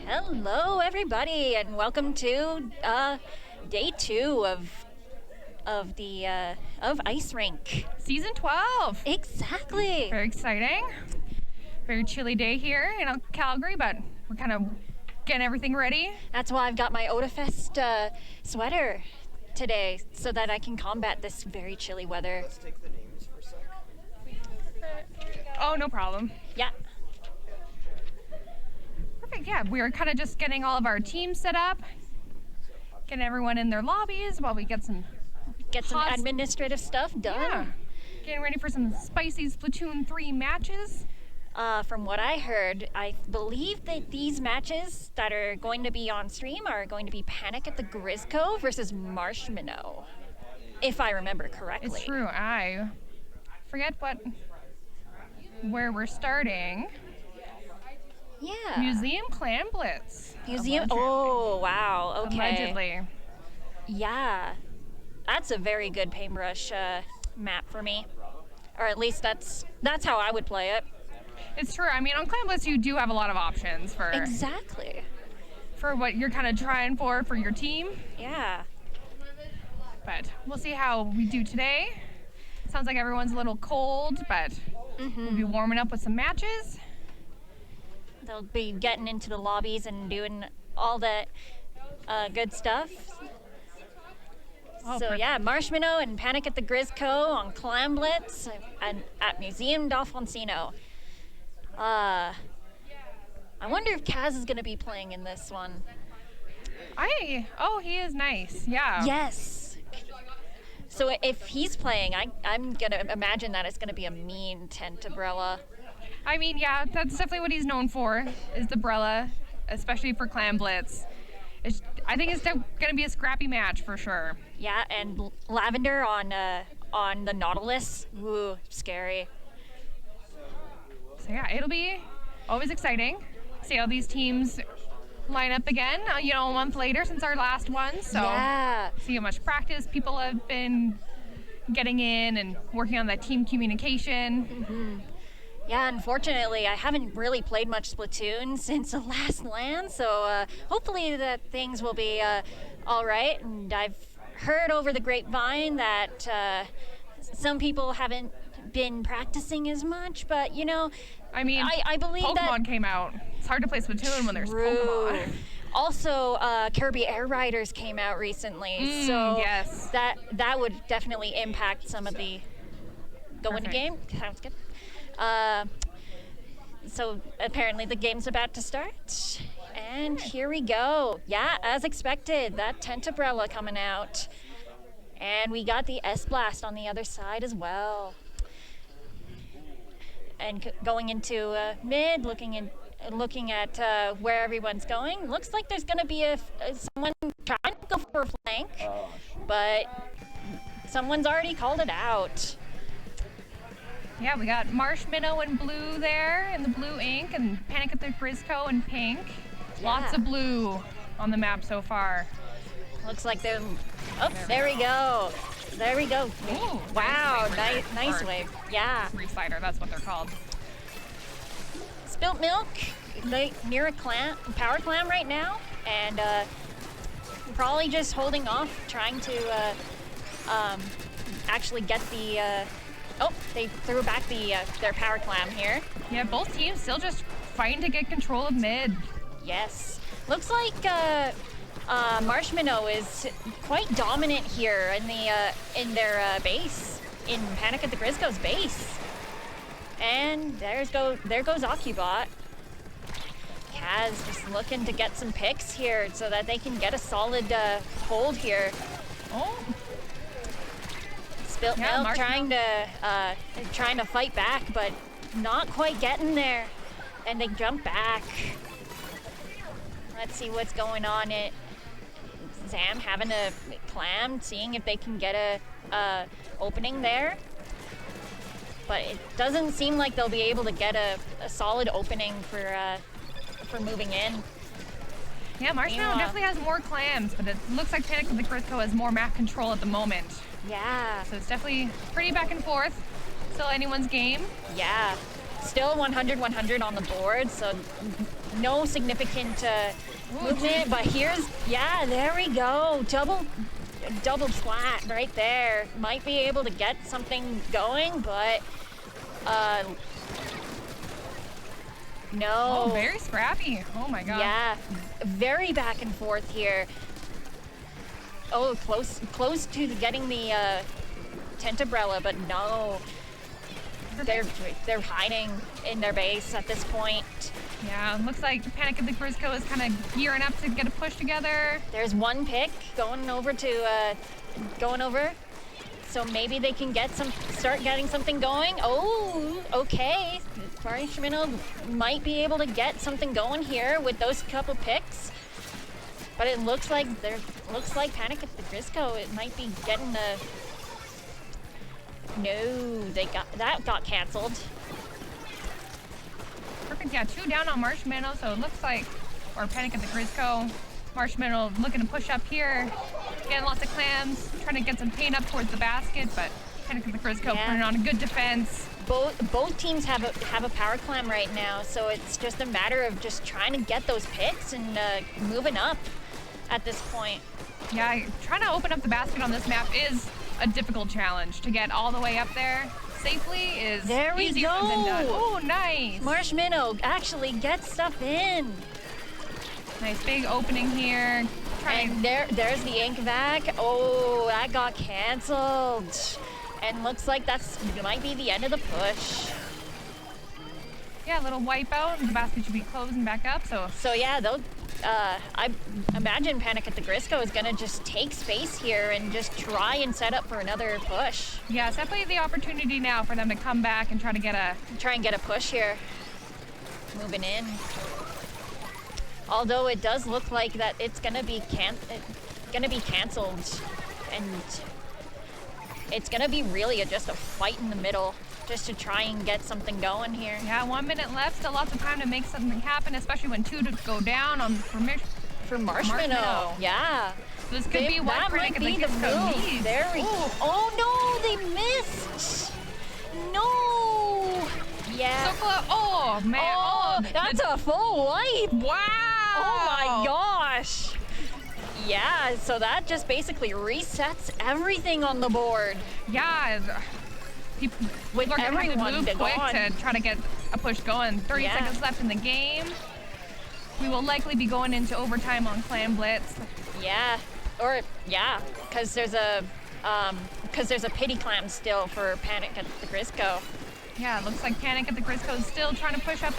Hello, everybody, and welcome to day 2 of Ice Rink. Season 12. Exactly. Very exciting. Very chilly day here in Calgary, but we're kind of getting everything ready. That's why I've got my OctoFest sweater today, so that I can combat this very chilly weather. Let's take the names for a sec. Oh, no problem. Yeah. Perfect, yeah. We're kind of just getting all of our teams set up, getting everyone in their lobbies while we get some Administrative stuff done. Yeah. Getting ready for some spicy Splatoon 3 matches. From what I heard, I believe that these matches that are going to be on stream are going to be Panic at the Grizzco versus Marshminno, if I remember correctly. It's true. I forget where we're starting. Yeah. Museum Clan Blitz. Museum. Oh, wow. Okay. Allegedly. Yeah. That's a very good paintbrush map for me. Or at least that's how I would play it. It's true. I mean, on Clan Blitz, you do have a lot of options for Exactly. what you're kind of trying for your team. Yeah. But we'll see how we do today. Sounds like everyone's a little cold, but we'll be warming up with some matches. They'll be getting into the lobbies and doing all that good stuff. Oh, So perfect. yeah, Marshminno and Panic at the Grizzco on Clan Blitz and at Museum d'Alfonsino. I wonder if Kaz is going to be playing in this one. He is nice. Yeah. Yes. So if he's playing, I'm going to imagine that it's going to be a mean tent umbrella. I mean, yeah, that's definitely what he's known for, is the Brella, especially for Clan Blitz. I think it's going to be a scrappy match for sure. Yeah, and Lavender on the Nautilus. Ooh, scary. So yeah, it'll be always exciting. See how these teams line up again, a month later since our last one. So Yeah. see how much practice people have been getting in and working on that team communication. Yeah, unfortunately, I haven't really played much Splatoon since the last LAN, so hopefully that things will be all right. And I've heard over the grapevine that some people haven't been practicing as much, but I mean, I believe Pokemon that came out. It's hard to play Splatoon when there's True. Pokemon. Also, Kirby Air Riders came out recently, so yes. that would definitely impact some of the go into Perfect. game. Sounds good. So apparently the game's about to start, and here we go. Yeah, as expected, that tent umbrella coming out, and we got the S-Blast on the other side as well. And going into mid, looking at where everyone's going. Looks like there's going to be someone trying to go for a flank, but someone's already called it out. Yeah, we got Marshminno and blue there, and the blue ink, and Panic at the Grizzco in pink. Lots Yeah. of blue on the map so far. Looks like they're. Oh, there we go. There we go. Ooh, Wow, nice Or wave. Yeah. Reef Slider, that's what they're called. Spilt milk. They near a power clam right now, and probably just holding off, trying to actually get the. Oh, they threw back their power clam here. Yeah, both teams still just fighting to get control of mid. Yes. Looks like Marshminno is quite dominant here in their base, in Panic at the Grizzco's base. And there goes OctoBelle. Kaz just looking to get some picks here so that they can get a solid hold here. Oh, Spilt Yeah, milk Marshminno. trying to fight back, but not quite getting there. And they jump back. Let's see what's going on. Zam having a clam, seeing if they can get a opening there. But it doesn't seem like they'll be able to get a solid opening for moving in. yeah, Marshminno Yeah. definitely has more clams, but it looks like Panic at the Grizzco has more map control at the moment. Yeah, So it's definitely pretty back and forth. Still anyone's game. yeah. Still 100-100 on the board, so no significant movement, but here's, yeah, there we go. Double splat right there. Might be able to get something going, but no. Oh, very scrappy. Oh my god. Yeah, very back and forth here. Oh, close to getting the tent umbrella, but no. They're hiding in their base at this point. Yeah, looks like Panic at the Grizzco is kind of gearing up to get a push together. There's one pick going over. So maybe they can start getting something going. Oh, okay. Marshminno might be able to get something going here with those couple picks. But it looks like Panic at the Grizzco, it might be getting a... No, that got canceled. Perfect, yeah, 2 down on Marshminno, so it looks like, or Panic at the Grizzco, Marshminno looking to push up here, getting lots of clams, trying to get some paint up towards the basket, but Panic at the Grizzco putting on a good defense. Both teams have a power clam right now, so it's just a matter of just trying to get those picks and moving up at this point. Yeah, trying to open up the basket on this map is a difficult challenge. To get all the way up there safely is easier than done. Oh, nice. Marshminno actually gets stuff in. Nice big opening here. And there's the ink vac. Oh, that got canceled. And looks like might be the end of the push. Yeah, a little wipeout. The basket should be closing back up. So yeah, I imagine Panic at the Grizzco is gonna just take space here and just try and set up for another push. Yeah, it's definitely the opportunity now for them to come back and try and get a push here. Moving in. Although it does look like that it's gonna be canceled, and it's gonna be really just a fight in the middle, just to try and get something going here. Yeah, 1 minute left, still lots of time to make something happen, especially when 2 go down for Marshminno. Yeah. So this could be what that might be the move. There we go. Oh no, they missed. No. Yeah. So close. Oh man. Oh, that's a full wipe. Wow. Oh my gosh. Yeah, so that just basically resets everything on the board. Yeah. With everyone move quick to try to get a push going. 30 seconds left in the game. We will likely be going into overtime on Clan Blitz. Yeah, because there's a pity clam still for Panic at the Grizzco. Yeah, it looks like Panic at the Grizzco is still trying to push up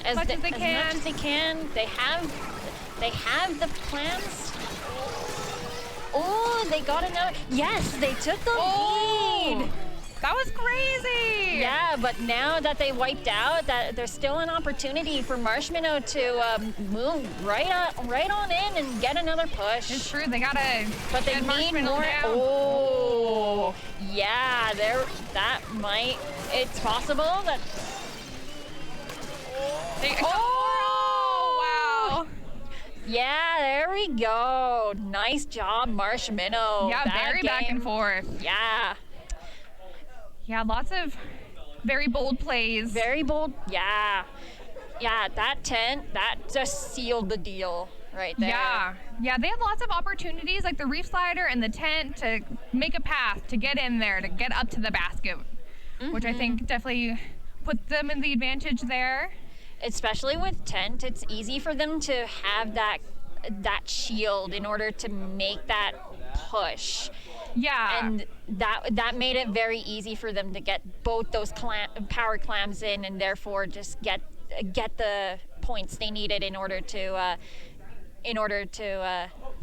as much as they can. As much as they can. They have the clams. Oh, they got another. Yes, they took the lead. That was crazy! Yeah, but now that they wiped out, that there's still an opportunity for Marshminno to move right on in and get another push. It's true, they gotta. But they need more. Down. Oh, yeah, it's possible that. Wow! Yeah, there we go. Nice job, Marshminno. Yeah, very back and forth. Yeah. Yeah, lots of very bold plays. Very bold, yeah. Yeah, that tent, that just sealed the deal right there. Yeah, they had lots of opportunities, like the reef slider and the tent, to make a path, to get in there, to get up to the basket, which I think definitely put them in the advantage there. Especially with tent, it's easy for them to have that shield in order to make that push. Yeah. And that made it very easy for them to get both those power clams in, and therefore just get the points they needed in order to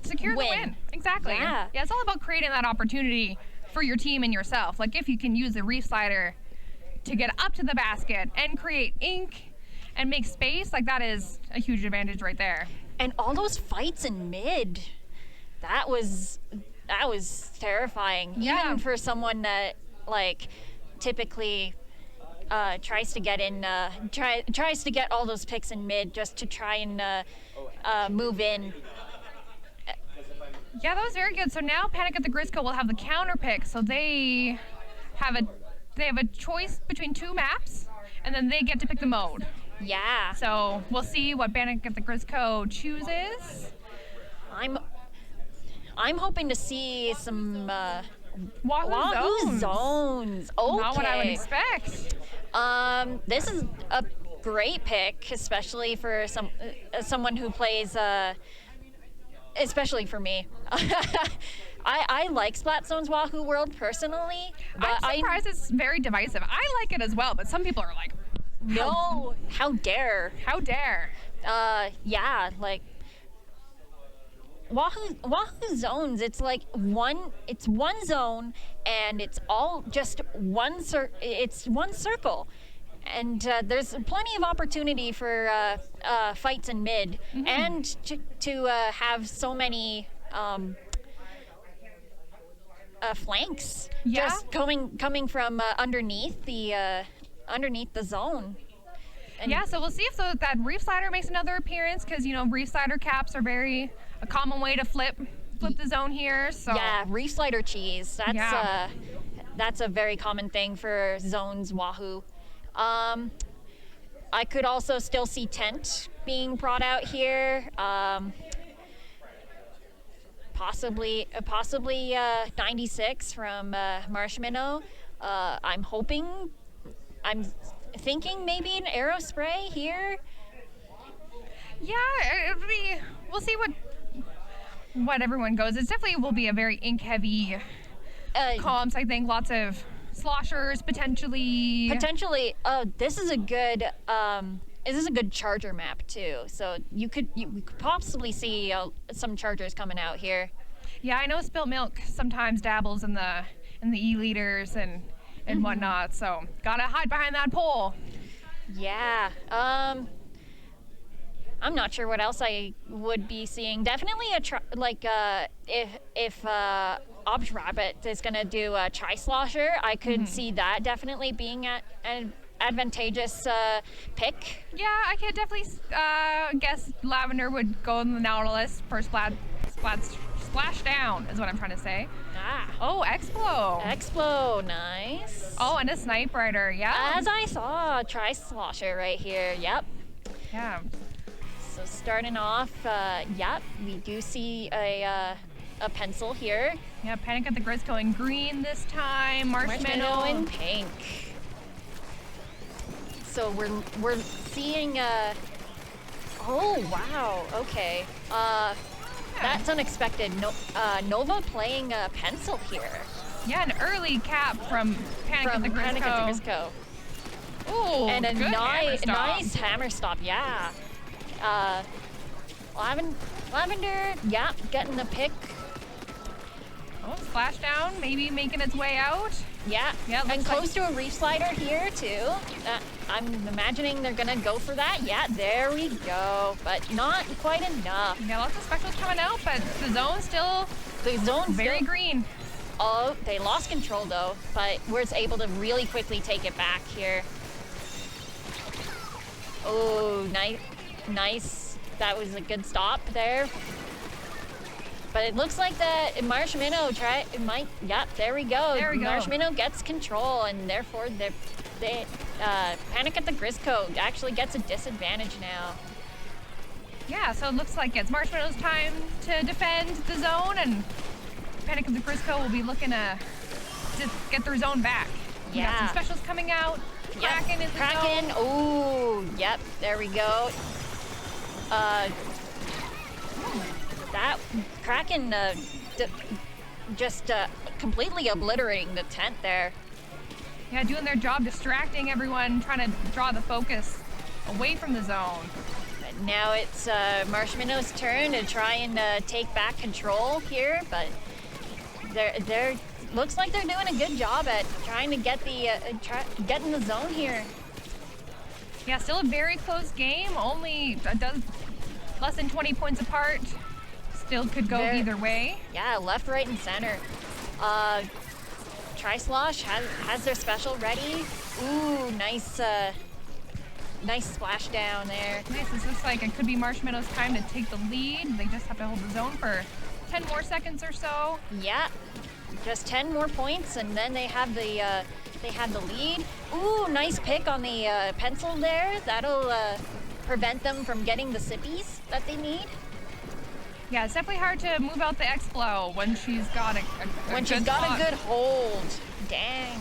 secure the win. Exactly. Yeah. Yeah, it's all about creating that opportunity for your team and yourself. Like if you can use the reef slider to get up to the basket and create ink and make space, like that is a huge advantage right there. And all those fights in mid, that was terrifying. Yeah. Even for someone that like typically tries to get in, tries to get all those picks in mid just to try and move in. Yeah, that was very good. So now Panic at the Grizzco will have the counter pick. So they have a choice between 2 maps, and then they get to pick the mode. Yeah. So we'll see what Panic at the Grizzco chooses. I'm hoping to see some Wahoo zones. Okay. Not what I would expect. This is a great pick, especially for someone who plays. Especially for me. I like Splatzone's Wahoo World personally, but I'm surprised it's very divisive. I like it as well, but some people are like, no, how dare? How dare? Yeah, like Wahoo zones. It's like one zone, and it's all just it's one circle, and there's plenty of opportunity for fights in mid, and to have so many flanks just coming from underneath the zone. And yeah, so we'll see if that Reef Slider makes another appearance, because Reef Slider caps are a common way to flip the zone here. So yeah, Reef Slider cheese. That's a very common thing for zones Wahoo. I could also still see tent being brought out here. Possibly 96 from Marshminno. I'm thinking maybe an arrow spray here. Yeah, we'll see what everyone goes. It definitely will be a very ink heavy comps. I think lots of sloshers potentially. This is a good charger map too. So we could possibly see some chargers coming out here. Yeah, I know Spilt Milk sometimes dabbles in the E-liters and whatnot. So gotta hide behind that pole. Yeah. I'm not sure what else I would be seeing. Definitely if Obj Rabbit is gonna do a Tri-Slosher, I could see that definitely being an advantageous pick. Yeah, I could definitely guess Lavender would go in the Nautilus for splash down is what I'm trying to say. Oh, Explo, nice. Oh, and a Snipe Rider, yeah. As I saw, a Tri-Slosher right here, yep. Yeah. So starting off, we do see a pencil here. Yeah, Panic at the Grizzco in green this time. Marshminno in pink. So we're seeing oh wow, okay. That's unexpected. Nova playing a pencil here. Yeah, an early cap from Panic at the Grizzco. Ooh, and a good nice hammer stop, yeah. Lavender, yeah, getting the pick. Oh, splash down, maybe making its way out. Yeah, and close to a Reef Slider here too. I'm imagining they're gonna go for that. Yeah, there we go, but not quite enough. Yeah, lots of specials coming out, but the zone's very green. Oh, they lost control though, but we're able to really quickly take it back here. Oh, nice. That was a good stop there. But it looks like that Marshminno there we go. Marshminno gets control, and therefore they Panic at the Grizzco actually gets a disadvantage now. Yeah, so it looks like it's Marshminno's time to defend the zone, and Panic at the Grizzco will be looking to get their zone back. Yeah. We got some specials coming out. Kraken in the zone. Oh, yep, there we go. That Kraken just completely obliterating the tent there. Yeah, doing their job, distracting everyone, trying to draw the focus away from the zone. But now it's Marshminno's turn to try and take back control here, but they're looks like they're doing a good job at trying to get get in the zone here. Yeah, still a very close game, only less than 20 points apart. Still could go either way. Yeah, left, right, and center. Tri-Slosh has their special ready. Ooh, nice splash down there. Nice, this looks like it could be Marshminno's time to take the lead. They just have to hold the zone for 10 more seconds or so. Yeah, just 10 more points, and then they have the they had the lead. Ooh, nice pick on the pencil there. That'll prevent them from getting the sippies that they need. Yeah, it's definitely hard to move out the X-Blow when she's got a when she's got a good hold. Dang.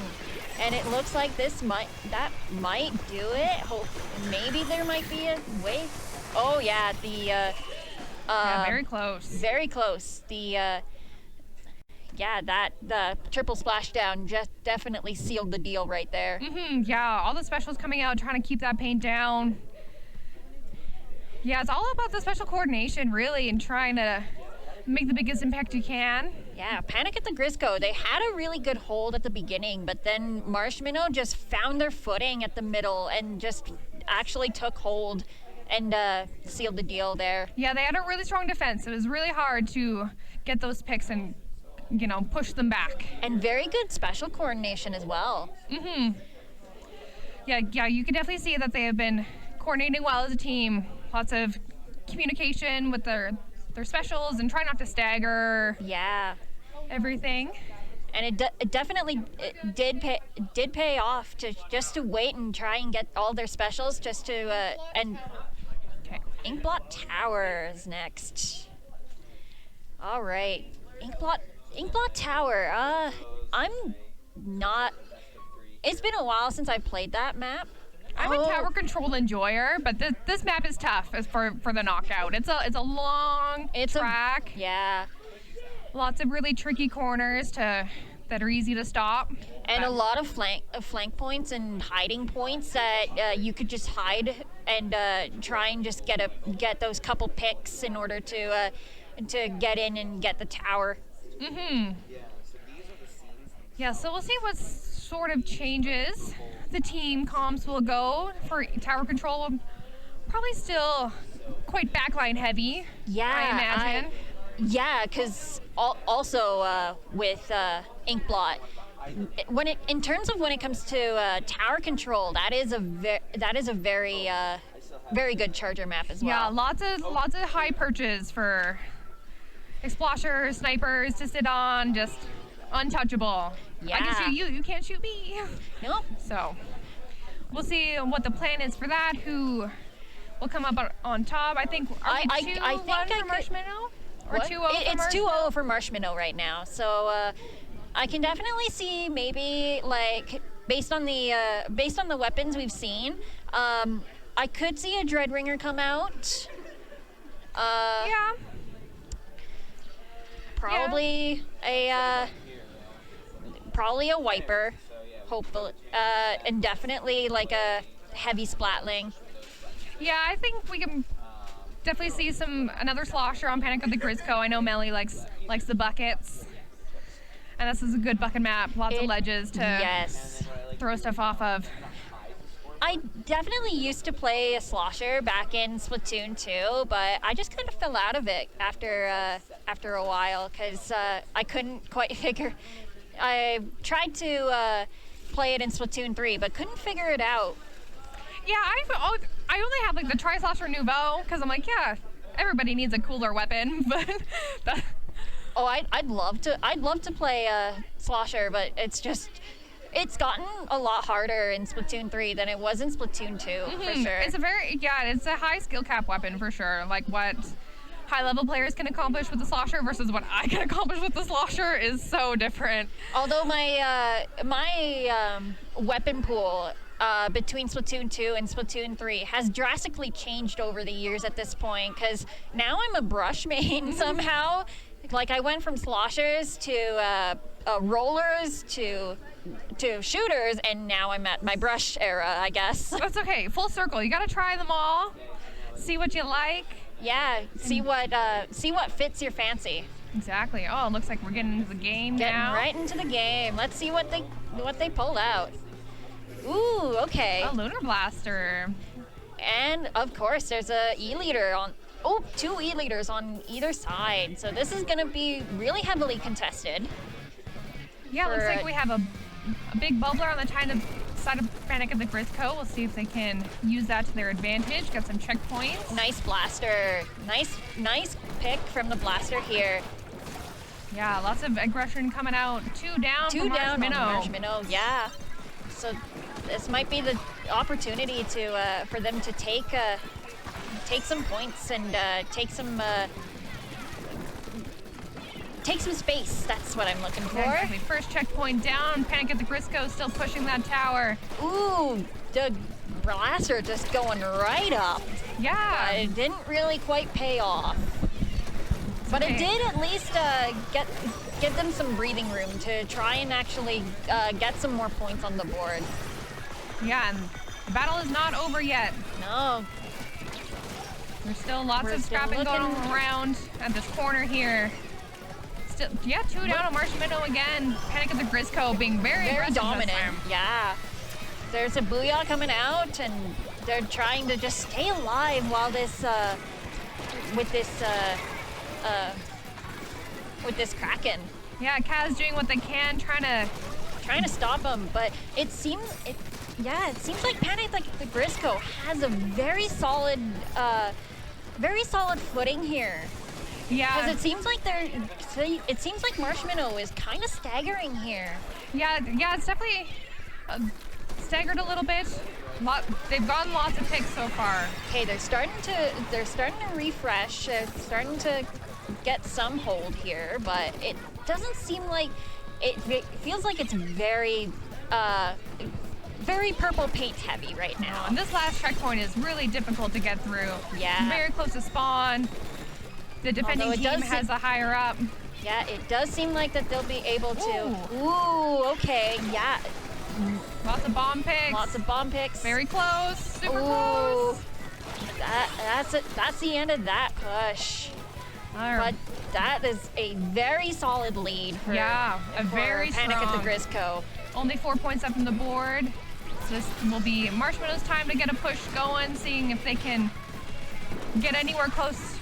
And it looks like that might do it. Maybe there might be a way. Oh yeah, yeah, very close. Very close. The triple splashdown just definitely sealed the deal right there. Yeah, all the specials coming out, trying to keep that paint down. Yeah, it's all about the special coordination, really, and trying to make the biggest impact you can. Yeah, Panic at the Grizzco. They had a really good hold at the beginning, but then Marshminno just found their footing at the middle and just actually took hold and sealed the deal there. Yeah, they had a really strong defense. It was really hard to get those picks and, push them back. And very good special coordination as well. Yeah, you can definitely see that they have been coordinating well as a team. Lots of communication with their specials and try not to stagger. Yeah. Everything. And it definitely did pay off to wait and try and get all their specials just to and okay. Inkblot Tower is next. All right, Inkblot Tower. I'm not. It's been a while since I played that map. I'm a tower control enjoyer, but this map is tough for the knockout. It's a long track. Yeah. Lots of really tricky corners that are easy to stop. And a lot of flank points and hiding points that you could just hide and try and just get those couple picks in order to get in and get the tower. Yeah, so we'll see what sort of changes the team comps will go for tower control. Probably still quite backline heavy. Yeah, I imagine. Yeah, because also with Inkblot, in terms of when it comes to tower control, that is a very very good charger map as well. Yeah, lots of high perches for exploshers, snipers to sit on, just untouchable. Yeah. I can shoot you, you can't shoot me. Nope. So we'll see what the plan is for that. Who will come up on top? I think I think I for Marshminno? Or 2-0 for It's Marshminno? 2-0 for Marshminno right now. So I can definitely see maybe like based on the weapons we've seen, I could see a Dreadringer come out. Yeah. Probably a wiper, hopefully, and definitely like a heavy splatling. Yeah, I think we can definitely see another slosher on Panic at the Grizzco. I know Melly likes the buckets, and this is a good bucket map. Lots of ledges to throw stuff off of. I definitely used to play a slosher back in Splatoon 2, but I just kind of fell out of it after a while because I couldn't quite figure. I tried to play it in Splatoon 3, but couldn't figure it out. Yeah, I only have like the Tri-Slosher Nouveau because I'm like, yeah, everybody needs a cooler weapon, but Oh, I'd love to play slosher, but it's gotten a lot harder in Splatoon 3 than it was in Splatoon 2 for sure. It's a high skill cap weapon for sure. Like what high level players can accomplish with the slosher versus what I can accomplish with the slosher is so different. Although my weapon pool between Splatoon 2 and Splatoon 3 has drastically changed over the years at this point, because now I'm a brush main somehow. Like I went from sloshers to rollers to shooters, and now I'm at my brush era, I guess. That's okay. Full circle. You gotta try them all. See what you like. Yeah. See what fits your fancy. Exactly. Oh, it looks like we're getting into the game now. Getting right into the game. Let's see what they pull out. Ooh, okay. A Lunar Blaster. And of course, there's a E-liter on. Oh, 2 E-liters on either side. So this is gonna be really heavily contested. Yeah, looks like we have a big bubbler on the side of Panic at the Grizzco. We'll see if they can use that to their advantage. Get some checkpoints. Nice blaster. Nice pick from the blaster here. Yeah, lots of aggression coming out. 2 down. 2 down on Marshminno. Yeah. So this might be the opportunity to for them to take some points and take some space. That's what I'm looking for. Yeah, exactly. First checkpoint down. Panic at the Grizzco still pushing that tower. Ooh, the blaster just going right up. Yeah. But it didn't really quite pay off. But it did at least give them some breathing room to try and actually get some more points on the board. Yeah, and the battle is not over yet. No. There's still lots of scrapping going around at this corner here. Still, yeah, 2 down on Marshminno again. Panic at the Grizzco being very aggressive dominant. this time. Yeah. There's a booyah coming out, and they're trying to just stay alive while this with this Kraken. Yeah, Kaz doing what they can, trying to stop him, but it seems like Panic like the Grizzco has a very solid footing here. Yeah. Because it seems like Marshminno is kind of staggering here. Yeah, it's definitely staggered a little bit. They've gotten lots of picks so far. Okay, they're starting to refresh. They're starting to get some hold here, but it doesn't seem like it feels like it's very purple paint heavy right now. And this last checkpoint is really difficult to get through. Yeah. Very close to spawn. The defending team has a higher up. Yeah, it does seem like that they'll be able to. Ooh, okay, yeah. Lots of bomb picks. Lots of bomb picks. Very close. Super close. That's it. That's the end of that push. But that is a very solid lead for, very Panic strong. at the Grizzco. Only 4 points up from the board. So this will be Marshminno's time to get a push going, seeing if they can get anywhere close,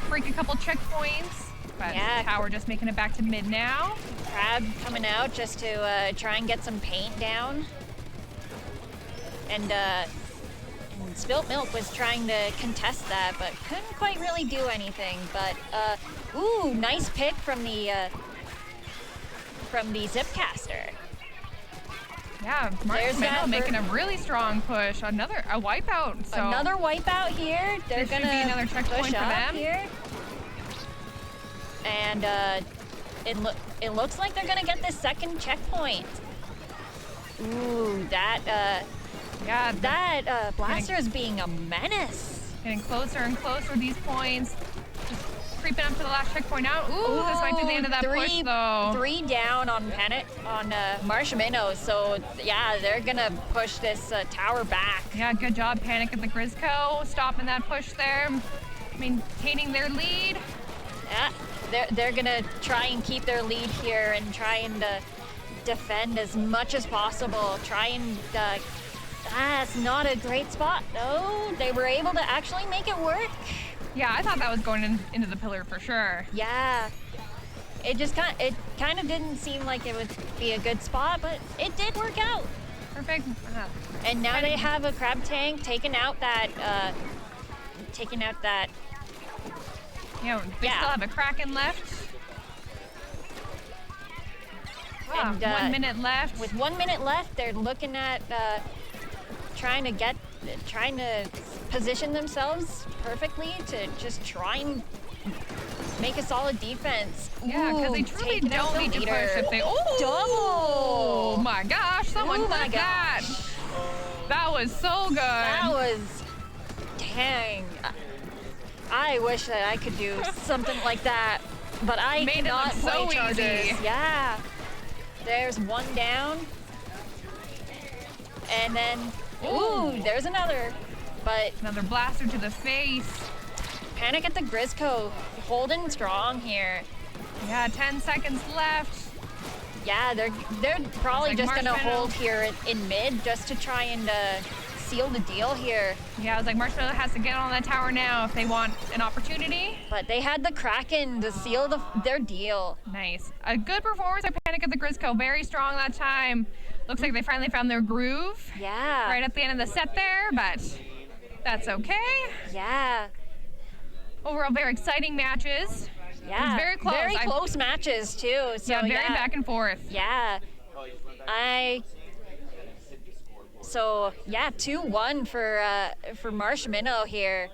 break a couple checkpoints. But Tower just making it back to mid now. Crab coming out just to try and get some paint down. And Spilt Milk was trying to contest that, but couldn't quite really do anything. But ooh, nice pick from the Zipcaster. Yeah, Marshminno making a really strong push. A wipeout. So another wipeout here. They're gonna be another checkpoint push for up them here. And it looks like they're gonna get this second checkpoint. Ooh, that blaster is being a menace. Getting closer and closer these points. Just creeping up to the last checkpoint out. Ooh, this might be the end of that push though. 3 down on Marshminno. So yeah, they're gonna push this tower back. Yeah, good job, Panic at the Grizzco, stopping that push there, maintaining their lead. Yeah, they're gonna try and keep their lead here and try and defend as much as possible. Try and that's not a great spot. No, they were able to actually make it work. Yeah, I thought that was going into the pillar for sure. Yeah, it kind of didn't seem like it would be a good spot, but it did work out. Perfect. And now they have a crab tank taking out that. Yeah, they still have a Kraken left. And 1 minute left. With 1 minute left, they're looking at trying to position themselves perfectly to just try and make a solid defense. Yeah, because they truly don't need to push if they. Oh, double! My gosh! Someone clipped that. That was so good. That was, dang. I wish that I could do something like that, but I cannot play chargers. Yeah. There's 1 down. And then, ooh, there's another. But another blaster to the face. Panic at the Grizzco holding strong here. Yeah, 10 seconds left. Yeah, they're probably just gonna hold here in mid just to try and seal the deal here. Yeah, I was like, Marshminno has to get on that tower now if they want an opportunity. But they had the Kraken to seal their deal. Nice. A good performance by Panic at the Grizzco. Very strong that time. Looks like they finally found their groove. Yeah. Right at the end of the set there, but that's okay. Yeah. Overall, very exciting matches. Yeah. It was very close. Very close matches, too. So, yeah, very back and forth. Yeah. So yeah, 2-1 for Marshminno here.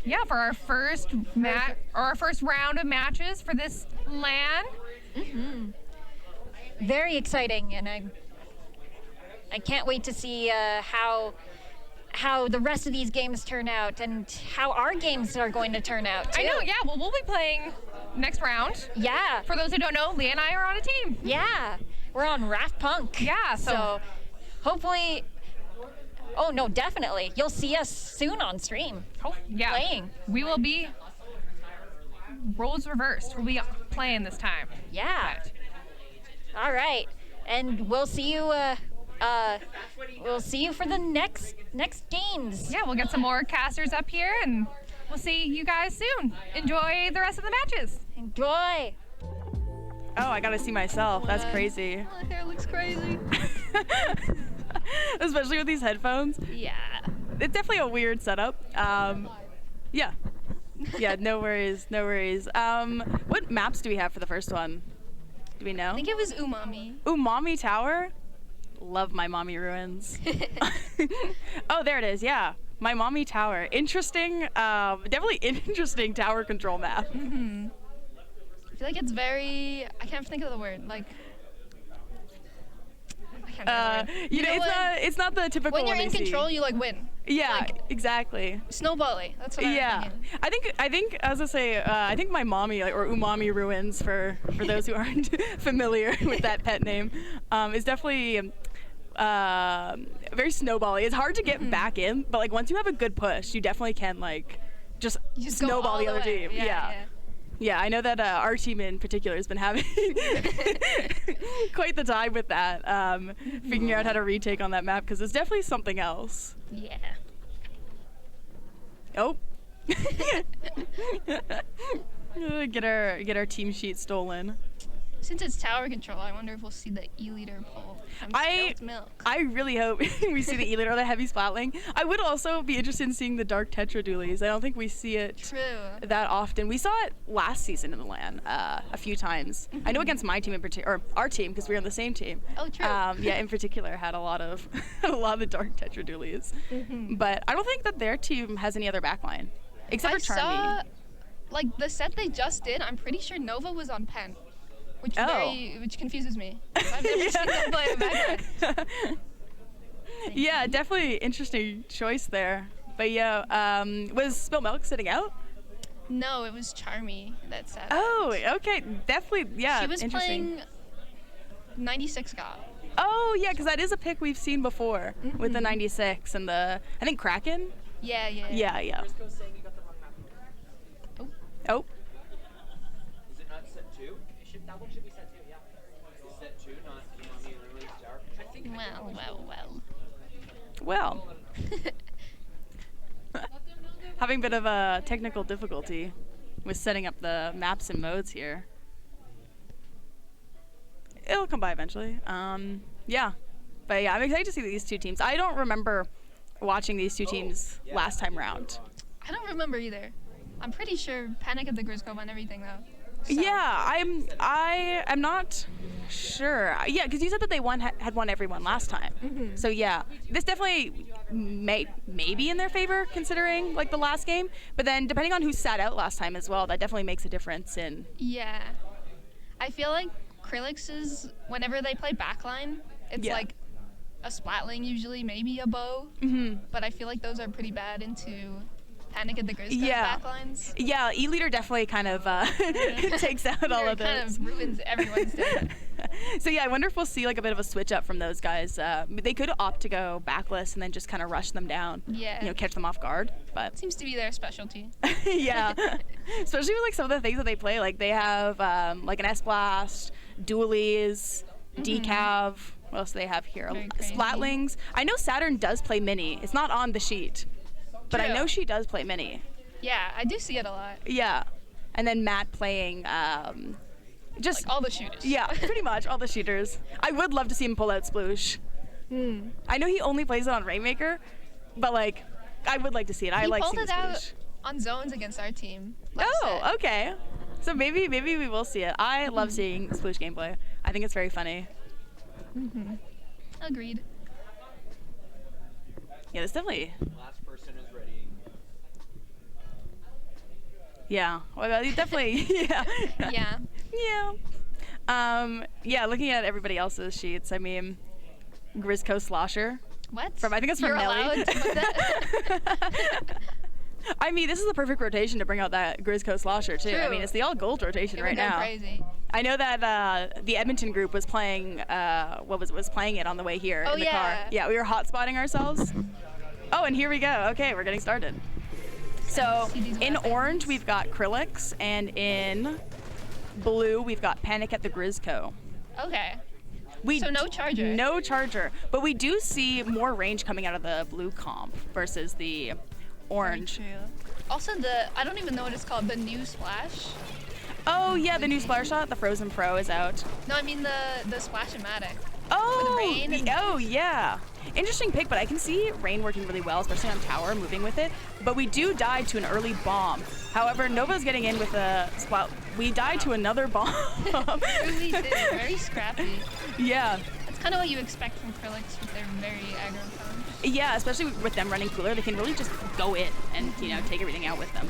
Yeah, for our first our first round of matches for this LAN. Very exciting, and I can't wait to see how the rest of these games turn out and how our games are going to turn out too. I know, yeah. Well, we'll be playing next round. Yeah. For those who don't know, Leah and I are on a team. Yeah. We're on Raft Punk. Yeah, so hopefully, oh no, definitely. You'll see us soon on stream. Playing. We will be roles reversed. We'll be playing this time. Yeah. All right. And we'll see you for the next games. Yeah, we'll get some more casters up here, and we'll see you guys soon. Enjoy the rest of the matches. Enjoy. Oh, I gotta see myself. That's crazy. My hair looks crazy. Especially with these headphones. Yeah. It's definitely a weird setup. Yeah. Yeah, no worries, no worries. What maps do we have for the first one? Do we know? I think it was Umami. Umami Tower? Love my mommy ruins. Oh, there it is, yeah. My mommy tower. Interesting, definitely interesting tower control map. I feel like it's very, I can't think of the word, like, I can't think of the word. You know, it's not the typical when you're one in you see. control, you like win. Yeah, like, exactly. Snowbally, that's what I'm thinking. I think as I say, I think my mommy, or Umami Ruins for those who aren't familiar with that pet name, is definitely very snowbally. It's hard to get back in, but like once you have a good push, you definitely can like just snowball the other team. Yeah, I know that our team in particular has been having quite the time with that, figuring out how to retake on that map, because it's definitely something else. Yeah. Oh. Get our team sheet stolen. Since it's tower control, I wonder if we'll see the E-liter pull from Spilt Milk. I really hope we see the E-liter or the heavy splatling. I would also be interested in seeing the dark tetra dualies. I don't think we see it that often. We saw it last season in the LAN a few times. I know against my team in particular, or our team, because we were on the same team. Oh, true. Yeah, in particular, had a lot of the dark tetra dualies. But I don't think that their team has any other backline except for Charmy. I saw, like the set they just did. I'm pretty sure Nova was on Pen. Which confuses me. I've never seen them play a background. Yeah, definitely interesting choice there. But yeah, was Spilt Milk sitting out? No, it was Charmy that sat out. Oh, okay, definitely, yeah, she was interesting. playing 96 God. Oh, yeah, because that is a pick we've seen before with the 96 and the, I think, Kraken? Yeah. Yeah. Oh. Is it not set 2? That one should be set 2, yeah. Is set 2 not Umami Ruins Tower? I think. Well. Having a bit of a technical difficulty with setting up the maps and modes here. It'll come by eventually. Yeah. But yeah, I'm excited to see these two teams. I don't remember watching these two teams last time round. I don't remember either. I'm pretty sure Panic at the Grizzco won everything though. So. Yeah, I'm not sure. Yeah, because you said that they had won everyone last time. So yeah, this definitely may be in their favor considering like the last game. But then depending on who sat out last time as well, that definitely makes a difference in. Yeah, I feel like Krillex is whenever they play backline, it's like a splatling usually, maybe a bow. But I feel like those are pretty bad into Panic at the Grizzco backlines. Yeah, E-liter definitely kind of takes out all of those. Kind of ruins everyone's day. So yeah, I wonder if we'll see like a bit of a switch up from those guys. They could opt to go backless and then just kind of rush them down. Yeah. You know, catch them off guard. But seems to be their specialty. Yeah. Especially with like some of the things that they play. Like they have like an S-Blast, dualies, decav. What else do they have here? Splatlings. I know Saturn does play mini. It's not on the sheet. But I know she does play mini. Yeah, I do see it a lot. Yeah. And then Matt playing just like all the shooters. Yeah, pretty much all the shooters. I would love to see him pull out Sploosh. I know he only plays it on Rainmaker, but like I would like to see it. I like seeing Sploosh. He pulled it out on zones against our team. Okay. So maybe we will see it. I love seeing Sploosh gameplay. I think it's very funny. Agreed. Yeah, this definitely. Last person is ready. Yeah. Well, you definitely. Yeah. Yeah. Yeah. Yeah. Looking at everybody else's sheets, I mean, Grizzco Slosher. What? I think it's from You're Nelly. allowed to put that? I mean, this is the perfect rotation to bring out that Grizzco Slosher too. I True. mean, it's the all gold rotation It right would go now. crazy. I know that the Edmonton group was playing. Was playing it on the way here Oh, in the yeah. car. Yeah, we were hot spotting ourselves. Oh, and here we go. Okay, we're getting started. So See these in weapons? orange we've got Krillex, and in blue we've got Panic at the Grizzco. Okay. We So no charger. No charger, but we do see more range coming out of the blue comp versus the orange. Very true. Also, I don't even know what it's called, the new splash. Oh yeah, the new Splash Shot, the Frozen Pro is out. No, I mean the Splash-O-Matic. Oh, rain and- oh yeah. Interesting pick, but I can see rain working really well, especially on tower, moving with it. But we do die to an early bomb. However, Nova's getting in with a spot. We died to another bomb. Truly did. Very scrappy. Yeah. That's kind of what you expect from Krillex with their very aggro pumps. Yeah, especially with them running cooler, they can really just go in and take everything out with them.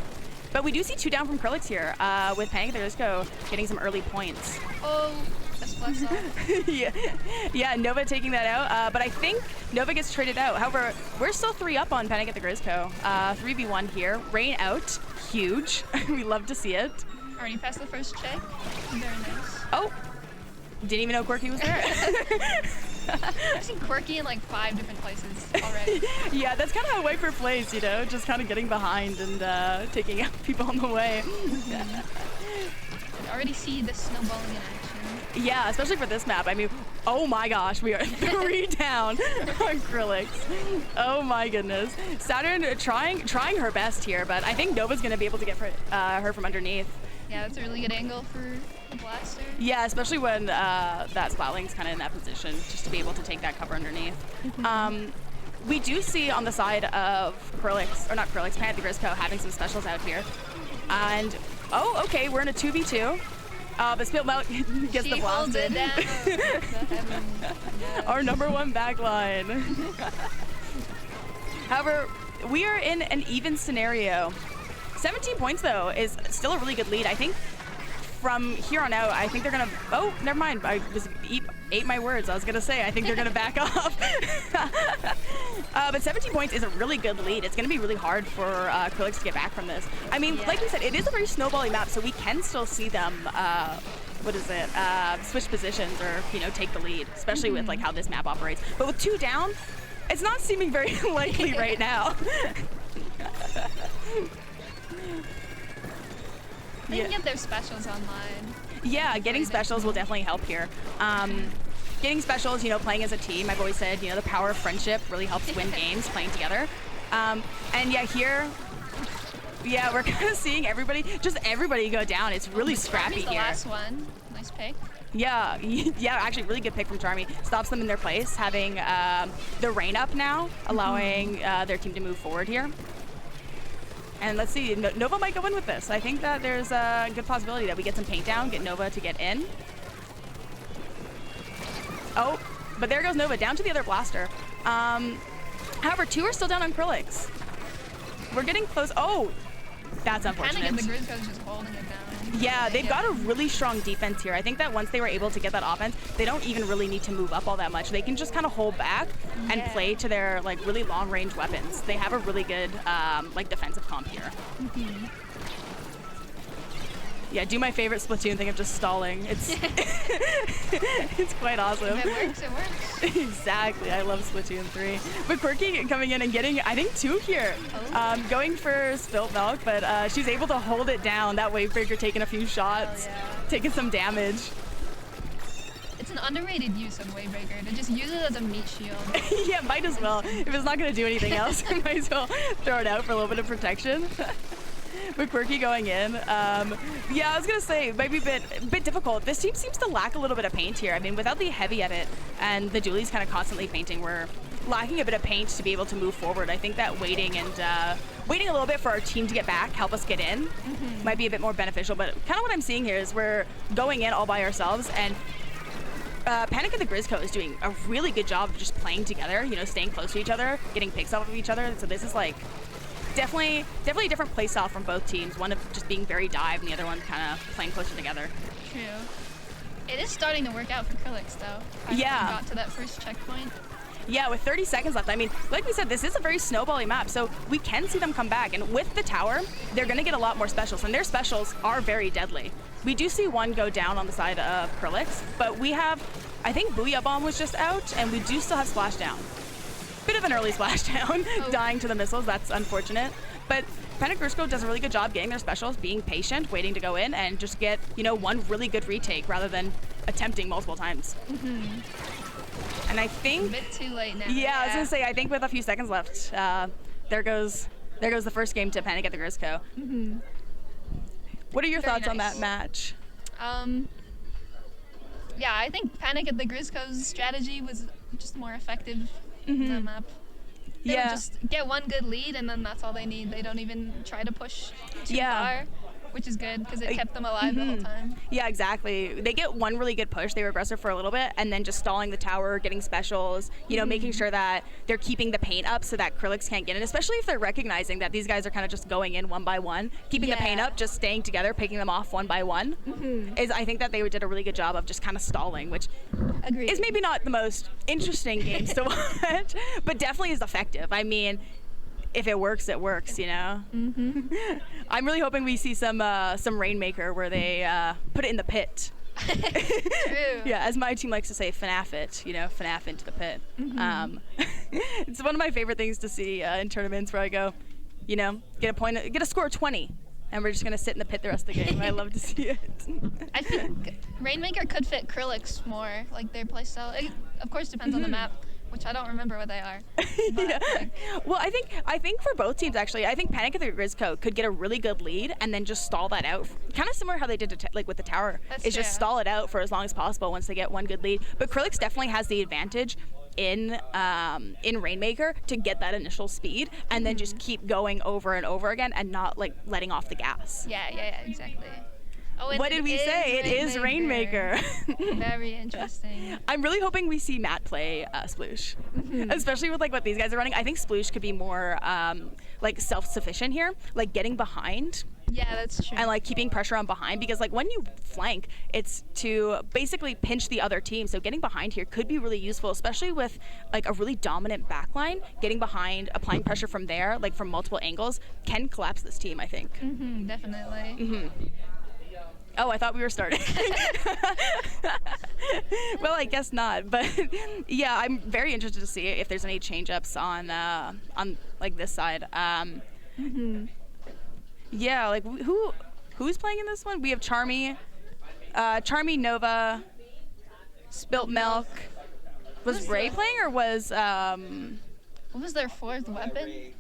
But we do see 2 down from Krillex here, with Panic at the Disco getting some early points. Oh, that's plus off. yeah, Nova taking that out, but I think Nova gets traded out. However, we're still 3 up on Panic at the Grizzco. 3v1 here. Rain out, huge. We love to see it. Already passed the first check. Very nice. Oh, didn't even know Quirky was there. I've seen Quirky in like 5 different places already. Yeah, that's kind of how Wiper plays, just kind of getting behind and taking out people on the way. I already see the snowballing in action. Yeah, especially for this map. I mean, oh my gosh, we are 3 down on Krillex. Oh my goodness. Saturn trying her best here, but I think Nova's going to be able to get her from underneath. Yeah, that's a really good angle for the blaster. Yeah, especially when that Splatling's kind of in that position, just to be able to take that cover underneath. We do see on the side of Krillex, or not Krillex, Panic at the Grizzco having some specials out here. And, oh, okay, we're in a 2v2. But Spilt Milk gets the She holds blasted. it down. The heaven. Yeah. Our #1 backline. However, we are in an even scenario. 17 points, though, is still a really good lead. I think from here on out, I think they're going to... Oh, never mind. I ate my words. I was going to say, I think they're going to back off. But 17 points is a really good lead. It's going to be really hard for Krillex to get back from this. I mean, like you said, it is a very snowbally map, so we can still see them... switch positions or, take the lead, especially with like how this map operates. But with 2 down, it's not seeming very likely right now. They can get their specials online. Yeah, getting specials will definitely help here. Getting specials, playing as a team, I've always said, the power of friendship really helps win games playing together. And yeah, here, yeah, we're kind of seeing everybody go down. It's really scrappy Charmy's the here. last one. Nice pick. Yeah, actually really good pick from Charmy. Stops them in their place, having the rain up now, allowing their team to move forward here. And let's see, Nova might go in with this. I think that there's a good possibility that we get some paint down, get Nova to get in. Oh, but there goes Nova, down to the other blaster. However, 2 are still down on Krillex. We're getting close. Oh, that's unfortunate. Panic at the Grizzco's just holding it down. Yeah, they've got a really strong defense here. I think that once they were able to get that offense, they don't even really need to move up all that much. They can just kind of hold back and play to their like really long range weapons. They have a really good like defensive comp here. Yeah, do my favorite Splatoon thing of just stalling. It's it's quite awesome. If it works, it works. Exactly, I love Splatoon 3. But Quirky coming in and getting, I think, 2 here. Going for Spilt Milk, but she's able to hold it down. That Wavebreaker taking a few shots, taking some damage. It's an underrated use of Wavebreaker to just use it as a meat shield. Yeah, might as well. If it's not going to do anything else, might as well throw it out for a little bit of protection. With Quirky going in. Yeah, I was going to say, it might be a bit difficult. This team seems to lack a little bit of paint here. I mean, without the heavy edit and the dualies kind of constantly painting, we're lacking a bit of paint to be able to move forward. I think that waiting a little bit for our team to get back, help us get in, might be a bit more beneficial. But kind of what I'm seeing here is we're going in all by ourselves, and Panic at the Grizzco is doing a really good job of just playing together, you know, staying close to each other, getting picks off of each other. So this is like definitely a different play style from both teams. One of just being very dive and the other one kind of playing closer together. True. It is starting to work out for Krillex though. Yeah. Got to that first checkpoint. Yeah, with 30 seconds left. I mean, like we said, this is a very snowbally map, so we can see them come back. And with the tower, they're going to get a lot more specials, and their specials are very deadly. We do see one go down on the side of Krillex, but we have, I think Booyah Bomb was just out, and we do still have Splashdown. Bit of an early Splashdown, dying to the missiles. That's unfortunate. But Panic Grizzco does a really good job getting their specials, being patient, waiting to go in, and just get, you know, one really good retake rather than attempting multiple times. And I think, A bit too late now. yeah, I was gonna say, I think with a few seconds left, there goes the first game to Panic at the Grizzco. What are your Very thoughts on nice. that match? Yeah, I think Panic at the Grizzco's strategy was just more effective in that map. They would just get one good lead, and then that's all they need. They don't even try to push too far, which is good because it kept them alive the whole time. Yeah, exactly. They get one really good push. They were aggressive for a little bit, and then just stalling the tower, getting specials, you know, making sure that they're keeping the paint up so that Krillex can't get in, especially if they're recognizing that these guys are kind of just going in one by one, keeping the paint up, just staying together, picking them off one by one. I think that they did a really good job of just kind of stalling, which Agreed. is maybe not the most interesting games to watch, but definitely is effective. I mean, if it works, it works, you know? I'm really hoping we see some Rainmaker where they put it in the pit. True. Yeah, as my team likes to say, FNAF it, you know, FNAF into the pit. It's one of my favorite things to see in tournaments where I go, you know, get a score of 20, and we're just gonna sit in the pit the rest of the game. I love to see it. I think Rainmaker could fit Krillex more, like their playstyle. It, of course, depends on the map, which I don't remember what they are. But, Yeah. like, Well, I think for both teams actually, I think Panic at the Grizzco could get a really good lead and then just stall that out, kind of similar how they did to like with the tower. That's is just true. stall it out for as long as possible once they get one good lead. But Krillex definitely has the advantage in Rainmaker to get that initial speed and then just keep going over and over again and not like letting off the gas. yeah, exactly. Oh, and What did we say? It is Rainmaker. Very interesting. I'm really hoping we see Matt play Sploosh, especially with like what these guys are running. I think Sploosh could be more like self-sufficient here, like getting behind Yeah, that's true. and like keeping pressure on behind, because like when you flank, it's to basically pinch the other team. So getting behind here could be really useful, especially with like a really dominant backline. Getting behind, applying pressure from there, like from multiple angles, can collapse this team, I think. Definitely. Oh, I thought we were starting. Well, I guess not. But yeah, I'm very interested to see if there's any change-ups on like this side. Yeah, like who's playing in this one? We have Charmy, Nova, Spilt Milk. Was Who's Ray the- playing or was What was their fourth weapon?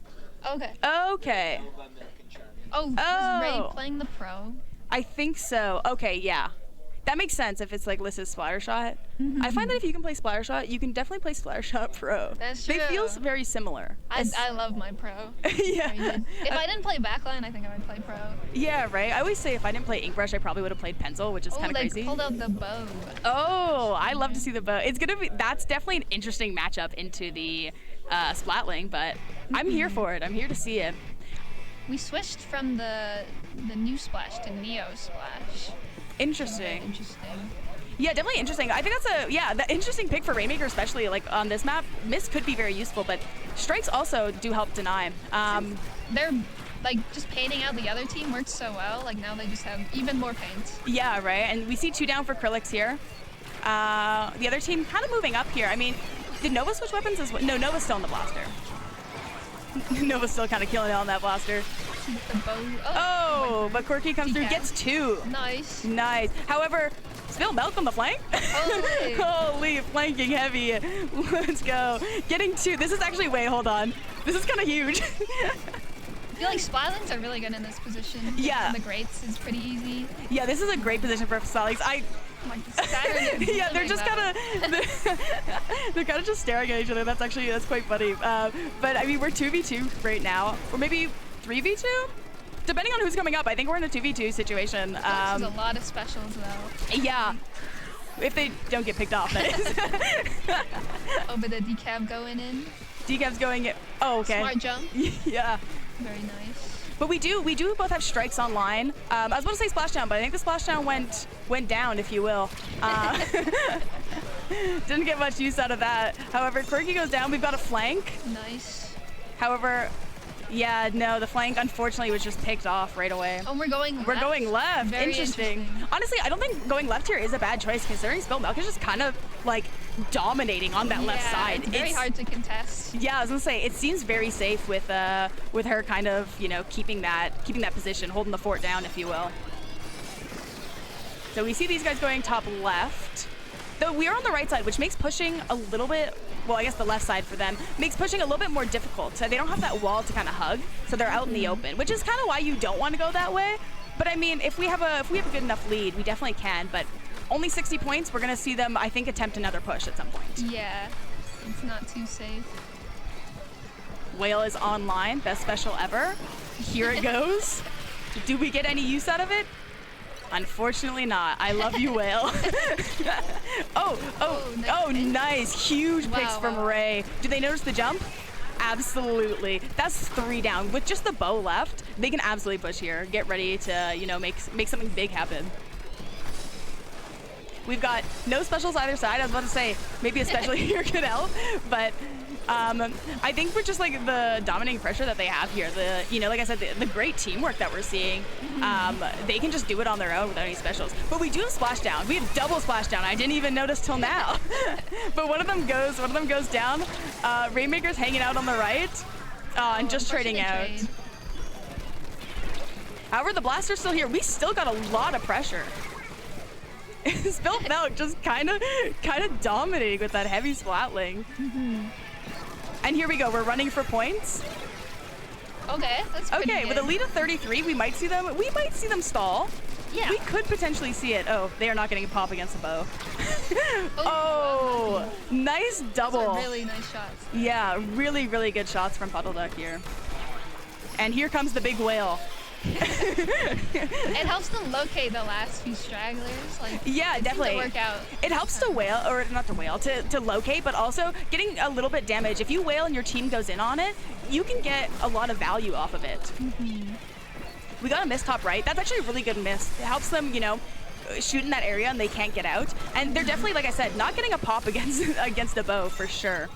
Okay. Okay. Oh, was Oh. Ray playing the pro? I think so. Okay, yeah. That makes sense if it's like Lys's Splattershot. I find that if you can play Splattershot, you can definitely play Splattershot Pro. That's They feel true. very similar. I love my pro. Yeah. I did. If I didn't play backline, I think I would play pro. Yeah, right. I always say if I didn't play Inkbrush, I probably would have played Pencil, which is Oh, kind of they crazy. pulled out the bow. Oh, I love to see the bow. That's definitely an interesting matchup into the Splatling, but I'm here for it. I'm here to see it. We switched from the new splash to Neo splash. Interesting. Interesting. Yeah, definitely interesting. I think that's the interesting pick for Rainmaker, especially like on this map. Mist could be very useful, but strikes also do help deny. They're like just painting out the other team works so well. Like now they just have even more paint. Yeah, right. And we see 2 down for Krillex here. The other team kind of moving up here. I mean, did Nova switch weapons as well? No, Nova's still in the blaster. Nova's still kind of killing it on that blaster. The bow. Oh, but Corky comes through, Yeah. gets 2. Nice. Nice. However, Spill Milk on the flank. Holy. Holy, flanking heavy. Let's go. Getting 2. This is actually, wait, hold on. This is kind of huge. I feel like Splatlings are really good in this position. Yeah. And the Grates is pretty easy. Yeah, this is a great position for Splattlings. Like Saturn is Yeah, they're really just bad. they're kind of just staring at each other. That's quite funny. But I mean, we're 2v2 right now, or maybe 3v2, depending on who's coming up. I think we're in a 2v2 situation. Krillex has a lot of specials though. Yeah, Like, yeah, Krillex has a lot of specials. yeah. If they don't get picked off, that is. Oh, but the decab going in. Decap's going in. Oh, okay. Smart jump. Yeah. Very nice. But we do both have strikes online. I was about to say splashdown, but I think the splashdown went down, if you will. Didn't get much use out of that. However, Quirky goes down. We've got a flank. Nice. However, yeah, no, the flank unfortunately was just picked off right away. Oh, we're going left. We're going left. Very interesting. Honestly, I don't think going left here is a bad choice, considering Spilled Milk is just kind of like dominating on that left side. It's very hard to contest. Yeah, I was gonna say it seems very safe with her kind of, you know, keeping that position, holding the fort down, if you will. So we see these guys going top left. Though we are on the right side, which makes pushing a little bit, well, I guess the left side for them, makes pushing a little bit more difficult. So they don't have that wall to kind of hug, so they're out in the open, which is kind of why you don't want to go that way. But I mean, if we have a good enough lead, we definitely can. But only 60 points, we're gonna see them, I think, attempt another push at some point. Yeah, it's not too safe. Whale is online, best special ever. Here it goes. Do we get any use out of it? Unfortunately not. I love you, Whale. Nice. Huge picks from Ray. Do they notice the jump? Absolutely. That's 3 down. With just the bow left, they can absolutely push here. Get ready to, you know, make something big happen. We've got no specials either side. I was about to say maybe a special here could help, but I think with just like the dominating pressure that they have here, like I said, the great teamwork that we're seeing, they can just do it on their own without any specials. But we do have splashdown. We have double splashdown. I didn't even notice till now. But one of them goes down. Rainmaker's hanging out on the right and just trading out. However, the blaster's still here. We still got a lot of pressure. Spilled Milk just kind of dominating with that heavy splatling. And here we go. We're running for points. Okay, that's pretty good. With a lead of 33, we might see them stall. Yeah. We could potentially see it. Oh, they are not getting a pop against the bow. Nice double. Those are really nice shots. Yeah, really, really good shots from Puddle Duck here. And here comes the big whale. It helps them locate the last few stragglers. Yeah, definitely. Work out. It helps to whale, or not to whale, to locate, but also getting a little bit damage. If you whale and your team goes in on it, you can get a lot of value off of it. We got a miss top right. That's actually a really good miss. It helps them, you know, shoot in that area and they can't get out. And they're definitely, like I said, not getting a pop against a bow for sure.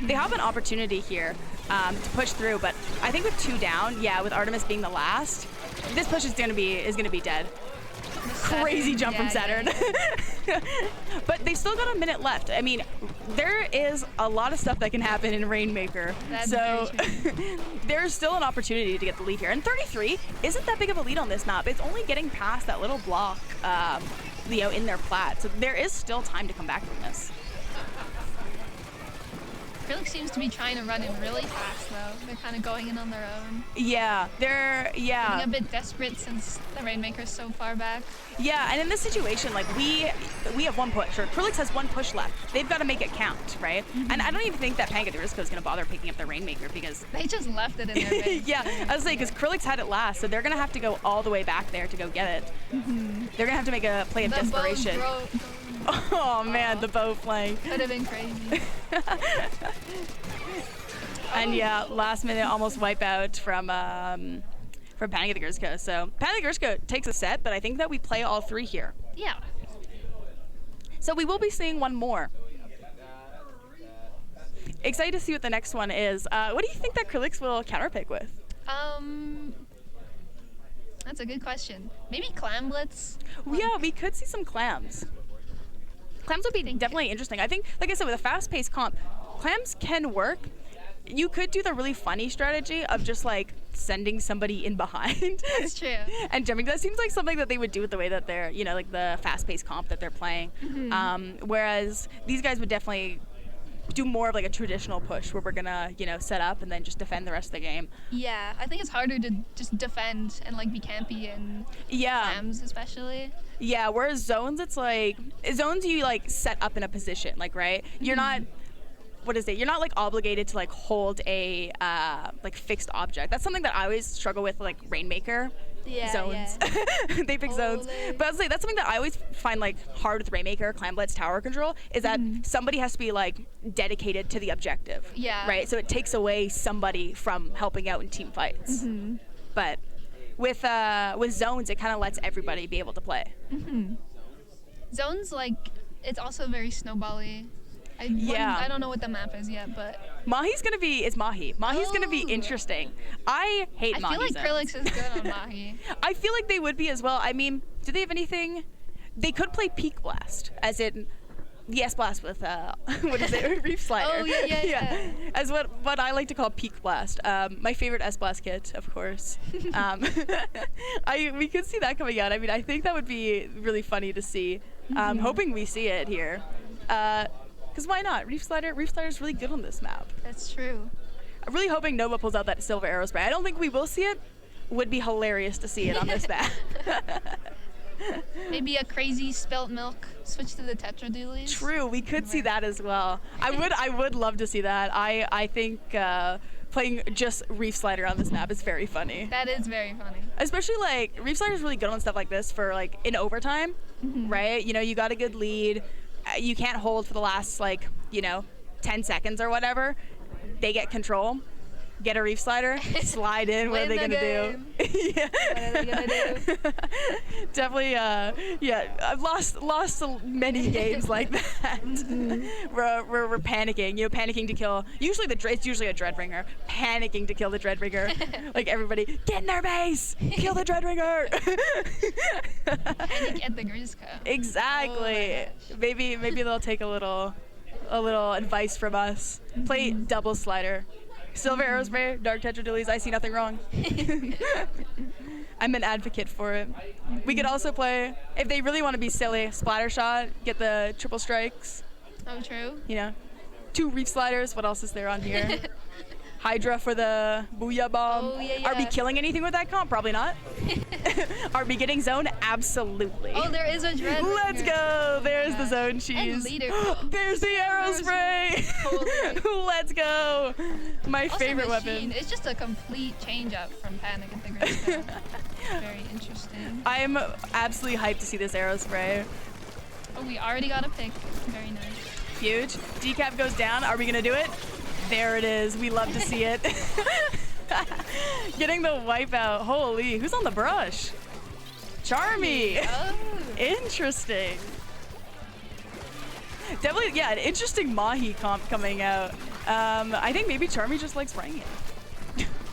They have an opportunity here to push through, but I think with 2 down, with Artemis being the last, this push is gonna be dead. Crazy jump from Saturn. But they've still got a minute left. I mean, there is a lot of stuff that can happen in Rainmaker. So there's still an opportunity to get the lead here. And 33 isn't that big of a lead on this map. It's only getting past that little block, in their plat. So there is still time to come back from this. Krillex seems to be trying to run in really fast, though. They're kind of going in on their own. Yeah, Getting a bit desperate since the Rainmaker's so far back. Yeah, and in this situation, like, we have 1 push, or Krillex has 1 push left. They've got to make it count, right? And I don't even think that Panic at the Grizzco is going to bother picking up the Rainmaker because... They just left it in their base. Yeah, I was saying, because Krillex had it last, so they're going to have to go all the way back there to go get it. They're going to have to make a play of desperation. Oh man, the bow flank. Could have been crazy. And yeah, last minute almost wipe out from Panic at the Grizzco. So Panic at the Grizzco takes a set, but I think that we play all 3 here. Yeah. So we will be seeing 1 more. Excited to see what the next one is. What do you think that Krillex will counterpick with? That's a good question. Maybe Clam Blitz? Yeah, we could see some clams. Clams would be definitely interesting. I think, like I said, with a fast-paced comp, clams can work. You could do the really funny strategy of just like sending somebody in behind. That's true. And jumping. That seems like something that they would do with the way that they're, you know, like the fast-paced comp that they're playing. Whereas these guys would definitely do more of like a traditional push where we're gonna, you know, set up and then just defend the rest of the game. Yeah, I think it's harder to just defend and like be campy and clams especially. Yeah, whereas zones, it's like zones you like set up in a position, like, right? You're not. What is it? You're not like obligated to like hold a like fixed object. That's something that I always struggle with, like Rainmaker, zones. They pick zones. But I was like, that's something that I always find like hard with Rainmaker, Clamlet's tower control, is that somebody has to be like dedicated to the objective. Yeah. Right? So it takes away somebody from helping out in team fights. But with zones, it kind of lets everybody be able to play. Zones, like, it's also very snowbally. I don't know what the map is yet, but Mahi's gonna be Mahi. Mahi's gonna be interesting. I hate Mahi. I feel like zones. Krillex is good on Mahi. I feel like they would be as well. I mean, do they have anything? They could play Peak Blast, as in the S Blast with what is it, Reef Slider. Oh yeah. As what I like to call Peak Blast. My favorite S Blast kit, of course. We could see that coming out. I mean, I think that would be really funny to see. Hoping we see it here. Because why not? Reef Slider is really good on this map. That's true. I'm really hoping Nova pulls out that silver arrow spray. I don't think we will see it. Would be hilarious to see it on this map. Maybe a crazy spilt milk switch to the Tetra Dualies. True, we could see that as well. I would love to see that. I think playing just Reef Slider on this map is very funny. That is very funny. Especially like Reef Slider is really good on stuff like this for like in overtime, right? You know, you got a good lead. You can't hold for the last 10 seconds or whatever. They get control. Get a Reef Slider, slide in. What are they gonna do? Yeah. What are they gonna do? Definitely, I've lost many games like that. We're panicking, panicking to kill. It's usually a Dreadbringer. Panicking to kill the Dreadbringer. Like everybody, get in their base, kill the Dreadbringer. Panic at the Grizzco. Exactly. Oh Maybe they'll take a little advice from us. Play double slider. Silver arrow spray, dark Tetra Dualies, I see nothing wrong. I'm an advocate for it. We could also play, if they really want to be silly, splatter shot, get the triple strikes. Oh, true. 2 Reef Sliders, what else is there on here? Hydra for the Booyah Bomb. Oh, yeah. Are we killing anything with that comp? Probably not. Are we getting zone? Absolutely. Oh, there is a dread. Let's go. There's the zone cheese. There's the arrow spray. Let's go. My favorite weapon. It's just a complete change up from Panic at the Grizzco. Very interesting. I'm absolutely hyped to see this arrow spray. Oh, we already got a pick. Very nice. Huge. Decap goes down. Are we going to do it? There it is. We love to see it. Getting the wipeout. Holy, who's on the brush? Charmy. Oh. Interesting. Definitely, an interesting Mahi comp coming out. I think maybe Charmy just likes spraying it.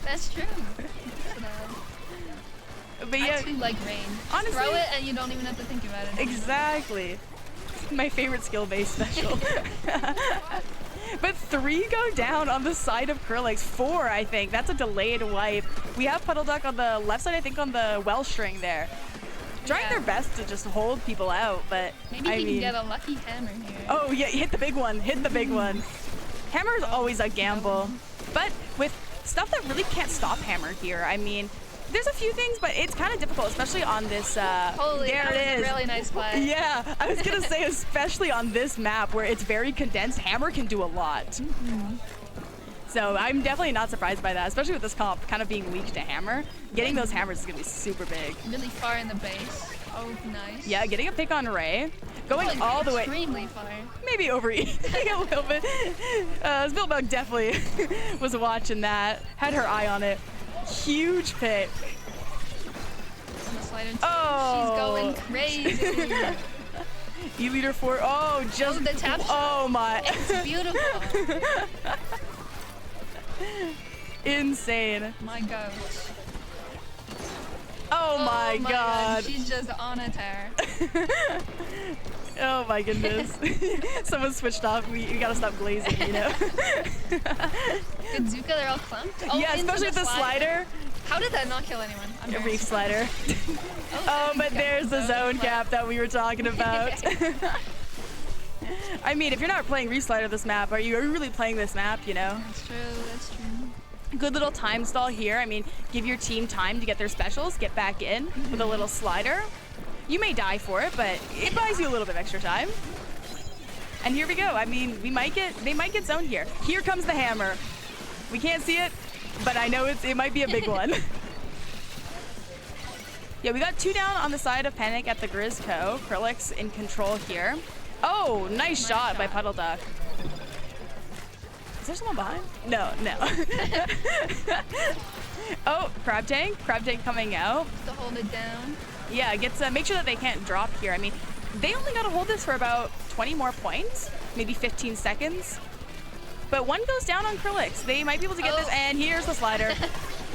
That's true. But yeah, I too like rain. Honestly, throw it and you don't even have to think about it. Exactly. My favorite skill-based special. But 3 go down on the side of Krillex. 4, I think. That's a delayed wipe. We have Puddle Duck on the left side, I think, on the well string there. Trying their best to just hold people out, but maybe he can get a lucky hammer here. Oh, yeah, hit the big one. Hit the big one. Hammer is always a gamble. But with stuff that really can't stop Hammer here, I mean, there's a few things, but it's kind of difficult, especially on this. Holy, there that it was is. a really nice play. Yeah, I was gonna say, especially on this map where it's very condensed, Hammer can do a lot. So I'm definitely not surprised by that, especially with this comp kind of being weak to Hammer. Getting those hammers is gonna be super big. Really far in the base. Oh, nice. Yeah, getting a pick on Ray. Going all the way. Extremely far. Maybe overeating a little bit. Spillbug definitely was watching that. Had her eye on it. Huge pick. Oh. She's going crazy. E-leader 4. Oh, just. Oh, the tap shot. Oh my. It's beautiful. Insane. My gosh. Oh my god. She's just on a tear. Oh my goodness. Someone switched off. We gotta stop glazing, Good Zuka, they're all clumped. Oh, yeah, especially with the slider. How did that not kill anyone? A Reef Slider. Oh, but there's the zone cap that we were talking about. I mean, if you're not playing Reef Slider this map, are you really playing this map, That's true, that's true. Good little time stall here. I mean, give your team time to get their specials, get back in with a little slider. You may die for it, but it buys you a little bit of extra time. And here we go. I mean, they might get zoned here. Here comes the hammer. We can't see it, but I know it might be a big one. Yeah, we got 2 down on the side of Panic at the Grizzco. Krillex in control here. Oh, nice shot by Puddle Duck. Is there someone behind? No. Oh, Crab Tank coming out. To hold it down. Yeah, make sure that they can't drop here. I mean, they only got to hold this for about 20 more points, maybe 15 seconds. But one goes down on Krillex. They might be able to get this, and here's the slider.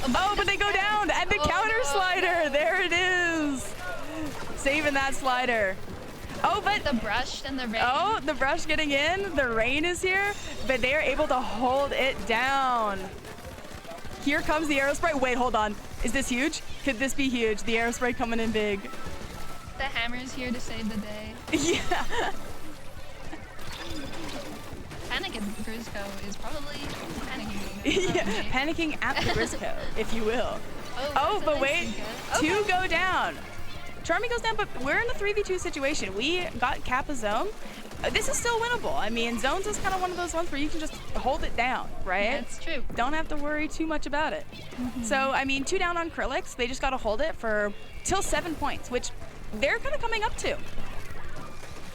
Oh, but they go down, and the counter slider. There it is. Saving that slider. Oh, but the brush and the rain. Oh, the brush getting in. The rain is here, but they are able to hold it down. Here comes the Aerospray. Wait, hold on. Is this huge? Could this be huge? The Aerospray coming in big. The hammer's here to save the day. Yeah. Panic at Grizzco is probably panicking. Yeah, panicking at the Grizzco, if you will. Oh, but wait. Okay. 2 go down. Charmy goes down, but we're in a 3v2 situation. We got Kappa zone. This is still winnable. I mean, zones is kind of one of those ones where you can just hold it down, right? That's true. Don't have to worry too much about it. So, I mean, 2 down on Krillex. They just got to hold it for till 7 points, which they're kind of coming up to.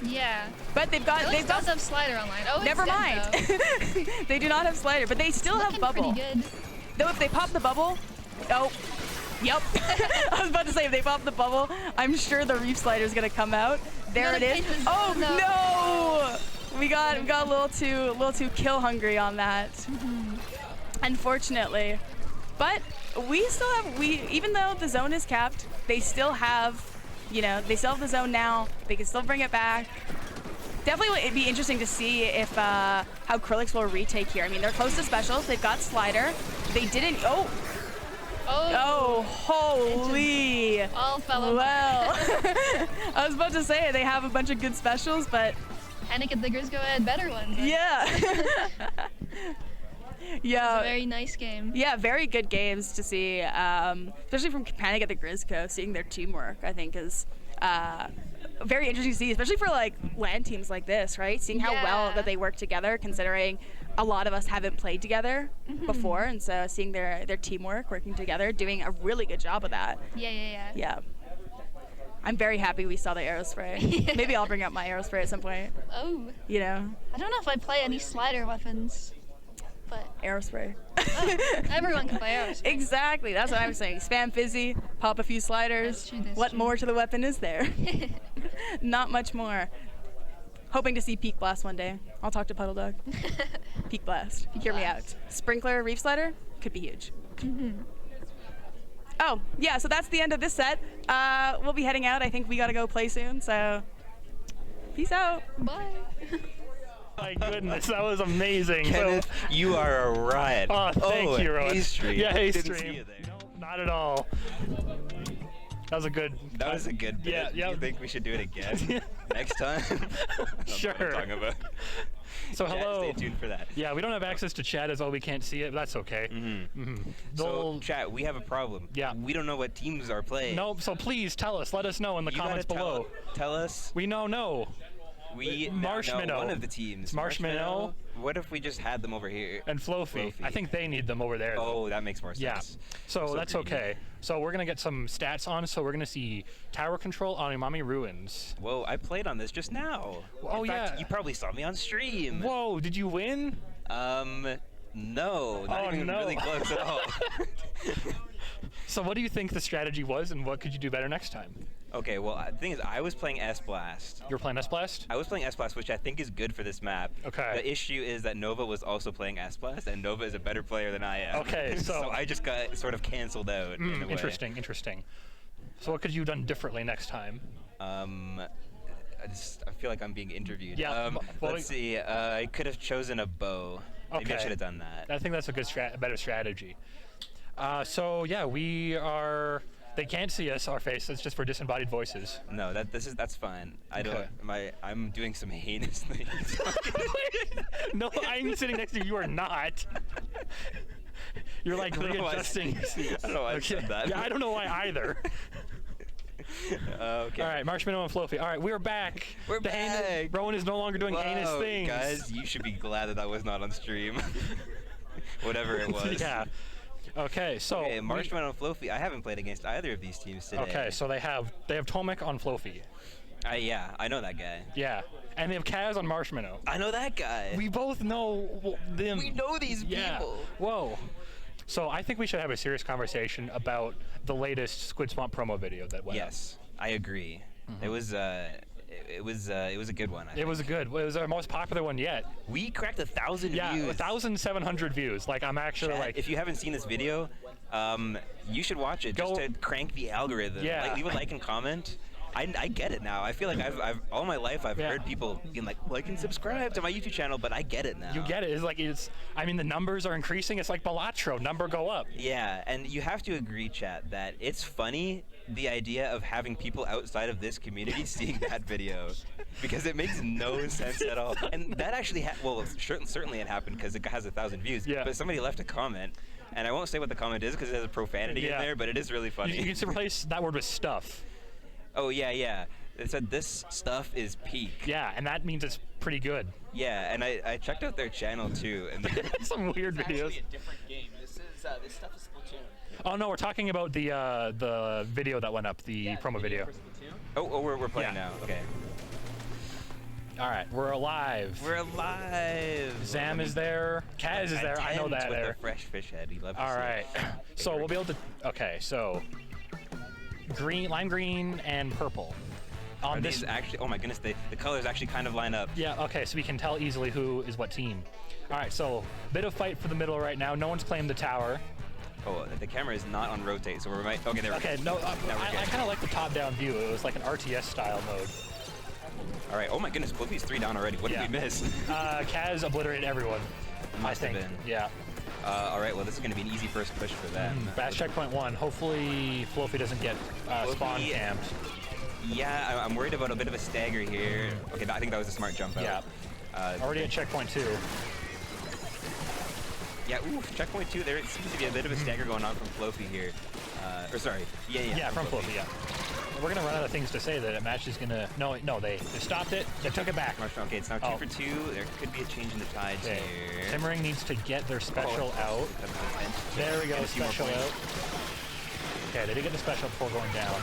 Yeah. But they've got does have slider online. Oh, never it's mind. dead, They do not have slider, but they still have bubble. Pretty good. Though if they pop the bubble, oh, yep. I was about to say if they pop the bubble, I'm sure the Reef slider is gonna come out. There it is. Oh no! We got a little too kill hungry on that. Unfortunately, but we still have even though the zone is capped, they still have. They still have the zone now. They can still bring it back. Definitely, it'd be interesting to see if how Krillex will retake here. I mean, they're close to specials. They've got slider. They didn't. Oh, holy! All fell Well, I was about to say they have a bunch of good specials, but Panic at the Grizzco had better ones. Yeah. Yeah. It's a very nice game. Yeah, very good games to see, especially from Panic at the Grizzco. Seeing their teamwork, I think, is very interesting to see, especially for like LAN teams like this, right? Seeing how well that they work together, considering a lot of us haven't played together before, and so seeing their teamwork working together, doing a really good job of that. Yeah. I'm very happy we saw the Aerospray. Maybe I'll bring out my Aerospray at some point. Oh. I don't know if I play any slider weapons. But Aerospray. Everyone can play Aerospray. Exactly, that's what I'm saying. Spam Fizzy, pop a few sliders. What more to the weapon is there? Not much more. Hoping to see Peak Blast one day. I'll talk to Puddle Dog. Peak Blast. Hear me out. Sprinkler Reef Slider could be huge. Oh, yeah, so that's the end of this set. We'll be heading out. I think we gotta go play soon, so peace out. Bye. My goodness, that was amazing. Kenneth, you are a riot. Oh, thank you, Rowan. Hey Stream. Yeah, hey Didn't Stream. see you there. No, not at all. That was a good. That was a good bit. Yeah. Do you think we should do it again next time? Sure. What I'm talking about. So Chat, hello. Stay tuned for that. Yeah, we don't have access to chat as well. We can't see it, but that's okay. So chat, we have a problem. Yeah. We don't know what teams are playing. No, so please tell us. Let us know in the comments below. Tell us. We know. Marshminno. Know One of the teams. It's Marshminno. What if we just had them over here? And Flophie. I think they need them over there. Oh, that makes more sense. Yeah. So that's okay. So we're gonna get some stats on. So we're gonna see tower control on Umami Ruins. Whoa, I played on this just now. Oh, In fact, yeah. you probably saw me on stream. Whoa, did you win? No, not even really close at all. So what do you think the strategy was, and what could you do better next time? Okay, well, the thing is, I was playing S-Blast. You were playing S-Blast? I was playing S-Blast, which I think is good for this map. Okay. The issue is that Nova was also playing S-Blast, and Nova is a better player than I am. Okay, so I just got sort of canceled out in a way. Interesting. So what could you have done differently next time? I feel like I'm being interviewed. Yeah. Let's see. I could have chosen a bow. Maybe I Okay. should have done that. I think that's a good better strategy. So yeah, we are. They can't see us, our face. It's just for disembodied voices. No, that's fine. I'm doing some heinous things. No, I'm sitting next to you. You are not. You're like readjusting. I don't know why I said that. Yeah, I don't know why either. Okay. All right, Marshminno and Flophie. All right, we're back. We're back. Rowan is no longer doing heinous things. Guys, you should be glad that was not on stream. Whatever it was. Yeah. Okay, so Okay, Marshminno and Flophie. I haven't played against either of these teams today. Okay, so they have Tomek on Flophie. Yeah, I know that guy. Yeah, and they have Kaz on Marshminno. I know that guy. We both know them. We know these people. Whoa. So I think we should have a serious conversation about the latest Squid Swamp promo video that went up. Yes, I agree. It was a good one. It was our most popular one yet. We cracked 1,000 views. Yeah, 1,700 views. Like I'm actually Chat, like. if you haven't seen this video, you should watch it just to crank the algorithm. Yeah. Like, leave a like and comment. I get it now. I feel like I've all my life I've heard people being like and subscribe to my YouTube channel, but I get it now. You get it. I mean, the numbers are increasing. It's like Balatro. Number go up. Yeah, and you have to agree, chat, that it's funny the idea of having people outside of this community seeing that video, because it makes no sense at all. And that actually, certainly it happened because it has 1,000 views. Yeah. But somebody left a comment, and I won't say what the comment is because it has a profanity in there, but it is really funny. You can replace that word with stuff. Oh yeah. It said this stuff is peak. Yeah, and that means it's pretty good. Yeah, and I checked out their channel too, and some weird videos. It's actually a different game. This stuff is Splatoon. Oh no, we're talking about the video that went up, the promo video. For Splatoon? Oh, we're playing now. Okay. All right, we're alive. We're alive. Zam is there. Kaz is there. I know that. With the fresh fish head. We love to All see right. it. So we'll be able to. Okay, so lime green and purple. On this actually, oh my goodness, the colors actually kind of line up. Yeah. Okay, so we can tell easily who is what team. All right, so bit of fight for the middle right now. No one's claimed the tower. Oh, the camera is not on rotate, so we might. Okay, there we go. Okay, no, I kind of like the top-down view. It was like an RTS style mode. All right. Oh my goodness, Flophie's 3 down already. What did we miss? Kaz obliterated everyone. Must have been. Yeah. All right. Well, this is going to be an easy first push for them. Batch checkpoint 1. Hopefully, Flophie doesn't get spawn camped. Yeah, I'm worried about a bit of a stagger here. Okay, I think that was a smart jump out. Yeah. Already at checkpoint 2. Yeah, ooh, checkpoint 2. There seems to be a bit of a stagger going on from Flophie here. Yeah, from Flophie, yeah. We're gonna run out of things to say that a match is gonna. No, they stopped it. They took it back. Okay, it's now 2 for 2. There could be a change in the tides here. Simmering needs to get their special out. There we go, special out. Okay, they did get the special before going down.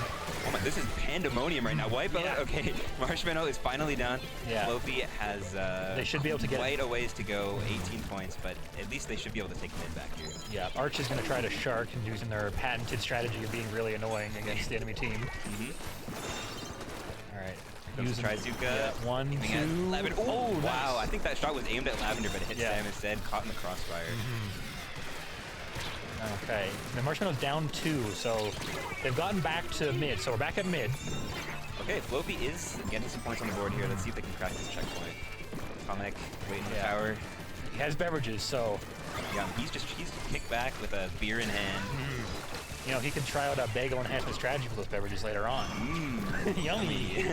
Oh my, this is pandemonium right now. Wipeout. Yeah. Okay, Marshminno is finally down. Yeah. Flophie has they should be able to get quite a ways to go, 18 points, but at least they should be able to take mid back here. Yeah, Arch is going to try to shark and using their patented strategy of being really annoying against the enemy team. All right. Using Trizuka. Yeah, 1, 2. Oh, nice. wow. I think that shot was aimed at Lavender, but it hit Sam instead, caught in the crossfire. Okay, the Marshminno's down 2, so they've gotten back to mid, so we're back at mid. Okay, Flophie is getting some points on the board here. Let's see if they can crack this checkpoint. Tomek waiting in the tower. He has beverages, so... Yeah, he's kicked back with a beer in hand. You know, he could try out a bagel enhancement strategy for those beverages later on. Yummy.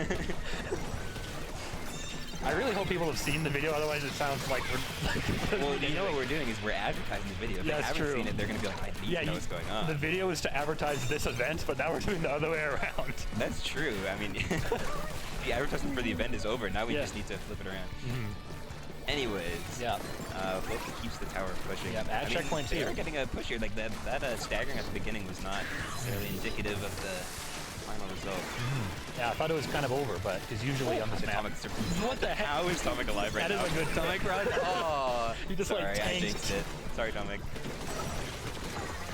I really hope people have seen the video, otherwise it sounds like we're... Well, you know what we're doing is we're advertising the video. If they haven't seen it, they're going to be like, I need to know what's going on. The video is to advertise this event, but now we're doing the other way around. That's true. I mean, the advertisement for the event is over. Now we just need to flip it around. Anyways, Flophie keeps the tower pushing. Yeah, at checkpoint 2. They are getting a push here. Like that staggering at the beginning was not necessarily indicative of the final result. Yeah, I thought it was kind of over, but because usually on this map. What the heck? How is Tomek alive right now? That is a good Tomek run. Oh, he just sorry, like tanked. I jinxed it. Sorry, Tomek.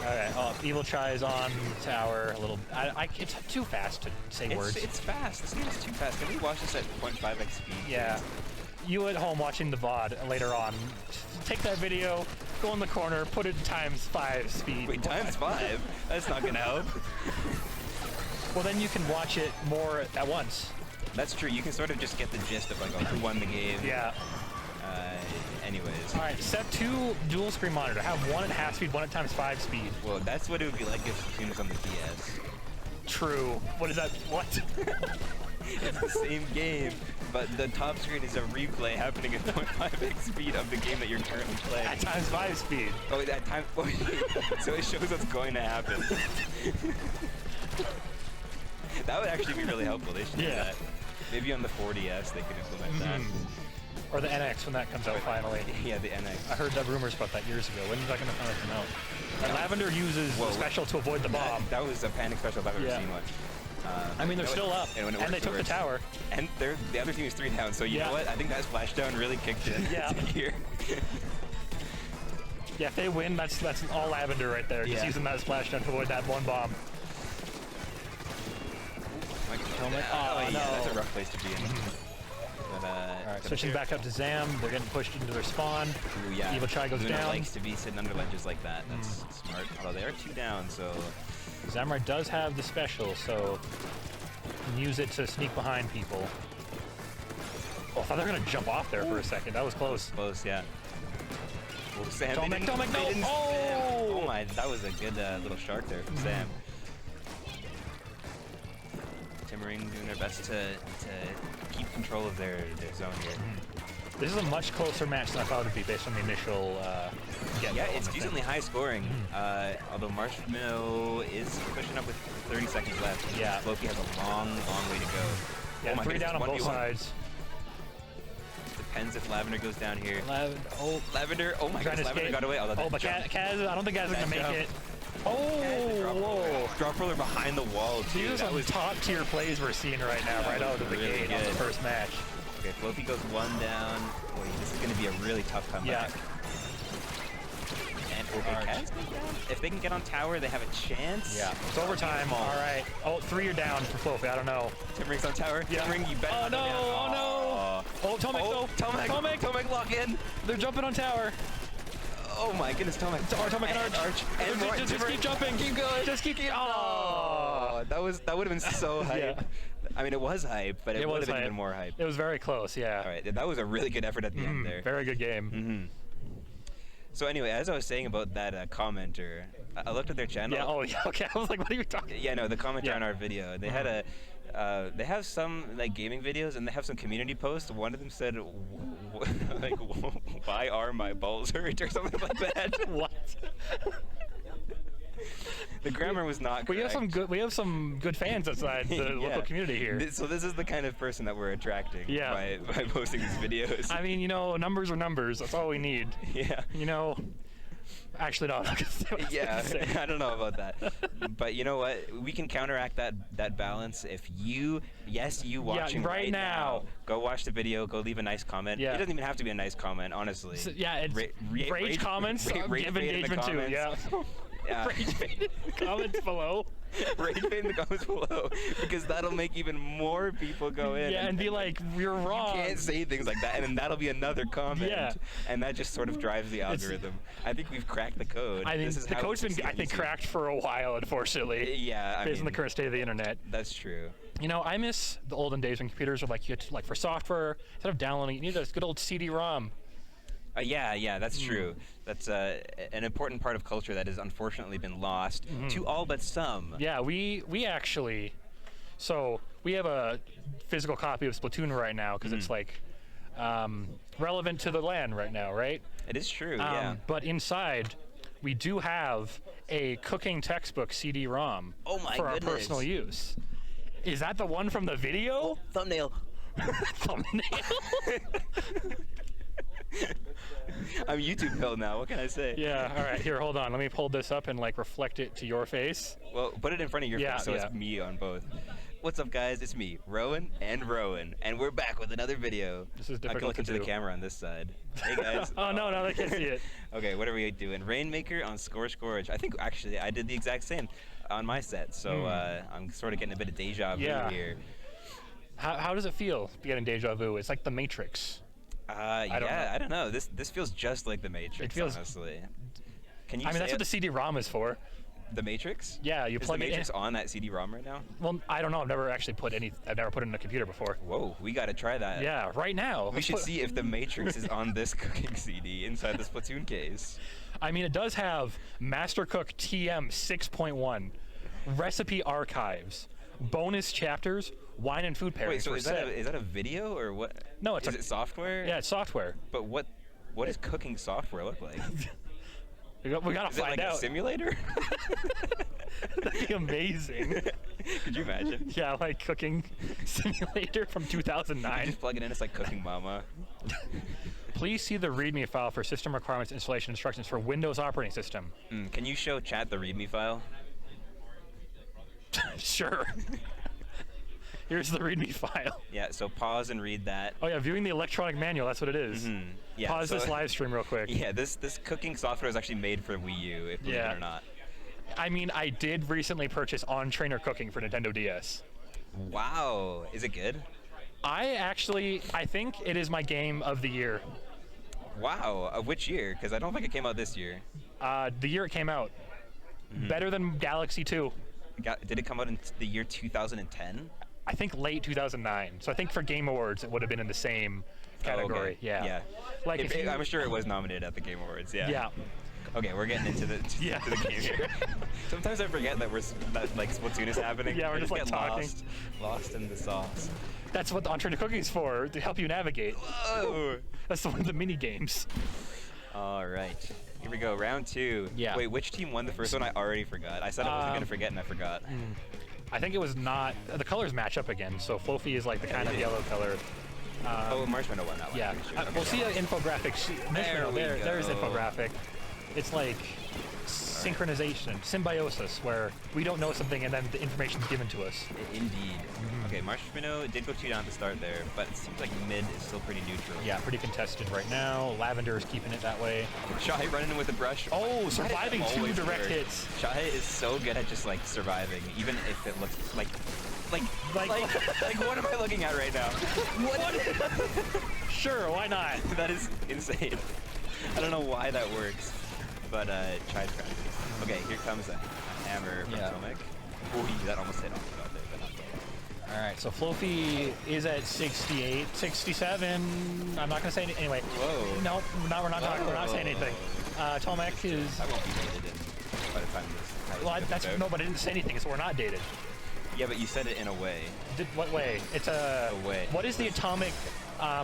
Alright, Evil Tries on tower a little. It's too fast to say words. It's fast. This game is too fast. Can we watch this at 0.5x speed? Yeah. You at home watching the VOD later on, take that video, go in the corner, put it ×5 speed. Wait, ×5? That's not gonna help. Well, then you can watch it more at once. That's true. You can sort of just get the gist of like who won the game. Yeah. Anyways. All right, set 2 dual screen monitor. Have 1 at half speed, 1 at ×5 speed. Well, that's what it would be like if Splatoon was on the DS. True. What is that? What? It's the same game, but the top screen is a replay happening at 0.5x speed of the game that you're currently playing. At ×5 speed. Oh, at time. So it shows what's going to happen. That would actually be really helpful. They should do that. Maybe on the 4DS they could implement that. Or the NX when that comes out finally. Yeah, the NX. I heard the rumors about that years ago. When is that going to finally come out? And Lavender uses the special to avoid the bomb. That was a panic special if I've ever seen one. I mean, they're still up, and they took the tower. And the other team is 3 down, so you know what? I think that splashdown really kicked in here. Yeah, if they win, that's all Lavender right there. Just using that splashdown to avoid that one bomb. Oh, no. That's a rough place to be in. But, Alright, switching back up to Zam. They're getting pushed into their spawn. Ooh, yeah. Evil Chai goes Luna down. likes to be sitting under ledges like that. That's smart. Although they are 2 down, so... Zamrai does have the special, so you can use it to sneak behind people. Oh, I thought they were going to jump off there for a second. That was close. Close, yeah. Well, Sam, Tomek, no! Oh my, that was a good little shark there from Sam. Timmering doing their best to keep control of their zone here. This is a much closer match than I thought it would be based on the initial get. Yeah, it's decently high scoring, although Marshminno is pushing up with 30 seconds left. Yeah. Flophie has a long way to go. Yeah, 3 down on both sides. Depends if Lavender goes down here. Lavender, oh my goodness, Lavender got away. But Kaz, I don't think Kaz is going to make it. Oh, whoa. Drop roller behind the wall, too. These are some top-tier plays we're seeing right now, right out of the gate on the first match. Okay, Flophie goes 1 down. Boy, this is going to be a really tough comeback. And Kaz goes down. If they can get on tower, they have a chance. Yeah, it's overtime. All right. Oh, 3 are down for Flophie. I don't know. Timmering's on tower. Yeah. Timmering, you better not go down. Oh, no. Oh, Tomek, though. Tomek, lock in. They're jumping on tower. Oh my goodness, Tomek. Tomek and Arch. And just keep jumping. Keep going. Just keep. Oh, that would have been so hype. I mean, it was hype, but it would have been even more hype. It was very close, yeah. All right, that was a really good effort at the end there. Very good game. So anyway, as I was saying about that commenter, I looked at their channel. Yeah. Oh, yeah. Okay. I was like, what are you talking? Yeah, no, the commenter on our video. They had they have some like gaming videos, and they have some community posts. One of them said, like, "Why are my balls hurt?" or something like that. What? The grammar was not correct. We have some good fans outside the local community here. So this is the kind of person that we're attracting by posting these videos. I mean, numbers are numbers. That's all we need. Yeah. Actually, no. I'm not gonna say what I was gonna say. I don't know about that. But you know what? We can counteract that balance if you watching right now, go watch the video, go leave a nice comment. Yeah. It doesn't even have to be a nice comment, honestly. So, it's rage comments, give engagement too. Yeah. Rage bait in the comments below. Rage bait in the comments below, because that'll make even more people go in. Yeah, and be like, "You're wrong." You can't say things like that, and then that'll be another comment. Yeah. And that just sort of drives the algorithm. I think we've cracked the code. I mean, the code's been, I think, cracked for a while, unfortunately. Yeah, based on the current state of the internet. That's true. I miss the olden days when computers were like, you had to, like, for software, instead of downloading, you need this good old CD-ROM. Yeah, that's true. That's an important part of culture that has unfortunately been lost to all but some. Yeah, we actually, so we have a physical copy of Splatoon right now because it's like relevant to the LAN right now, right? It is true, yeah. But inside, we do have a cooking textbook CD-ROM for our personal use. Is that the one from the video? Thumbnail. Thumbnail? I'm YouTube held now. What can I say? Yeah. All right. Here, hold on. Let me pull this up and like reflect it to your face. Well, put it in front of your face so it's me on both. What's up, guys? It's me, Rowan, and we're back with another video. This is difficult I can look to into do. the camera on this side. Hey guys. Oh no, they can't see it. Okay, what are we doing? Rainmaker on Scourge. I think actually I did the exact same on my set, so I'm sort of getting a bit of deja vu here. How does it feel getting deja vu? It's like The Matrix. I don't know. This feels just like The Matrix, it feels, honestly. Can you that's what the CD-ROM is for. The Matrix? Yeah, you plug The Matrix on that CD-ROM right now? Well, I don't know. I've never put it in a computer before. Whoa, we got to try that. Yeah, right now. We should see if The Matrix is on this cooking CD inside the Splatoon case. I mean, it does have Master Cook TM 6.1, recipe archives, bonus chapters, wine and food pairings. Wait, so is that a video or what? No, is it software? Yeah, it's software. But what does cooking software look like? We gotta find out. Is it like a simulator? That'd be amazing. Could you imagine? Yeah, like cooking simulator from You 2009. just plug it in, it's like Cooking Mama. Please see the README file for system requirements installation instructions for Windows operating system. Can you show chat the README file? Sure. Here's the README file. Yeah, so pause and read that. Oh yeah, viewing the electronic manual, that's what it is. Yeah, Pause so- this live stream real quick. Yeah, this cooking software is actually made for Wii U, if believe Yeah. it or not. I mean, I did recently purchase On Trainer Cooking for Nintendo DS. Wow, is it good? I think it is my game of the year. Wow, of which year? Because I don't think it came out this year. The year it came out. Better than Galaxy 2. Did it come out in the year 2010? I think late 2009. So I think for Game Awards it would have been in the same category. Okay. Yeah. Like If if you, I'm sure it was nominated at the Game Awards. Yeah. yeah. Okay, we're getting into the to the game here. Sometimes I forget that that like Splatoon is happening. Yeah, we're I just, like, get talking. lost in the sauce. That's what the On Trainer Cooking is for, to help you navigate. Whoa! That's one of the mini games. All right, here we go, round 2. Yeah. Wait, which team won the first one? I already forgot. I said I wasn't gonna forget, and I forgot. I think it was not. The colors match up again. So Flophie is like the kind of yellow color. Oh, Marshminno won that one. Yeah. I'm pretty sure. We'll see an infographic. There's go. infographic. It's like synchronization, symbiosis, where we don't know something and then the information's given to us. Indeed. Okay, Marshminno did go 2 down to start there, but it seems like mid is still pretty neutral. Yeah, pretty contested right now. Lavender is keeping it that way. Shahei running in with the brush. Oh, Why does it surviving 2 always direct work? hits. Shahei is so good at just like surviving, even if it looks like what am I looking at right now? What? Sure, why not? That is insane. I don't know why that works, but try to. Okay, here comes a hammer from Tomek. Ooh, that almost hit off about there, but not quite. All right, so Flophie is at 68, 67. I'm not gonna say anything. Anyway. Whoa. No, we're not talking. We're not saying anything. Tomek is. I won't be dated by the time this. Well, that's no, but I didn't say anything, so we're not dated. Yeah, but you said it in a way. What way? It's a way. What is the atomic?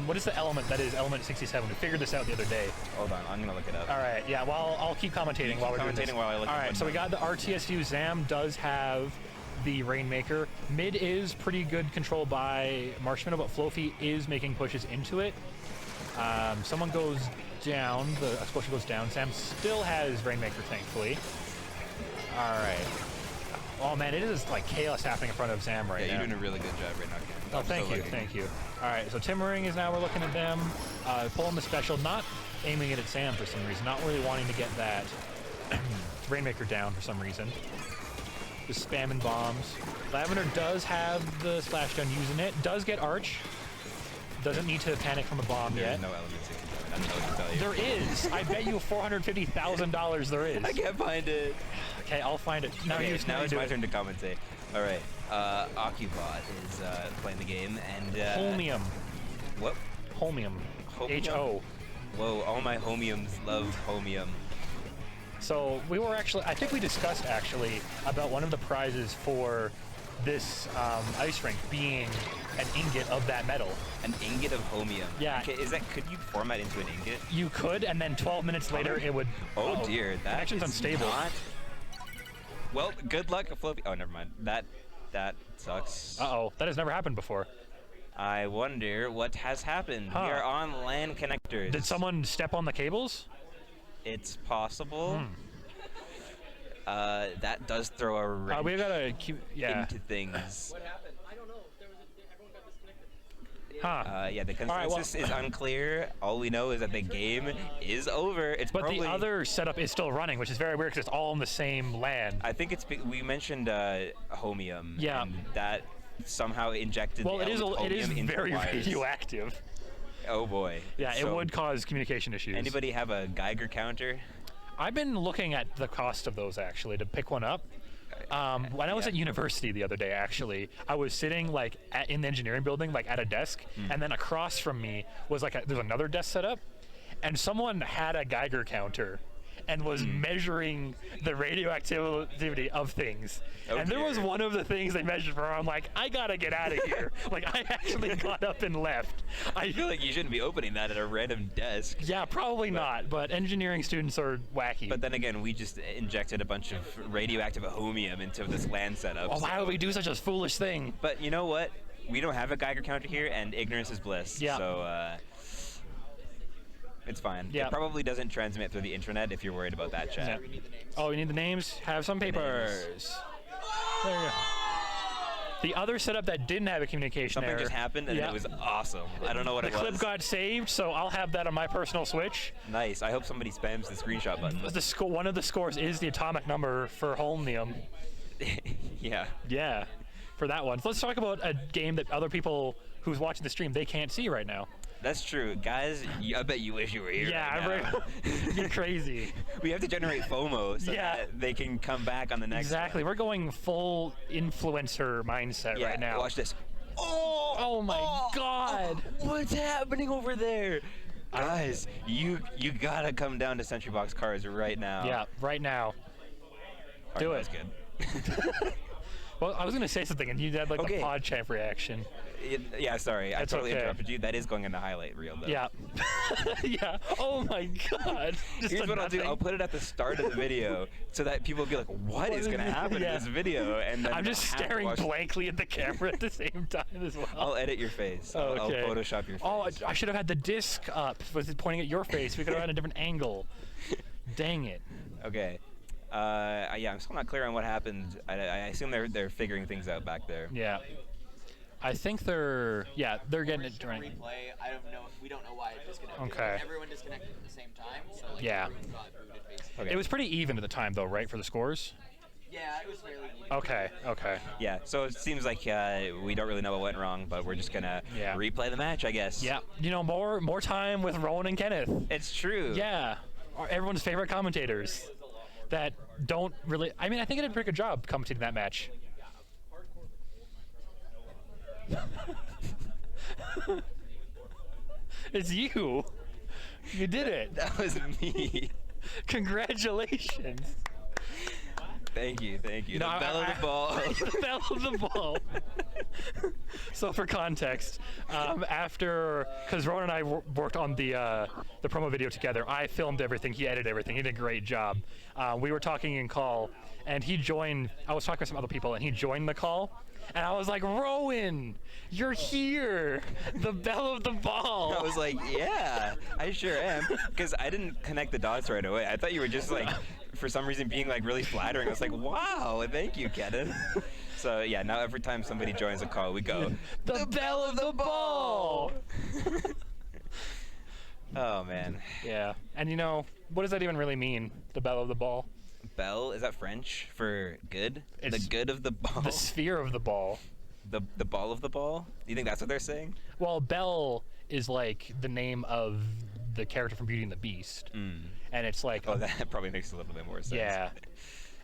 What is the element that is element 67? We figured this out the other day. Hold on, I'm gonna look it up. All right, yeah. Well, I'll keep commentating while we're doing this. While I look All at right, what so we got the RTSU. Zam does have the Rainmaker. Mid is pretty good control by Marshminno, but Flophie is making pushes into it. Someone goes down. The explosion goes down. Sam still has Rainmaker, thankfully. All right. Oh man, it is like chaos happening in front of Zam right now. Yeah, you're doing a really good job right now, Ken. Oh, I'm thank so you, lucky. thank you. All right, so Timmering is now, we're looking at them. Pulling the special, not aiming it at Sam for some reason, not really wanting to get that Rainmaker down for some reason. Just spamming bombs. Lavender does have the splashdown using it, does get Arch. Doesn't need to panic from a bomb There's yet. no element 67. I don't know what to tell you. There is. I bet you $450,000 there is. I can't find it. Okay, I'll find it. Now, Okay, now it's do my it. turn to commentate. All right, OctoBelle is playing the game, and Holmium. What? Holmium. Holmium? H-O. Whoa, all my homiums love homium. So we were actually, I think we discussed actually about one of the prizes for this ice rink being an ingot of that metal. An ingot of homium. Yeah. Okay, could you format into an ingot? You could, and then 12 minutes later it would. Oh dear, that connection's is unstable. not- Well, good luck, Flophie. Oh, never mind. That sucks. Uh-oh, that has never happened before. I wonder what has happened. Huh. We are on LAN connectors. Did someone step on the cables? It's possible. That does throw a wrench We gotta keep, yeah. into things. Huh. Yeah, the right, well- consensus is unclear. All we know is that the game is over. It's But probably, the other setup is still running, which is very weird because it's all in the same LAN. I think it's we mentioned homium. Yeah. And that somehow injected. Well, the it is element homium into very wires. radioactive. Oh boy. Yeah, it So, would cause communication issues. Anybody have a Geiger counter? I've been looking at the cost of those actually to pick one up. When I was Yeah. at university the other day, actually, I was sitting like in the engineering building, like at a desk, and then across from me was like there's another desk set up, and someone had a Geiger counter, and was measuring the radioactivity of things. Oh, and there was dear. one of the things they measured for. I'm like, I gotta get out of here. Like, I actually got up and left. I feel like you shouldn't be opening that at a random desk. Yeah, probably not. But engineering students are wacky. But then again, we just injected a bunch of radioactive homium into this LAN setup. Oh, why would we do such a foolish thing? But you know what? We don't have a Geiger counter here, and ignorance is bliss. Yeah. So it's fine. Yeah. It probably doesn't transmit through the internet if you're worried about that, chat. Yeah. Oh, you need the names? Have some papers. There you go. The other setup that didn't have a communication Something error. just happened, and Yeah. it was awesome. I don't know what The it was. clip got saved, so I'll have that on my personal Switch. Nice. I hope somebody spams the screenshot button. One of the scores is the atomic number for holmium. Yeah. Yeah, for that one. So let's talk about a game that other people who's watching the stream, they can't see right now. That's true. Guys, I bet you wish you were here right now. You're crazy. We have to generate FOMO so Yeah. that they can come back on the next Exactly. one. We're going full influencer mindset Yeah, right now. watch this. Oh my God. What's happening over there? Guys, you gotta come down to Sentry Box Cars right now. Yeah, right now. Do Alright, it. That's good. Well, I was going to say something, and you had like Okay. a PodChamp reaction. Yeah, sorry. I That's totally okay. interrupted you. That is going in the highlight reel, though. Yeah. Yeah. Oh my God. Just Here's a what I'll do. nothing. I'll put it at the start of the video so that people will be like, what is going to happen Yeah. in this video? And then I'm just they'll have to staring watch- blankly at the camera at the same time as well. I'll edit your face. I'll Okay. Photoshop your face. Oh, I should have had the disc up with it pointing at your face. We could have had a different angle. Dang it. Okay. Yeah, I'm still not clear on what happened. I assume they're figuring things out back there. Yeah. I think they're getting it Original during. replay, I don't know. We don't know why it disconnected. Okay. Everyone disconnected at the same time, so like Yeah. everyone got booted basically. Okay. It was pretty even at the time, though, right, for the scores? Yeah, it was fairly even. Okay. Okay. Yeah, so it seems like we don't really know what went wrong, but we're just gonna Yeah. replay the match, I guess. Yeah. You know, more time with Rowan and Kenneth. It's true. Yeah. Everyone's favorite commentators that don't really. I mean, I think I did a pretty good job commentating that match. It's you. You did it. That was me. Congratulations. Thank you. The No, bell of the ball. The bell of the ball. So for context, because Rowan and I worked on the promo video together, I filmed everything, he edited everything, he did a great job. We were talking in call, and he joined, I was talking with some other people, and he joined the call, and I was like, Rowan, you're here, the bell of the ball. I was like, yeah, I sure am. Because I didn't connect the dots right away. I thought you were just like, for some reason, being like really flattering. I was like, wow, thank you, Kenneth. So yeah, now every time somebody joins a call, we go, the bell of the ball. oh man. Yeah, and you know, what does that even really mean, the bell of the ball? Bell, is that French for good? It's the good of the ball? The sphere of the ball. The ball of the ball? Do you think that's what they're saying? Well, Belle is like the name of the character from Beauty and the Beast, and it's like Oh, that probably makes a little bit more sense. yeah,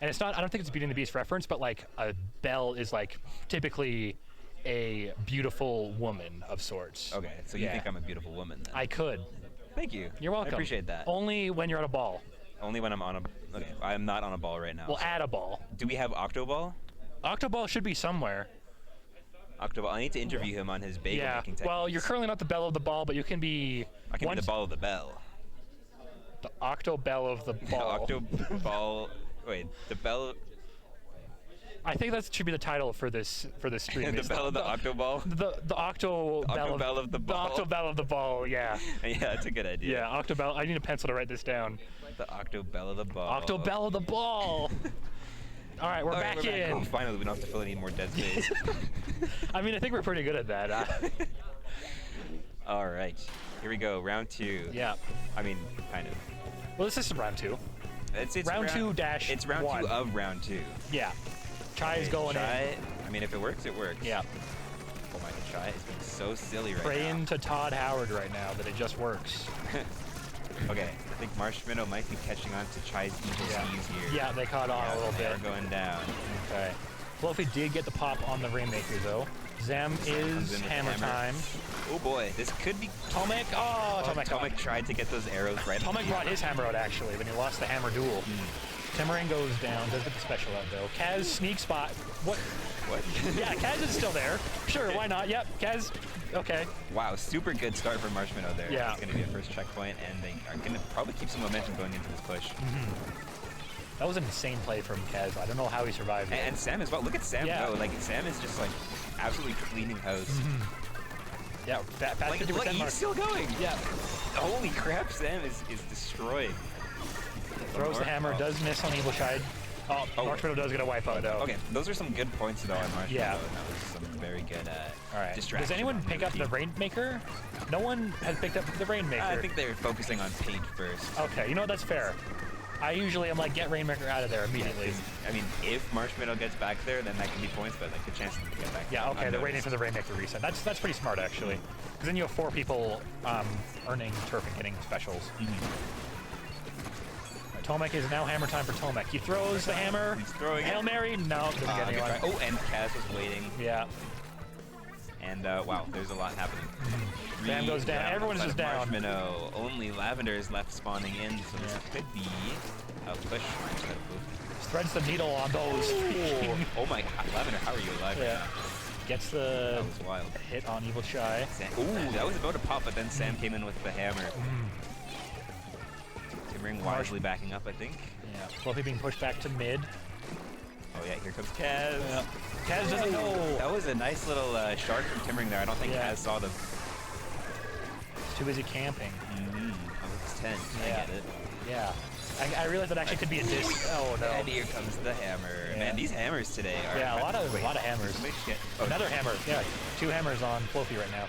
and it's not. I don't think it's a Beauty and the Beast reference, but like a belle is like typically a beautiful woman of sorts. Okay, so you Yeah. think I'm a beautiful woman then? I could. Thank you. You're welcome. I appreciate that. Only when you're at a ball. Only when I'm on a. Okay, I'm not on a ball right now. Well, at a ball. Do we have OctoBelle? OctoBelle should be somewhere. OctoBelle. I need to interview him on his bagel Yeah. making techniques. Well, you're currently not the belle of the ball, but you can be. I can be the ball of the bell. The OctoBelle of the ball. OctoBall. Wait, the bell. I think that should be the title for this stream. The is bell of the OctoBall. The OctoBelle OctoBelle of the ball. The OctoBelle of the ball. Yeah. Yeah, that's a good idea. Yeah. OctoBelle. I need a pencil to write this down. The OctoBelle of the ball. OctoBelle of the ball. All right, we're back in. Oh, finally, we don't have to fill any more dead space. I mean, I think we're pretty good at that. All right, here we go. Round 2. Yeah. I mean, kind of. Well, this is round 2. It's Round 2-1. It's round 2 of round 2. Yeah. Chai is going Chai, I mean, if it works, it works. in. Yeah. Oh my god, Chai is being so silly right Praying now. to Todd Howard right now that it just works. Okay, I think Marshminno might be catching on to Chai's evil sneeze here. Yeah, they caught on a little They bit. are going down. Okay. Flophie did get the pop on the Rainmaker though. Zam Comes is in with hammer time. Oh boy, this could be. Tomek, Tomek tried to get those arrows right. Tomek brought his hammer out actually when he lost the hammer duel. Timmering goes down, does get the special out though. Kaz sneak spot. What? Yeah, Kaz is still there. Sure, why not? Yep, Kaz. Okay. Wow, super good start for Marshminno there. Yeah. It's going to be a first checkpoint, and they are going to probably keep some momentum going into this push. That was an insane play from Kaz. I don't know how he survived it. And Sam as well. Look at Sam go. Like, Sam is just, like, absolutely cleaning house. Yeah, fast Like, 50% look, mark. he's still going. Yeah. Holy crap, Sam is destroying. Throws the hammer, does miss on Evil Shide. Oh, Marshminno does get a wipeout though. Okay, those are some good points though on Marshminno. Yeah. And that was some very good All right. distraction. Does anyone on pick up the Rainmaker? No one has picked up the Rainmaker. I think they were focusing on paint first. Okay, you know what? That's fair. I usually am like, get Rainmaker out of there immediately. I mean, if Marshminno gets back there, then that can be points, but like the chances to get back Yeah, there. okay, they're waiting for the Rainmaker reset. That's pretty smart actually. Because then you have 4 people earning turf and getting specials. Tomek is now hammer time for Tomek. He throws the hammer. He's throwing Hail it. Mary? No, doesn't get Good anyone. try. Oh, and Kaz was waiting. Yeah. And wow, there's a lot happening. Sam goes down. Everyone's just down. Marshminno. Only Lavender is left spawning in, so this could be a push. Threads the needle on those. Oh my, Lavender, how are you alive right now? Gets the That was wild. hit on Evil Shy. Ooh, that was about to pop, but then Sam came in with the hammer. Ring wisely backing up, I think. Yeah. Flophie being pushed back to mid. Oh yeah, here comes Kaz. Yeah. Kaz doesn't know. That was a nice little shark from Timmering there. I don't think Kaz saw them. He's too busy camping. It's 10. I get it. Yeah. I realized that actually could be a disc. Oh no. And here comes the hammer. Yeah. Man, these hammers today are. Yeah, a lot of hammers. Another hammer. Yeah, 2 hammers on Flophie right now.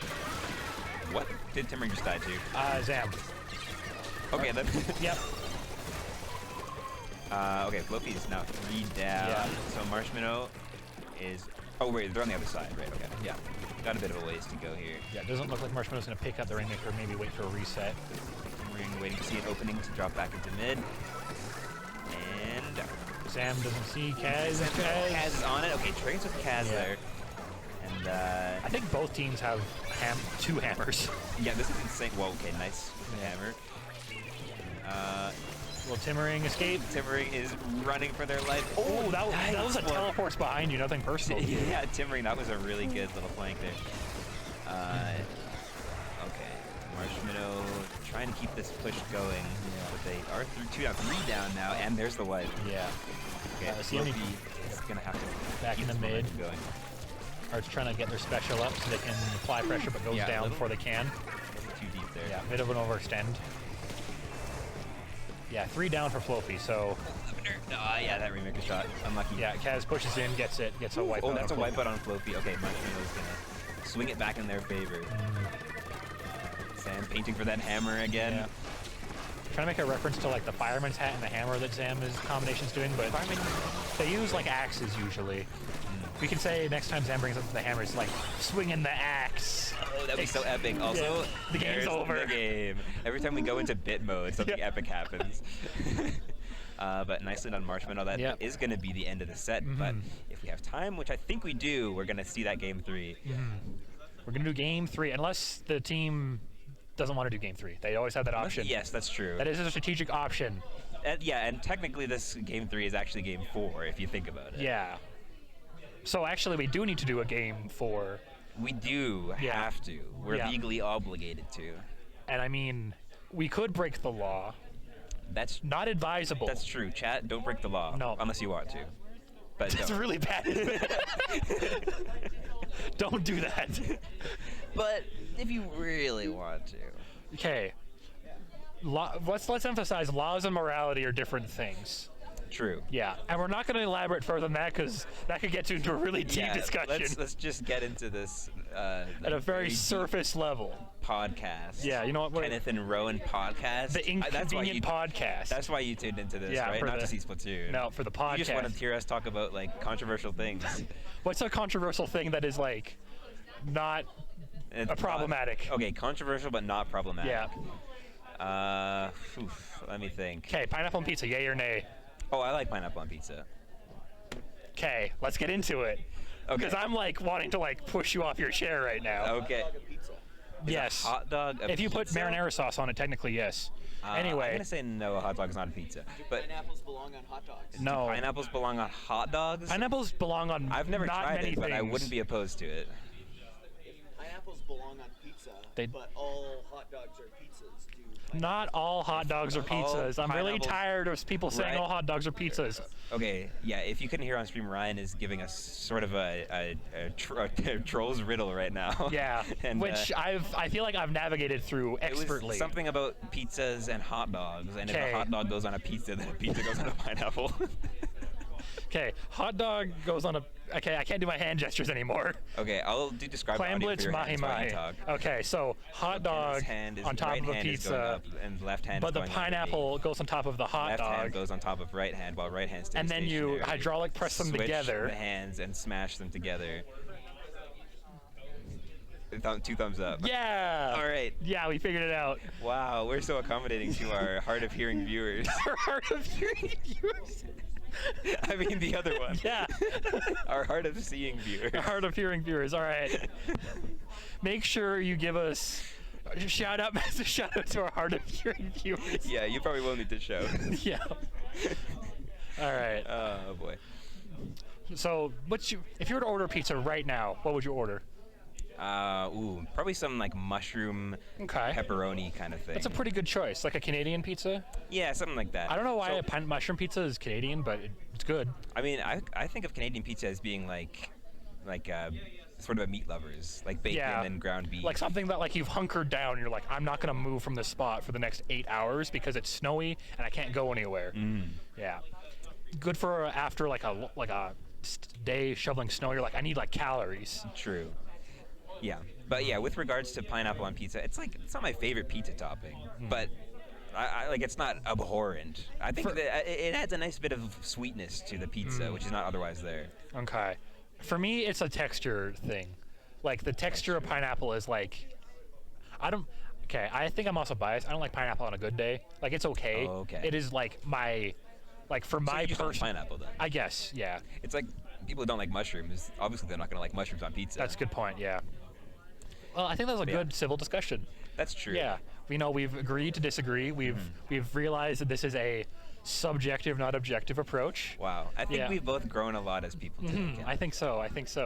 What did Timmering just die to? Zam. Okay, then. Yep. Okay, Flophie is now 3 down. Yeah. So Marshminno is. Oh wait, they're on the other side, right? Okay. Yeah. Got a bit of a ways to go here. Yeah, it doesn't look like Marshminno's going to pick up the Rainmaker, maybe wait for a reset. Ring waiting to see an opening to drop back into mid. And Sam doesn't see Kaz. Kaz is on it. Okay, trades with Kaz there. And I think both teams have 2 hammers. yeah, this is insane. Whoa, okay, nice hammer. Little Timmering escape. Timmering is running for their life. Oh, that was a one. teleports behind you, nothing personal. Yeah, Timmering, that was a really good little flank there. Okay, Marshminno trying to keep this push going, but they are 2 down, 3 down now, and there's the wipe. Yeah. Okay, Flophie is gonna have to back keep in the this mid. momentum going. Art's trying to get their special up so they can apply pressure, but goes down before they can. Too deep there. Yeah, bit of an overextend. Yeah, 3 down for Flophie, so... Yeah, that Rainmaker shot. Unlucky. Yeah, Kaz pushes in, gets a wipeout. Oh, that's a wipeout on Flophie. Okay, Marshminno's gonna swing it back in their favor. Sam painting for that hammer again. Yeah. Trying to make a reference to like the fireman's hat and the hammer that Zam's combination's doing, but they use like axes usually. We can say next time Zam brings up the hammer, it's like swinging the axe. Oh, that'd be so epic. Also, the game's over. The game. Every time we go into bit mode, something epic happens. But nicely done, Marshminno. That is going to be the end of the set. But if we have time, which I think we do, we're going to see that game 3. We're going to do game 3, unless the team doesn't want to do game 3. They always have that option. Yes, that's true. That is a strategic option. Yeah, and technically this game 3 is actually game 4, if you think about it. Yeah. So actually, we do need to do a game 4. We do have to. We're legally obligated to. And I mean, we could break the law. That's not advisable. That's true. Chat, don't break the law. No. Unless you want to. But that's really bad. Don't do that. But if you really want to. Okay. Let's emphasize laws and morality are different things. True. Yeah, and we're not going to elaborate further than that because that could get into a really deep discussion. Let's just get into this at a very surface level podcast. Yeah, you know what? Kenneth and Rowan podcast. The Inconvenient Podcast. That's why you tuned into this, right? Not to see Splatoon. No, for the podcast. You just want to hear us talk about like controversial things. What's a controversial thing that is like not problematic? Okay, controversial but not problematic. Yeah. Let me think. Okay, pineapple on pizza, yay or nay? Oh, I like pineapple on pizza. Okay, let's get into it. Because I'm like wanting to like push you off your chair right now. Okay. Yes. Hot dog. If you put marinara sauce on it, technically yes. Anyway. I'm gonna say no. A hot dog is not a pizza. But Pineapples belong on hot dogs. no. do pineapples belong on hot dogs? Pineapples belong on. I've never not tried many it, but I things. wouldn't be opposed to it. Pineapples belong on pizza, They- but all hot dogs are pizzas. Not all hot dogs are All pizzas. I'm really pineapples- tired of people saying Right. all hot dogs are pizzas. Okay, yeah. If you couldn't hear on stream, Ryan is giving us sort of a troll's riddle right now. Yeah, and, which I feel like I've navigated through it was expertly. something about pizzas and hot dogs, and if Okay. a hot dog goes on a pizza, then a pizza goes on a pineapple. Okay, hot dog goes on a. Okay, I can't do my hand gestures anymore. Okay, I'll do describe Clam audio for blitz your mahi hands while you mahi. talk. Okay, so hot dog His hand is, on top right of a hand is going pizza, up, and left hand but is the going pineapple goes on top of the hot left hand dog, goes on top of right hand, while right hand stays and then you stationary. hydraulic press them Switch together. the hands and smash them together. Two thumbs up. Yeah. All right. Yeah, we figured it out. Wow, we're so accommodating to our hard of hearing viewers. Our hard of hearing viewers. I mean the other one. Yeah. Our hard of seeing viewers. Our hard of hearing viewers. All right. Make sure you give us a shout out to our hard of hearing viewers. Yeah, you probably will need to show. Yeah. All right. Oh boy. So, if you were to order pizza right now, what would you order? Probably some like mushroom Okay. pepperoni kind of thing. That's a pretty good choice, like a Canadian pizza. Yeah, something like that. I don't know why So, a mushroom pizza is Canadian, but it's good. I mean, I think of Canadian pizza as being like sort of a meat lovers, like bacon Yeah. and ground beef. Like something that like you've hunkered down and you're like, I'm not gonna move from this spot for the next 8 hours because it's snowy and I can't go anywhere. Yeah. Good for after like a day shoveling snow. You're like, I need like calories. True. Yeah, but yeah, with regards to pineapple on pizza, it's not my favorite pizza topping, but I like it's not abhorrent. I think that it adds a nice bit of sweetness to the pizza, which is not otherwise there. Okay. For me, it's a texture thing. Like the texture of pineapple is like, okay, I think I'm also biased. I don't like pineapple on a good day. Like it's okay. Oh, okay. It is like for So my you just don't like person. pineapple then. I guess, yeah. It's like people who don't like mushrooms. Obviously, they're not gonna like mushrooms on pizza. That's a good point, yeah. Well, I think that was a Yeah. good civil discussion. That's true. Yeah. We've agreed to disagree. We've realized that this is a subjective, not objective approach. Wow. I think Yeah. we've both grown a lot as people too. Ken. I think so.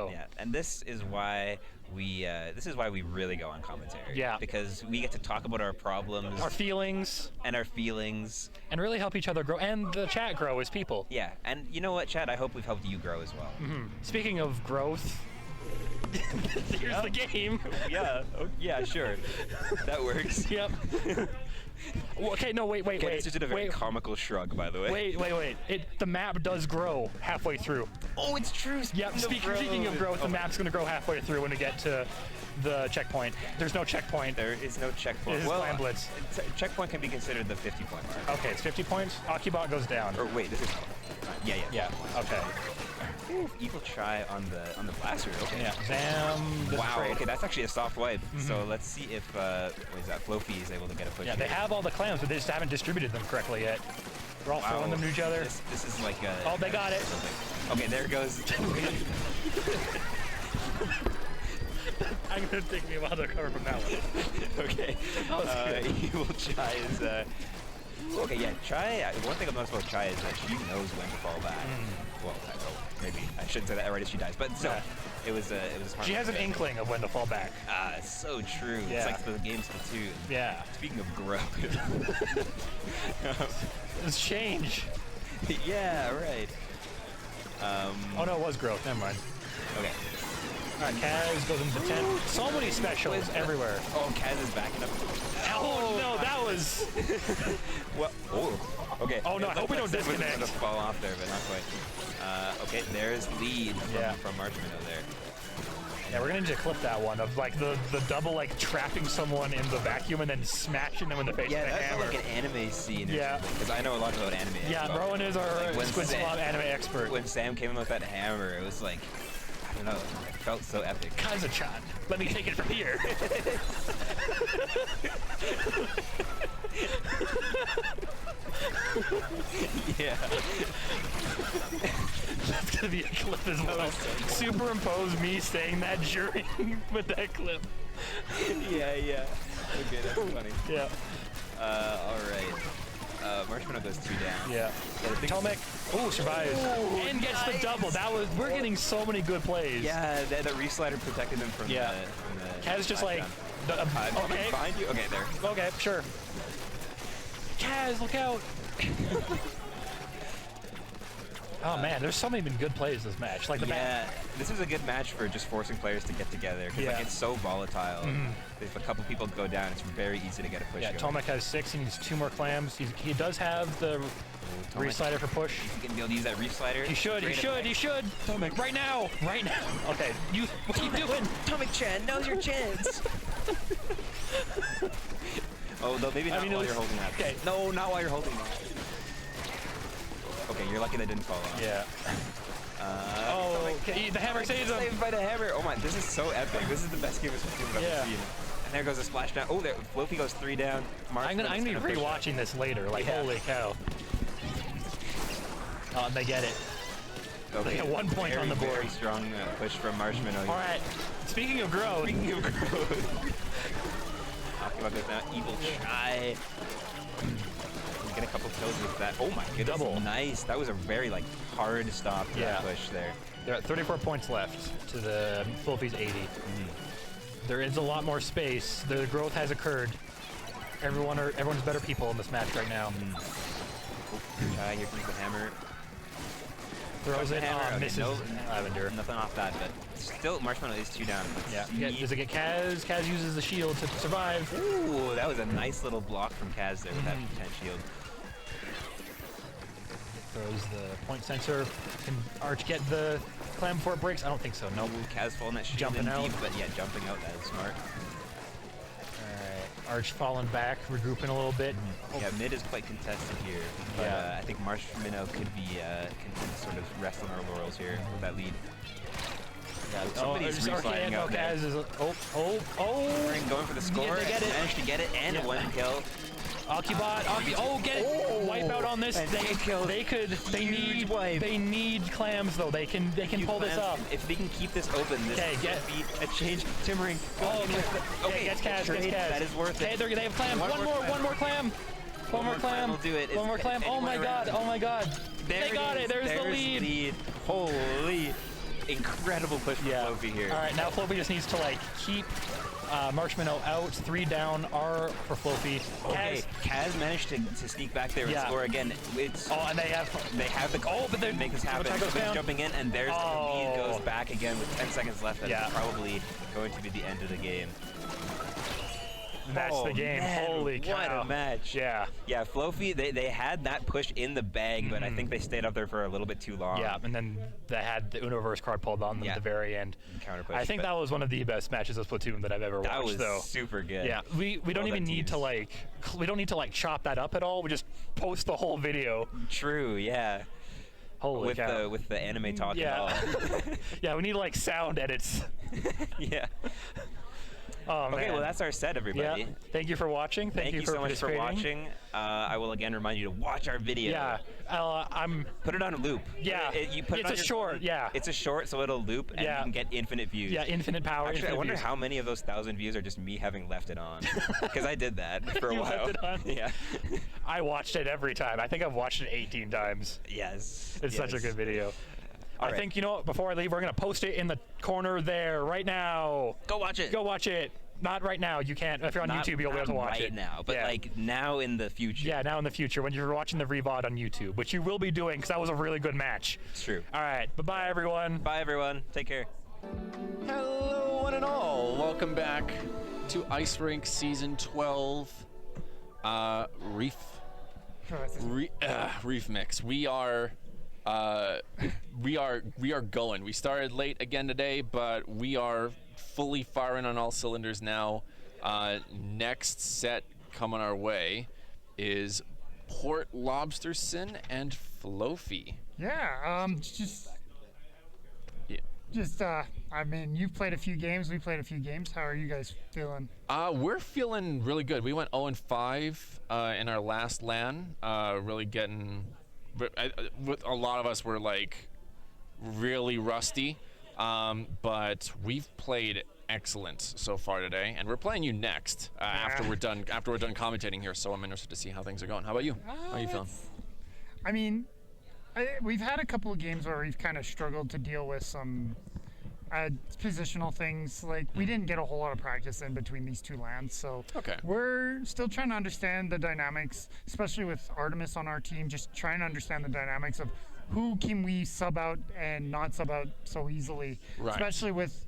Yeah, and this is why we really go on commentary. Yeah. Because we get to talk about our problems Our feelings, and our feelings. and really help each other grow, and the chat grow as people. Yeah, and you know what, Chad? I hope we've helped you grow as well. Speaking of growth, here's the game. Yeah. Oh, yeah. Sure. That works. Yep. Well, okay, no, wait. Okay, this just did a very wait, comical shrug, by the way. wait. The map does grow halfway through. Oh, it's true. Yep. Speaking of growth, the map's gonna grow halfway through when we get to the checkpoint. There's no checkpoint. There is no checkpoint. This is Clam Blitz. Checkpoint can be considered the 50-point mark. Okay, it's 50 points. OctoBelle goes down. Or wait, this is. Yeah. Yeah. Okay. Ooh, eagle try on the blaster. Okay. Yeah. Zam. Wow. Trade. Okay, that's actually a soft wipe. So let's see if what is that? Flophie is able to get a push. Yeah, they here. have all the clams, but they just haven't distributed them correctly yet. We're all throwing them to each other. This is like a. Oh, they got it. Okay, there it goes. I'm gonna take me a while to recover from that one. Okay. Evil Chai is. Okay, yeah. Chai. One thing I've noticed about Chai is that she knows when to fall back. Well, maybe I shouldn't say that right as she dies, but still, Yeah. it was a smart. She has an move. inkling of when to fall back. It's so true. Yeah. It's like the game Splatoon. Yeah. Speaking of growth. It's change. Yeah, right. Oh no, it was growth. Never mind. Okay. All right, Kaz goes into 10. So many specials everywhere. Oh, Kaz is backing up. Oh no, that was. Well, oh, okay. Oh, no, I hope we don't That was disconnect. gonna fall off there, but not quite. Okay, there's lead from Marshminno there. Yeah, we're gonna need to clip that one of like the double like trapping someone in the vacuum and then smashing them in the face Yeah, with a that's hammer. like an anime scene. Yeah. Because I know a lot about anime. Yeah, as well. Rowan is our Like, when Squid Sam- Swap anime expert. When Sam came in with that hammer, it was like, I don't know, felt so epic. Kazachan, let me take it from here. Yeah. That's gonna be a clip as well. Superimpose me saying that during with that clip. Yeah. Okay, that's funny. Yeah. All right. Marshminno goes 2 down. Yeah. Tomek, survives and gets the double. We're getting so many good plays. Yeah, the Reef-Slider protected him from Yeah. the Kaz just like, okay, behind you. Okay, there. okay, sure. Kaz, look out! Oh man, there's so many good plays this match. Like the this is a good match for just forcing players to get together because like, it's so volatile. If a couple people go down, it's very easy to get a push. Yeah, going. Tomek has 6. He needs 2 more clams. He does have the Reef-Slider for push. He's gonna be able to use that Reef-Slider. He should. Tomek, right now. Okay, what are you doing? Tomek-chan, now's your chance. Oh, though maybe not while you're holding that. Okay. No, not while you're holding that. Okay, you're lucky that didn't fall off. Yeah. Okay, the hammer saves him. Saved by the hammer. Oh my, this is so epic. This is the best game of Splatoon I've ever seen. And there goes a splash down. Oh, there, Flophie goes 3 down. I'm gonna be rewatching this later. Like, holy cow. And they get it. Okay, They get 1 point on the board. Very strong push from Marshminno. All right. Speaking of growth. About this now, Evil Shy. Get a couple kills with that. Oh my goodness, Double. Nice. That was a very like hard stop to that push there. They're at 34 points left to the Flophie's 80. There is a lot more space. The growth has occurred. Everyone's better people in this match right now. Shy, here comes the hammer. Throws it, hammer. misses Lavender. Nothing off that, but still Marshminno is 2 down. Does it get Kaz? Kaz uses the shield to survive. Ooh, that was a nice little block from Kaz there with that tent shield. Throws the point sensor. Can Arch get the clam before it breaks? I don't think so. Nope. Kaz falling that shield Jumping in out. deep, but yeah, jumping out, that is smart. Alright, Arch falling back, regrouping a little bit. Yeah, mid is quite contested here, but I think Marshminno could be content to sort of rest on our laurels here with that lead. Somebody's re-sliding out there. Kaz is Rink going for the score. They get it. Managed to get it and 1 kill. Octobot, get it! Wipe out on this. They need clams though. They can pull this up. If they can keep this open, this could be a change. Timmering. Okay, gets Kaz. That is worth it. They have clams. One more clam. One more clam. Will do it. One more clam. Oh my god. They got it. There's the lead. Holy. Incredible push from Flophie here. All right, now Flophie just needs to like keep Marshminno out. 3 down. R for Flophie. Okay, Kaz managed to sneak back there and score again. It's and they have the but they make this happen. He's jumping in, and there's the lead goes back again with 10 seconds left. That's probably going to be the end of the game. That's the game. Man, Holy cow. What a match. Yeah. Yeah, Flophie, they had that push in the bag, but I think they stayed up there for a little bit too long. Yeah, and then they had the Uno-verse card pulled on them at the very end. Counter push, I think that was one of the best matches of Splatoon that I've ever watched, that was though. super good. Yeah, we don't even need to chop that up at all. We just post the whole video. True, yeah. Holy cow. With the anime talk and all. Yeah, we need like sound edits. Yeah. Oh, okay, man. well that's our set, everybody. Yeah. Thank you for watching. Thank you for so much for participating. watching. I will again remind you to watch our video. Yeah, put it on a loop. Yeah, you put it's it on a short. phone. Yeah, it's a short, so it'll loop and you can get infinite views. Yeah, infinite power. Actually, infinite I wonder views. how many of those 1,000 views are just me having left it on, because I did that for a You while. left it on? Yeah. I watched it every time. I think I've watched it 18 times. Yes. It's such a good video. All I think, you know what, before I leave, we're going to post it in the corner there right now. Go watch it. Go watch it. Not right now. You can't. If you're on YouTube, you'll be able to watch it. Right now, but like now in the future. Yeah, now in the future when you're watching the VOD on YouTube, which you will be doing because that was a really good match. It's true. All right. Bye-bye, everyone. Bye, everyone. Take care. Hello, one and all. Welcome back to Ice Rink Season 12. Reef-Mix. We are going. We started late again today, but we are fully firing on all cylinders now. Next set coming our way is Port Lobsterson and Flophie. Yeah. Just. Yeah. Just, I mean, you've played a few games. We played a few games. How are you guys feeling? We're feeling really good. We went 0-5 in our last LAN. Really getting, with a lot of us were like really rusty, but we've played excellent so far today, and we're playing you next after we're done commentating here. So I'm interested to see how things are going. How about you? How are you feeling? I mean, we've had a couple of games where we've kind of struggled to deal with some positional things. Like, we didn't get a whole lot of practice in between these two LANs, so we're still trying to understand the dynamics, especially with Artemis on our team, just trying to understand the dynamics of who can we sub out and not sub out so easily, especially with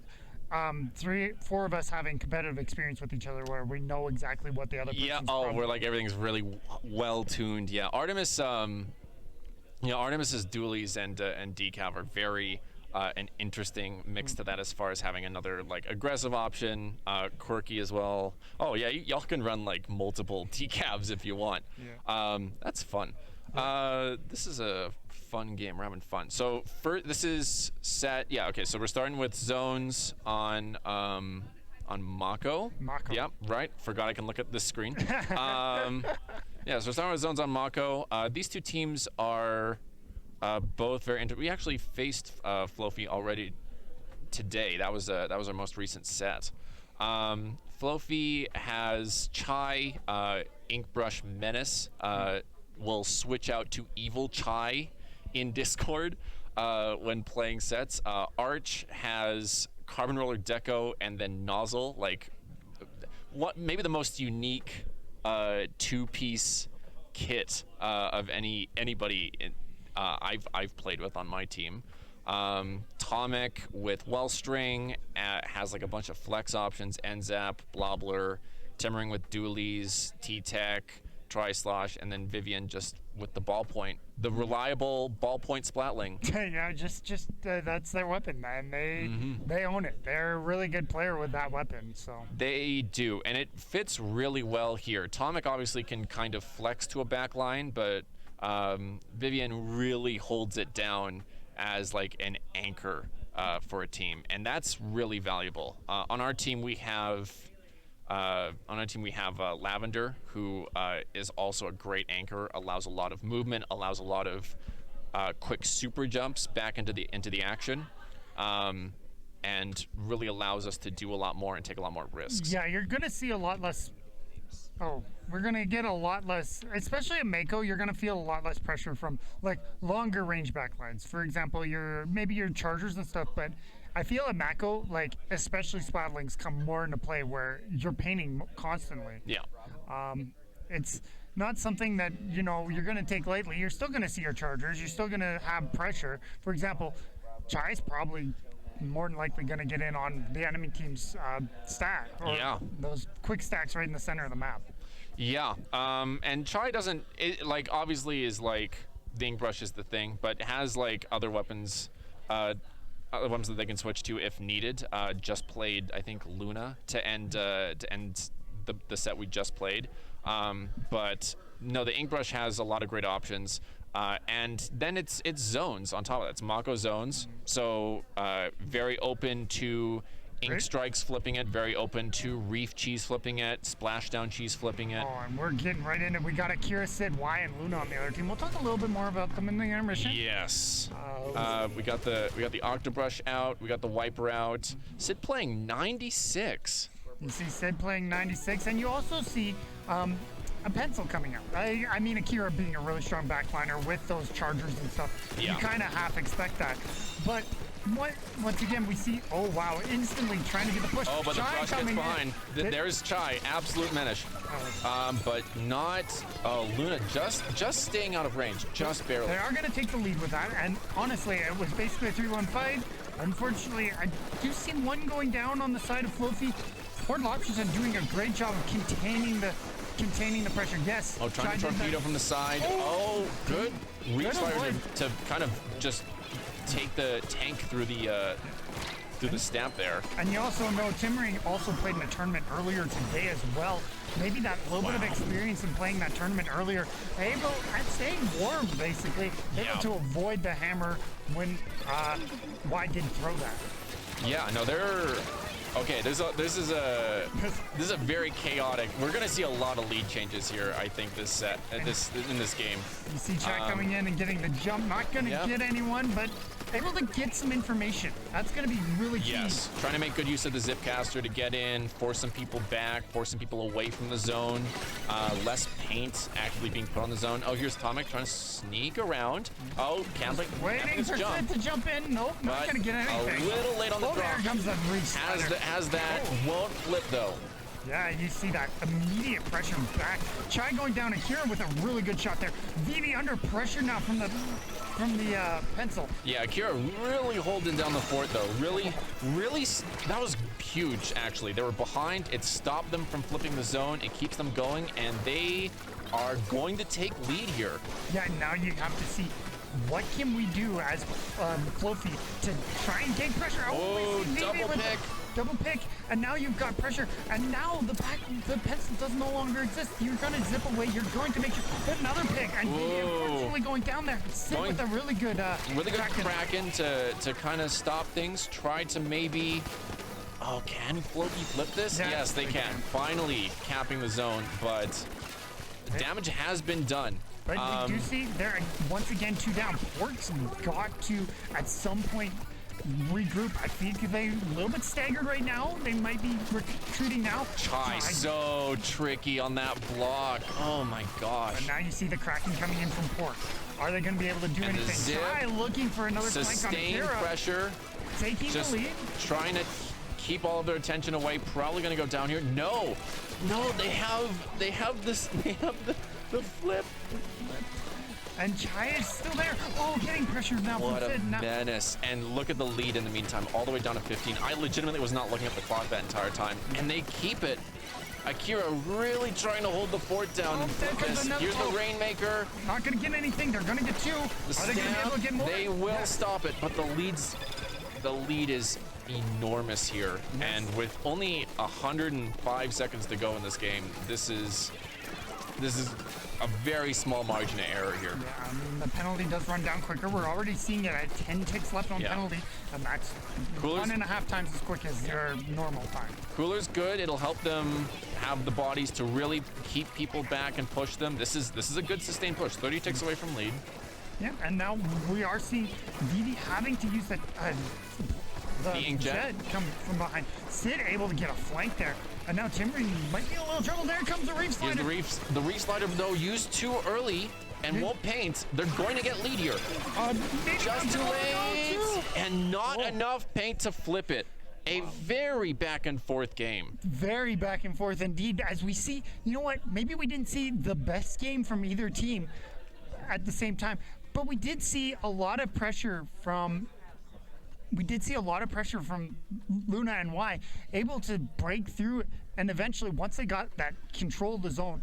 3-4 of us having competitive experience with each other where we know exactly what the other person's we're like, everything's really well tuned. Yeah, Artemis, Artemis's dualies and decav are very an interesting mix to that as far as having another like aggressive option, quirky as well. Oh yeah, y'all can run like multiple decavs if you want. That's fun. This is a fun game. We're having fun. So this is set. Yeah. Okay. So we're starting with zones on Mako. Yep. Right. Forgot I can look at this screen. Yeah. So we're starting with zones on Mako. These two teams are both very. We actually faced Flophie already today. That was our most recent set. Flophie has Chai, Inkbrush Menace. Will switch out to Evil Chai in Discord when playing sets. Arch has Carbon Roller Deco and then Nozzle, like what maybe the most unique two-piece kit of anybody I've played with on my team. Tomic with Wellstring has like a bunch of flex options, Enzap, Blobbler, Timmering with Dualies, T-Tech, Tri-Slosh, and then Vivian just with the ballpoint, the reliable ballpoint splatling. Yeah, just that's their weapon, man. They own it. They're a really good player with that weapon. So they do, and it fits really well here. Tomic obviously can kind of flex to a back line, but Vivian really holds it down as like an anchor for a team, and that's really valuable. On our team we have. Lavender, who is also a great anchor, allows a lot of movement, allows a lot of quick super jumps back into the action, and really allows us to do a lot more and take a lot more risks. Yeah, you're going to see a lot less. We're going to get a lot less, especially at Mako, you're going to feel a lot less pressure from like longer range backlines. For example, maybe your chargers and stuff, but I feel at Mako, like especially splatlings come more into play where you're painting constantly. Yeah. It's not something that you're going to take lightly. You're still going to see your chargers. You're still going to have pressure. For example, Chai's probably more than likely going to get in on the enemy team's stack. Or those quick stacks right in the center of the map. Yeah. And Chai doesn't obviously is like the Inkbrush is the thing, but has like other weapons. Other ones that they can switch to if needed. Just played, I think, Luna to end the set we just played. But no, the Inkbrush has a lot of great options. And then it's zones on top of that. It's Mako zones. So very open to Ink Strikes flipping it, very open to Reef Cheese flipping it, Splashdown Cheese flipping it. Oh, and we're getting right into it. We got Akira, Sid, Y, and Luna on the other team. We'll talk a little bit more about them in the intermission. Yes. We got the Octobrush out. We got the Wiper out. Sid playing 96. You see Sid playing 96, and you also see a pencil coming out. I mean, Akira being a really strong backliner with those chargers and stuff. Yeah. You kind of half expect that. But once again, we see, oh wow, instantly trying to get the push. Oh, but Chai the rush gets behind. There's Chai, absolute menace. But not Luna, just staying out of range, just barely. They are going to take the lead with that, and honestly, it was basically a 3-1 fight. Unfortunately, I do see one going down on the side of Flophie. Port Lobsterson doing a great job of containing the pressure. Yes. Oh, trying to torpedo from the side. Oh, good. Reach fire to kind of just take the tank through the do the stamp there. And you also know Timmering also played in a tournament earlier today as well. Maybe that little bit of experience in playing that tournament earlier, able at staying warm basically, able to avoid the hammer when Wide did throw that. Yeah, no, they're okay. This is a very chaotic. We're gonna see a lot of lead changes here. I think this set, in this game. You see Chad coming in and getting the jump. Not gonna get anyone, but able to get some information. That's gonna be really key. Yes, trying to make good use of the Zipcaster to get in, force some people back, force some people away from the zone. Less paint actually being put on the zone. Oh, here's Tomic trying to sneak around. Oh, Campbell waiting for Sid to jump in. Nope, not gonna get anything. A little late on the drop. There comes the Reef-Slider. Has that, won't flip though. Yeah, you see that immediate pressure back. Chai going down Akira with a really good shot there. Vivi under pressure now from the pencil. Yeah, Akira really holding down the fort though. Really, that was huge actually. They were behind. It stopped them from flipping the zone. It keeps them going, and they are going to take lead here. Yeah, now you have to see what can we do as Flophie to try and gain pressure. Oh, double pick, and now you've got pressure, and now the pencil does no longer exist. You're gonna zip away. You're going to make sure another pick, and unfortunately going down there. Sit with a really good Kraken to kind of stop things. Try to maybe. Oh, can Flophie flip this? Yes, they can. Finally capping the zone, but the damage has been done. But we do see there once again 2 down. Port's got to at some point regroup. I think they're a little bit staggered right now. They might be retreating now. Chai so tricky on that block. Oh my gosh. But now you see the Kraken coming in from Port. Are they going to be able to do anything? Chai looking for another flank on Sustained Akira. Pressure. Taking the lead. Trying to keep all of their attention away. Probably going to go down here. No, they have this. They have the flip. And Chai is still there. Oh, getting pressured now what from Sid. What a menace. And look at the lead in the meantime, all the way down to 15. I legitimately was not looking at the clock that entire time. And they keep it. Akira really trying to hold the fort down. Here's the Rainmaker. Not going to get anything. They're going to get 2. The Are they going to be able to get more? They will stop it, but the lead is enormous here. And with only 105 seconds to go in this game, this is a very small margin of error here. Yeah, I mean, the penalty does run down quicker. We're already seeing it at 10 ticks left on penalty, and that's 1.5 times as quick as your normal time. Cooler's good. It'll help them have the bodies to really keep people back and push them. This is a good sustained push. 30 ticks away from lead. Yeah, and now we are seeing Vivi having to use the Inkjet come from behind. Sid able to get a flank there. And now Timmering might be in a little trouble. There comes the Reef-Slider. The Reef-Slider, though, used too early and won't paint. They're going to get lead here. Just too late. And not enough paint to flip it. A very back and forth game. Very back and forth indeed. As we see, you know what? Maybe we didn't see the best game from either team at the same time. But we did see a lot of pressure from Luna and Y, able to break through, and eventually once they got that control of the zone,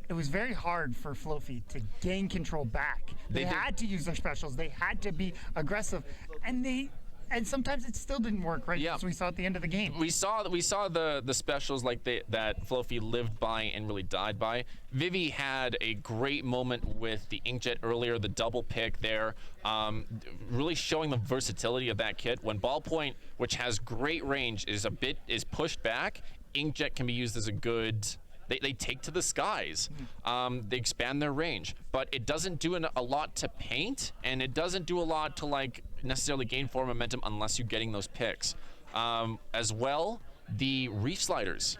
it was very hard for Flophie to gain control back. They had to use their specials, they had to be aggressive, and sometimes it still didn't work, right? As we saw at the end of the game. We saw the specials like that Flophie lived by and really died by. Vivi had a great moment with the Inkjet earlier, the double pick there, really showing the versatility of that kit. When Ballpoint, which has great range, is pushed back, Inkjet can be used as a good. They take to the skies. They expand their range, but it doesn't do a lot to paint, and it doesn't do a lot to necessarily gain forward momentum unless you're getting those picks. As well, the Reef-Sliders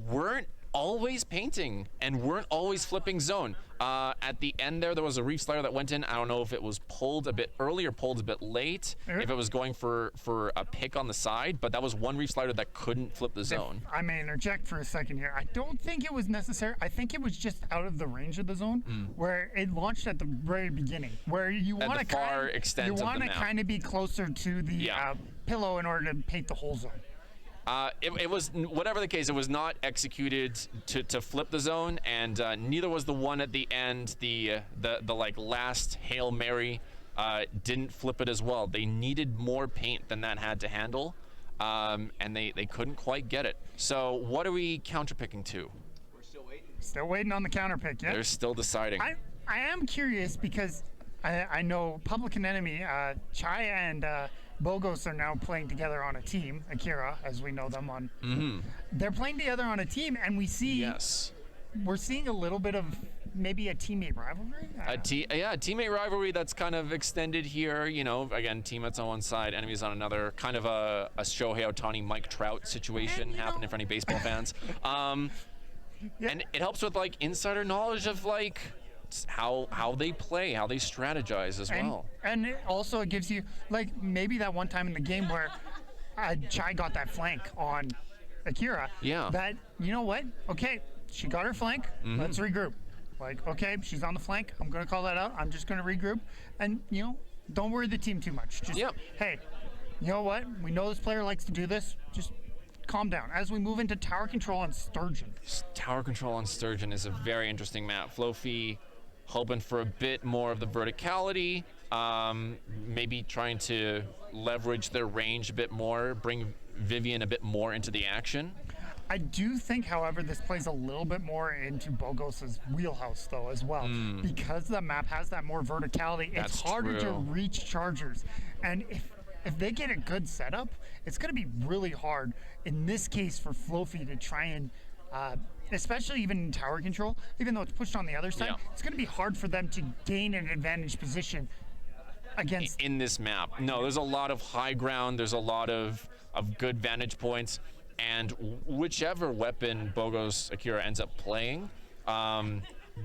weren't always painting and weren't always flipping zone. At the end there was a Reef-Slider that went in. I don't know if it was pulled a bit early or pulled a bit late, if it was going for a pick on the side, but that was one Reef-Slider that couldn't flip the zone. I may interject for a second here. I don't think it was necessary. I think it was just out of the range of the zone where it launched at the very beginning, where you want to kind of be closer to the pillow in order to paint the whole zone. It was, whatever the case, it was not executed to flip the zone, and neither was the one at the end, the last Hail Mary didn't flip it as well. They needed more paint than that had to handle, and they couldn't quite get it. So what are we counterpicking to? We're still waiting. Still waiting on the counterpick, yeah? They're still deciding. I am curious because I know Public and Enemy, Chai and Bogos are now playing together on a team, Akira, as we know them on. They're playing together on a team, and we see we're seeing a little bit of maybe a teammate rivalry. A teammate rivalry that's kind of extended here. You know, again, teammates on one side, enemies on another. Kind of a Shohei Ohtani, Mike Trout situation happening for any baseball fans. And it helps with like insider knowledge of like how they play, how they strategize as well. And it also gives you, like, maybe that one time in the game where Chai got that flank on Akira. Yeah. That, you know what? Okay, she got her flank. Let's regroup. Like, okay, she's on the flank. I'm going to call that out. I'm just going to regroup. And, you know, don't worry the team too much. Just, hey, you know what? We know this player likes to do this. Just calm down. As we move into tower control on Sturgeon. Tower control on Sturgeon is a very interesting map. Flophie hoping for a bit more of the verticality, maybe trying to leverage their range a bit more, bring Vivian a bit more into the action. I do think, however, this plays a little bit more into Bogos's wheelhouse, though, as well. Because the map has that more verticality, it's harder to reach chargers. And if they get a good setup, it's going to be really hard, in this case, for Flophie to try and especially even in tower control, even though it's pushed on the other side, it's going to be hard for them to gain an advantage position against in this map. No, there's a lot of high ground, there's a lot of good vantage points, and whichever weapon Bogos Akira ends up playing,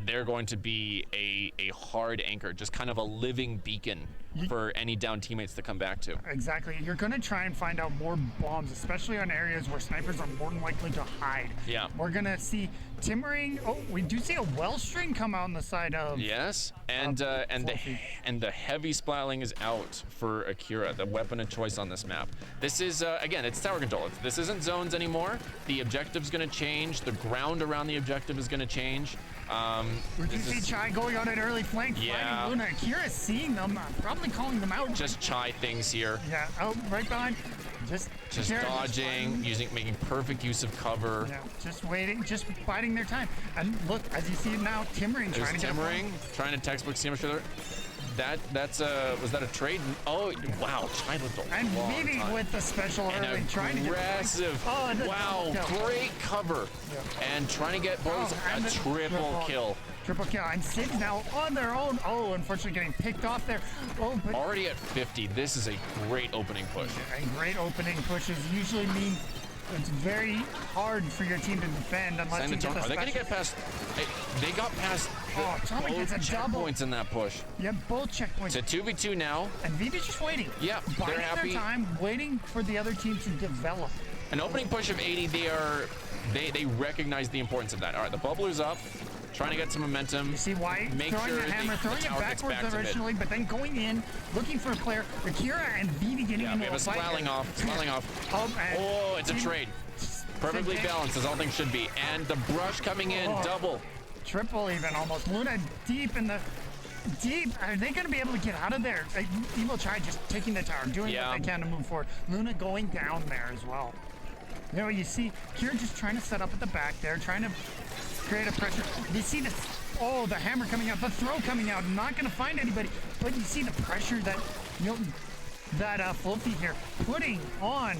they're going to be a hard anchor, just kind of a living beacon for any down teammates to come back to. Exactly. You're going to try and find out more bombs, especially on areas where snipers are more than likely to hide. Yeah. We're going to see timbering. Oh, we do see a well string come out on the side of. Yes, and the heavy splatling is out for Akira, the weapon of choice on this map. This is again, it's tower control. This isn't zones anymore. The objective's going to change. The ground around the objective is going to change. We can see Chai going on an early flank, fighting Luna. Akira seeing them, probably calling them out. Just Chai things here. Yeah, right behind. Just dodging, making perfect use of cover. Yeah, just waiting, just biding their time. And look, as you see it now, timbering, trying to textbook see much other. That's was that a trade? Oh wow, Chai looked a and long Vivi time. with the special early, trying to get aggressive. Wow, great cover, and trying to get both a triple kill. Triple kill, and Sid's now on their own. Oh, unfortunately getting picked off there. Oh, but already at 50. This is a great opening push. And great opening pushes usually mean it's very hard for your team to defend unless you get the Are they going to get past? They got past both checkpoints in that push. Yeah, both checkpoints. It's a 2v2 now. And Vivi's just waiting. Yeah, they're happy. Their time, waiting for the other team to develop. An opening push of 80. They recognize the importance of that. All right, the bubbler's up. Trying to get some momentum. You see why? Make throwing sure the hammer, throwing it backwards originally, but then going in, looking for a player. Akira and Vivi getting into a fight. Splatling off. Oh, it's a trade. Perfectly balanced, as all things should be. And the brush coming in, double. Triple even, almost. Luna deep in the... Deep. Are they going to be able to get out of there? Evil Chai just taking the tower, doing what they can to move forward. Luna going down there as well. You know, you see Kira just trying to set up at the back there, trying to create a pressure. You see the hammer coming out, the throw coming out, not going to find anybody. But you see the pressure that Flophie here putting on,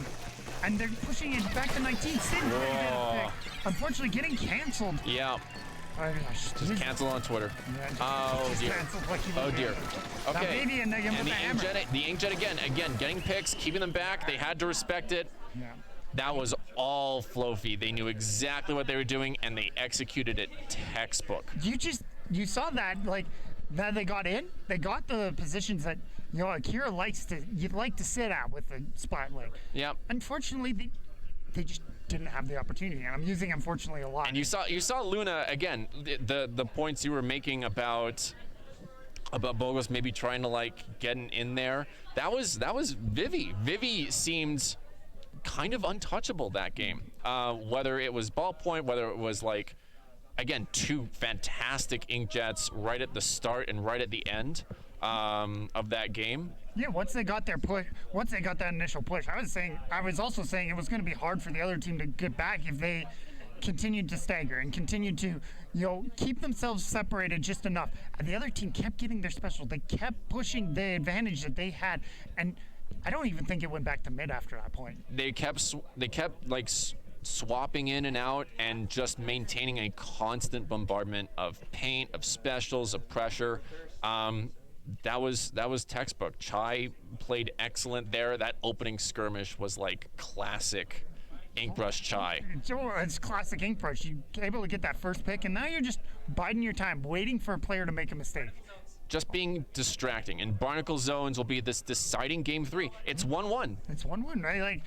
and they're pushing it back to 19. Sid ready to get a pick. Unfortunately, getting canceled. Yeah. Oh gosh. Just cancel on Twitter. Yeah, just dear. Oh dear. Okay. And the inkjet again, getting picks, keeping them back. They had to respect it. Yeah. That was all Flophie. They knew exactly what they were doing, and they executed it textbook. You saw that, like, that they got in. They got the positions that, you know, Akira you'd like to sit at with the splat leg. Yeah. Unfortunately, they just didn't have the opportunity, and I'm using unfortunately a lot. And you saw Luna again. The points you were making about Bogos maybe trying to like get in there. That was Vivi. Vivi seemed kind of untouchable that game. Whether it was ballpoint, whether it was like, again, two fantastic inkjets right at the start and right at the end. of that game. Yeah, once they got their push, once they got that initial push, I was also saying it was going to be hard for the other team to get back if they continued to stagger and continued to, keep themselves separated just enough. And the other team kept getting their special. They kept pushing the advantage that they had, and I don't even think it went back to mid after that point. They kept like swapping in and out and just maintaining a constant bombardment of paint, of specials, of pressure. That was textbook. Chai played excellent there. That opening skirmish was like classic Inkbrush Chai. It's classic Inkbrush. You're able to get that first pick, and now you're just biding your time, waiting for a player to make a mistake. Just being distracting. And Barnacle Zones will be this deciding game 3. It's 1-1. It's 1-1, right?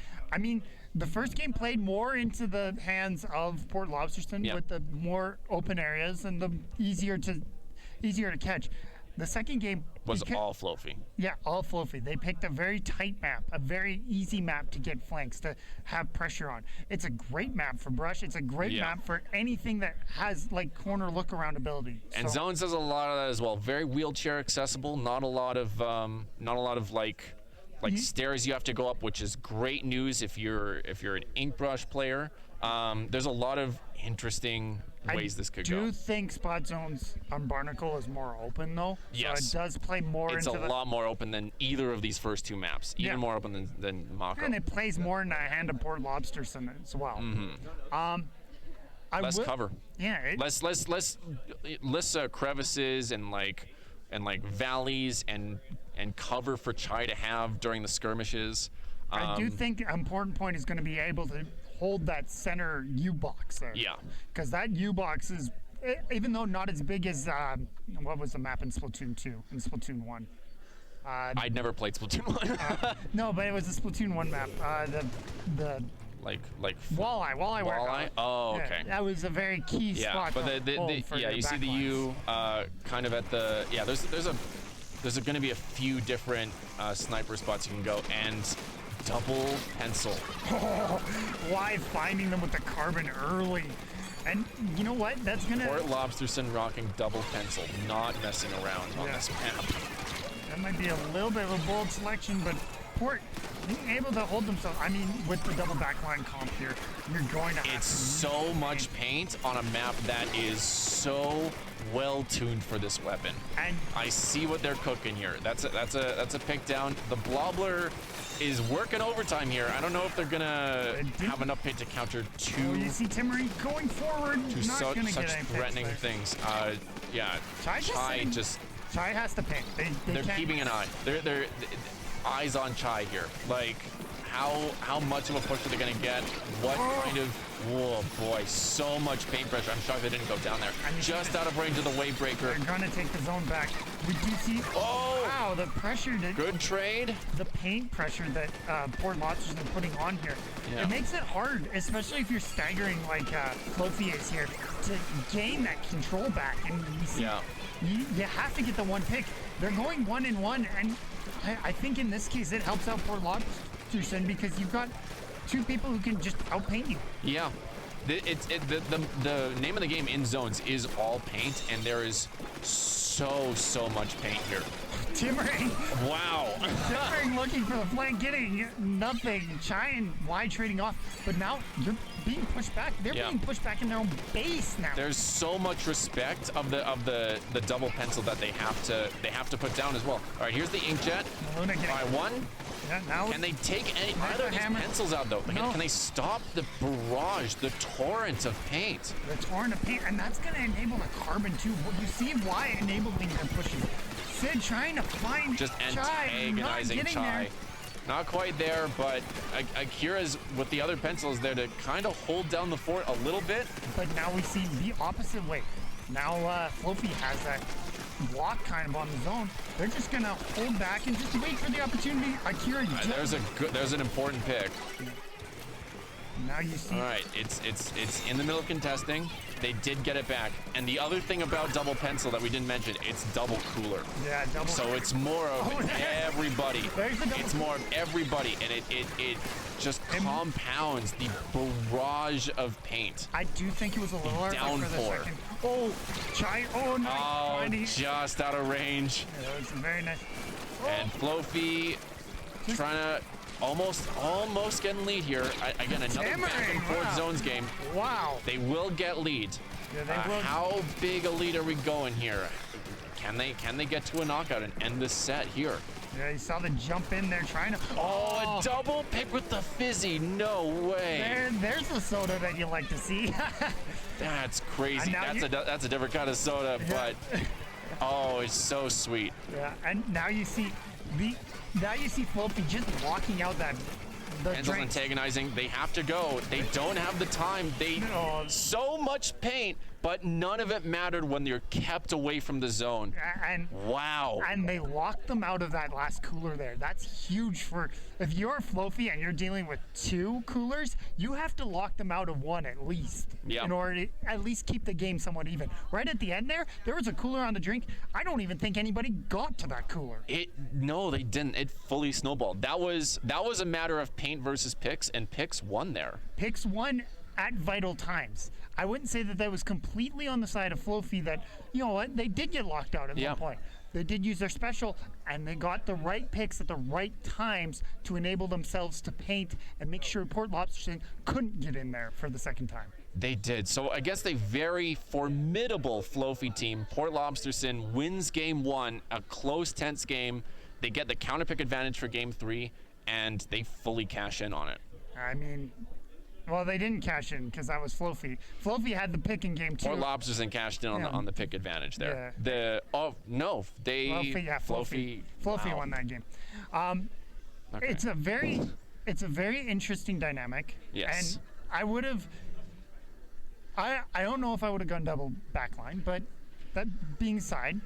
The first game played more into the hands of Port Lobsterson with the more open areas and the easier to catch. The second game was all Flophie. Yeah, all Flophie. They picked a very tight map, a very easy map to get flanks, to have pressure on. It's a great map for Brush. It's a great map for anything that has like corner look around ability. And Zones does a lot of that as well. Very wheelchair accessible. Not a lot of like stairs you have to go up, which is great news if you're an Inkbrush player. There's a lot of interesting ways this could go. I do think Spot Zones on Barnacle is more open though. Yes. So it does play more it's into a lot more open than either of these first two maps. Even more open than Mako. And it plays more in the hand of Port Lobsterson as well. Mm-hmm. Less cover. Yeah. Less crevices and valleys and cover for Chai to have during the skirmishes. I do think an important point is going to be able to hold that center U-box there. Yeah. Because that U-box is, even though not as big as, what was the map in Splatoon 2 and Splatoon 1? I'd never played Splatoon 1. No, but it was the Splatoon 1 map. The Walleye warehouse. Oh, okay. That was a very key spot. But you see the U kind of at the there's going to be a few different sniper spots you can go, and double pencil. Why finding them with the carbon early? And you know what? That's gonna Port Lobsterson rocking double pencil, not messing around on this map. That might be a little bit of a bold selection, but Port being able to hold themselves. I mean, with the double backline comp here, you're going to have It's so much paint on a map that is so well tuned for this weapon. And I see what they're cooking here. That's a pick down. The Blobbler is working overtime here. I don't know if they're gonna have enough paint to counter two. Oh, you see Timmery going forward. To such threatening things. Chai has to paint. They're keeping an eye. They're eyes on Chai here. Like, how much of a push are they gonna get? What kind of? Whoa, boy, so much paint pressure. I'm shocked they didn't go down there. Just out of range of the wave breaker. They're gonna take the zone back. We do see. Oh! Wow, the pressure. Good trade. The paint pressure that Port Lobsterson is putting on here. Yeah. It makes it hard, especially if you're staggering like Flophie is here, to gain that control back. And you see, you have to get the one pick. They're going 1-1, and I think in this case it helps out Port Lobsterson because you've got two people who can just outpaint you. Yeah. The name of the game in Zones is all paint, and there is so much paint here. Timmering. Wow. Timmering looking for the flank, getting nothing. Chai and Y trading off, but now you're being pushed back. They're being pushed back in their own base now. There's so much respect of the double pencil that they have to put down as well. All right, here's the inkjet. All right, one. Yeah, now can they take either of these pencils out though? No. Can they stop the barrage, the torrent of paint? The torrent of paint, and that's going to enable the carbon too. You see why enabling their pushes. Sid trying to find just Chai, antagonizing Chai. Not quite there, but Akira's with the other pencils there to kind of hold down the fort a little bit. But now we see the opposite way. Now Flophie has that block kind of on the zone. They're just gonna hold back and just wait for the opportunity. Akira, there's an important pick. Now you see. All right, it's in the middle of contesting. They did get it back. And the other thing about double pencil that we didn't mention, it's double cooler. Yeah, double. So it's more of everybody. There's the double. It's more of everybody, and it just compounds the barrage of paint. I do think it was a little hard for the Downpour. second. Oh, oh no! Oh, Tiny. just out of range. Yeah, that was very nice. And Flophie trying to almost getting lead here. Again, another back and forth zones game. Wow. They will get lead. Yeah, they will. How big a lead are we going here? Can they get to a knockout and end this set here? Yeah, you saw the jump in there trying to. Oh, a double pick with the fizzy. No way. There's the soda that you like to see. That's crazy. And That's a different kind of soda, Yeah. but oh, it's so sweet. Yeah, and now you see Flophie just walking out the Pencil's drink. antagonizing. They have to go. They don't have the time. So much paint, but none of it mattered when they're kept away from the zone. And wow. And they locked them out of that last cooler there. That's huge for if you're Flophie and you're dealing with 2 coolers, you have to lock them out of 1 at least. Yeah. In order to at least keep the game somewhat even. Right at the end there was a cooler on the drink. I don't even think anybody got to that cooler. No, they didn't. It fully snowballed. That was a matter of paint versus picks, and picks won there. Picks won at vital times. I wouldn't say that was completely on the side of Flophie that, you know what, they did get locked out at one point. They did use their special, and they got the right picks at the right times to enable themselves to paint and make sure Port Lobsterson couldn't get in there for the second time. They did. So against a very formidable Flophie team, Port Lobsterson wins game 1, a close, tense game. They get the counter pick advantage for game 3, and they fully cash in on it. I mean, well, they didn't cash in because that was Flophie. Flophie had the pick in game 2. Port Lobsterson cashed in on the pick advantage there. Yeah. Flophie won that game. Okay. It's a very interesting dynamic. Yes. And I would have. I don't know if I would have gone double backline, but that being said,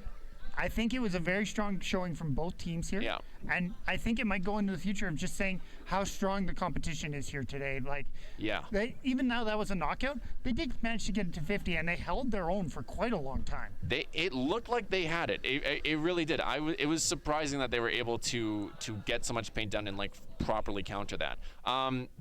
I think it was a very strong showing from both teams here. Yeah. And I think it might go into the future of just saying how strong the competition is here today. Like, even though that was a knockout, they did manage to get it to 50, and they held their own for quite a long time. It looked like they had it. It really did. It was surprising that they were able to get so much paint done and like properly counter that.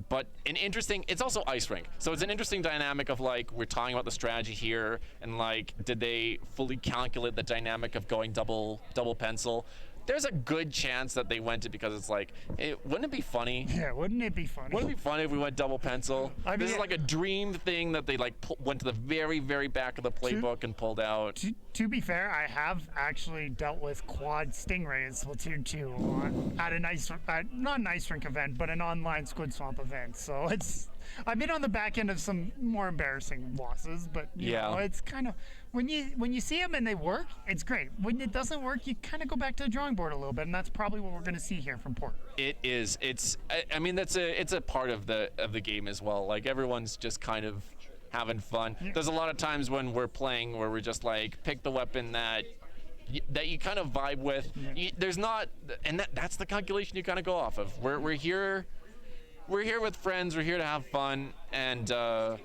But it's also ice rink, so it's an interesting dynamic of like we're talking about the strategy here and like did they fully calculate the dynamic of going double pencil? There's a good chance that they went it because it's like, hey, wouldn't it be funny? Yeah, wouldn't it be funny? Wouldn't it be funny if we went double pencil? This is like a dream thing that they like went to the very, very back of the playbook and pulled out. To be fair, I have actually dealt with quad Stingray in Splatoon 2 at not an ice rink event, but an online Squid Swamp event. So I've been on the back end of some more embarrassing losses, but you know, it's kind of when you see them and they work, it's great. When it doesn't work, you kind of go back to the drawing board a little bit, and that's probably what we're going to see here from Port. It is. I mean, it's a part of the game as well. Like everyone's just kind of having fun. Yeah. There's a lot of times when we're playing where we're just like pick the weapon that you kind of vibe with. Yeah. There's not, and that's the calculation you kind of go off of. We're here with friends. We're here to have fun, and I'm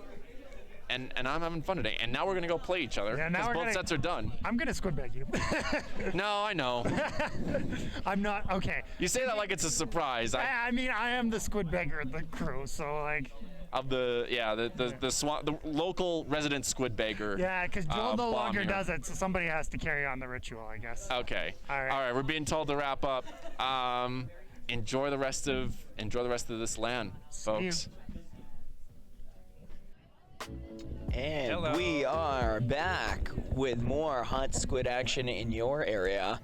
having fun today. And now we're gonna go play each other because both sets are done. I'm gonna squid bag you. No, I know. I'm not okay. You say that like it's a surprise. I mean, I am the squid bagger of the crew, so like. Of the local resident squid bagger. Yeah, because Joel no longer does it, so somebody has to carry on the ritual, I guess. Okay. All right. We're being told to wrap up. Enjoy the rest of this LAN, folks. And Hello. We are back with more hot squid action in your area.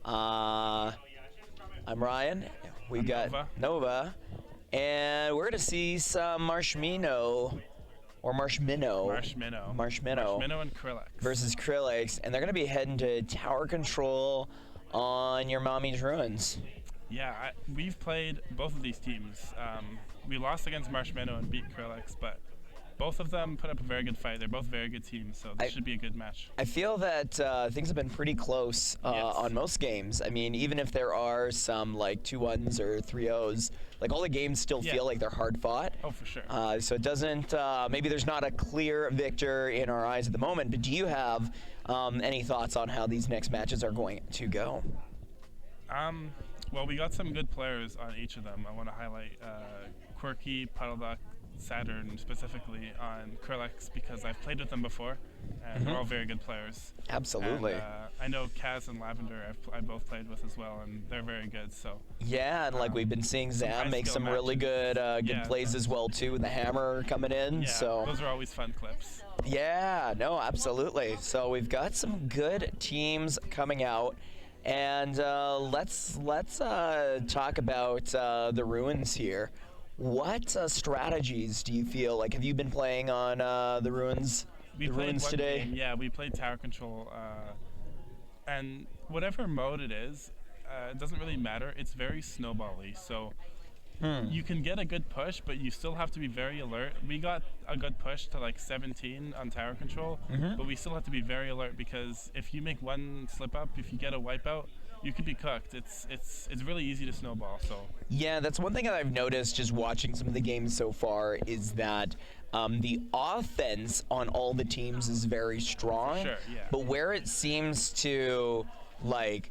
I'm Ryan. We got Nova. And we're going to see some Marshminno and Krillex. Versus Krillex. And they're going to be heading to tower control on your mommy's ruins. Yeah, we've played both of these teams. We lost against Marshminno and beat Krillex, but both of them put up a very good fight. They're both very good teams, so this should be a good match. I feel that things have been pretty close on most games. I mean, even if there are some like 2-1s or 3-0s, like all the games still feel like they're hard fought. Oh, for sure. So it doesn't, maybe there's not a clear victor in our eyes at the moment, but do you have any thoughts on how these next matches are going to go? Well, we got some good players on each of them. I want to highlight Quirky, Puddle Duck, Saturn specifically on Krillex because I've played with them before, and they're all very good players. Absolutely. And, I know Kaz and Lavender I both played with as well, and they're very good. So. Yeah, and like we've been seeing Zam make some really good plays as well too, with the hammer coming in. Yeah, so those are always fun clips. Yeah, no, absolutely. So we've got some good teams coming out. And let's talk about the ruins here. What strategies do you feel like? Have you been playing on the ruins? We played one today. Game, yeah, we played tower control, and whatever mode it is, it doesn't really matter. It's very snowbally, so you can get a good push, but you still have to be very alert. We got a good push to like 17 on tower control, but we still have to be very alert because if you make one slip up, if you get a wipeout, you could be cooked. It's really easy to snowball. So yeah, that's one thing that I've noticed just watching some of the games so far is that the offense on all the teams is very strong. Sure, yeah. But where it seems to like,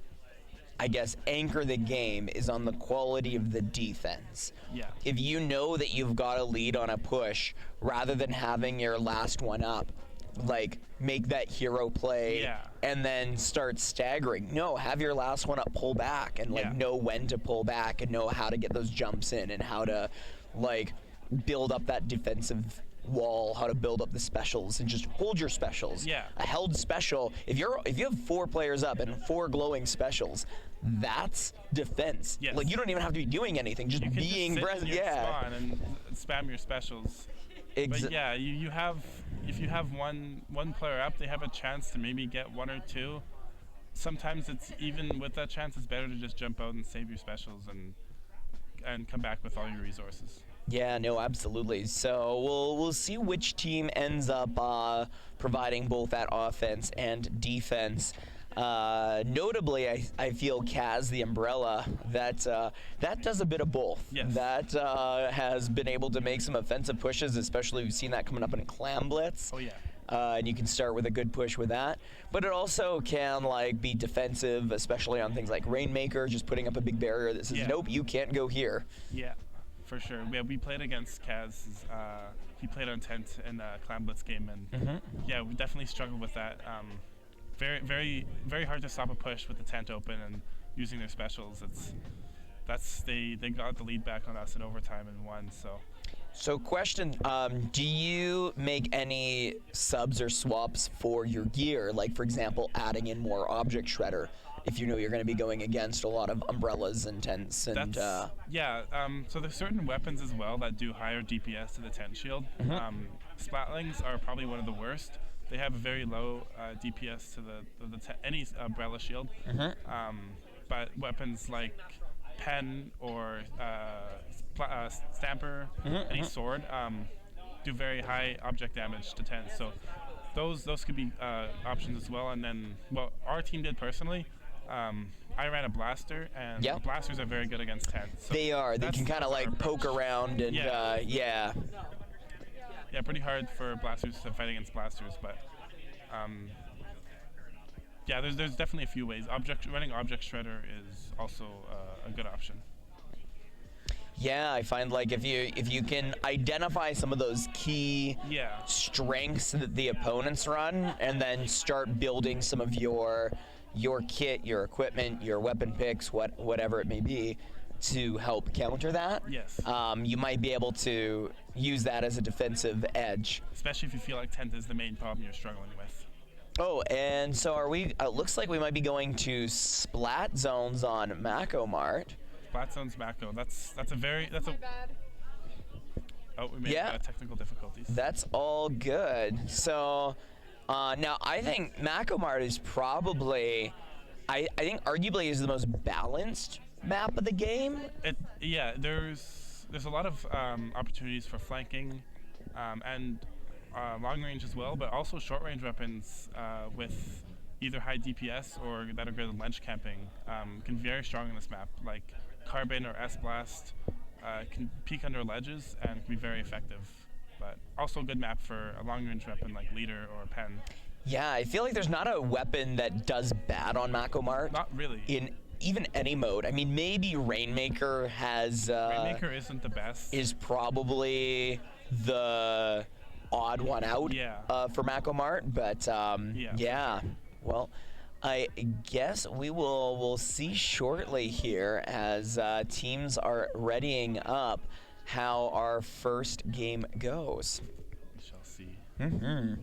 I guess, anchor the game is on the quality of the defense. Yeah. If you know that you've got a lead on a push, rather than having your last one up, like make that hero play and then start staggering. No, have your last one up, pull back, and like know when to pull back and know how to get those jumps in and how to like build up that defensive wall, how to build up the specials and just hold your specials. Yeah. A held special, if you have 4 players up and 4 glowing specials, that's defense. Yes. Like you don't even have to be doing anything, just being present. Spawn and spam your specials. But yeah, you have, if you have one player up, they have a chance to maybe get 1 or 2. Sometimes it's even with that chance, it's better to just jump out and save your specials and come back with all your resources. Yeah, no, absolutely. So we'll see which team ends up providing both that offense and defense. Notably, I feel Kaz the Umbrella that does a bit of both. Yes. That has been able to make some offensive pushes, especially we've seen that coming up in Clam Blitz. Oh yeah. And you can start with a good push with that, but it also can like be defensive, especially on things like Rainmaker, just putting up a big barrier that says, nope, you can't go here. Yeah. For sure. Yeah, we played against Kaz. He played on tent in a Clam Blitz game, and yeah, we definitely struggled with that. Very, very, very hard to stop a push with the tent open and using their specials. They got the lead back on us in overtime and won. So question, do you make any subs or swaps for your gear? Like, for example, adding in more object shredder if you know you're going to be going against a lot of umbrellas and tents and so there's certain weapons as well that do higher DPS to the tent shield. Splatlings are probably one of the worst. They have a very low DPS to any umbrella shield. But weapons like pen or stamper, any sword do very high object damage to tents. So those could be options as well. And then what our team did personally, I ran a blaster, and blasters are very good against tents. So they are. They can kind of like poke around and yeah, pretty hard for blasters to fight against blasters, but yeah, there's definitely a few ways. Running object shredder is also a good option. Yeah, I find like if you can identify some of those key strengths that the opponents run, and then start building some of your kit, your equipment, your weapon picks, whatever it may be, to help counter that. Yes. You might be able to use that as a defensive edge. Especially if you feel like tent is the main problem you're struggling with. Oh, and so are we? It looks like we might be going to Splat Zones on Mako Mart. Splat Zones Mako. That's a Oh, we made technical difficulties. That's all good. So now I think Mako Mart is probably, I think arguably is the most balanced map of the game. There's a lot of opportunities for flanking, and long range as well, but also short range weapons with either high DPS or that are good at ledge camping can be very strong on this map. Like Carbine or S-Blast can peek under ledges and can be very effective. But also a good map for a long range weapon like Leader or Pen. Yeah, I feel like there's not a weapon that does bad on Mako Mart. Not really. In even any mode. I mean, maybe Rainmaker has... Rainmaker isn't the best. Is probably the odd one out for Mako Mart, but yeah. Well, I guess we'll see shortly here as teams are readying up how our first game goes. We shall see. There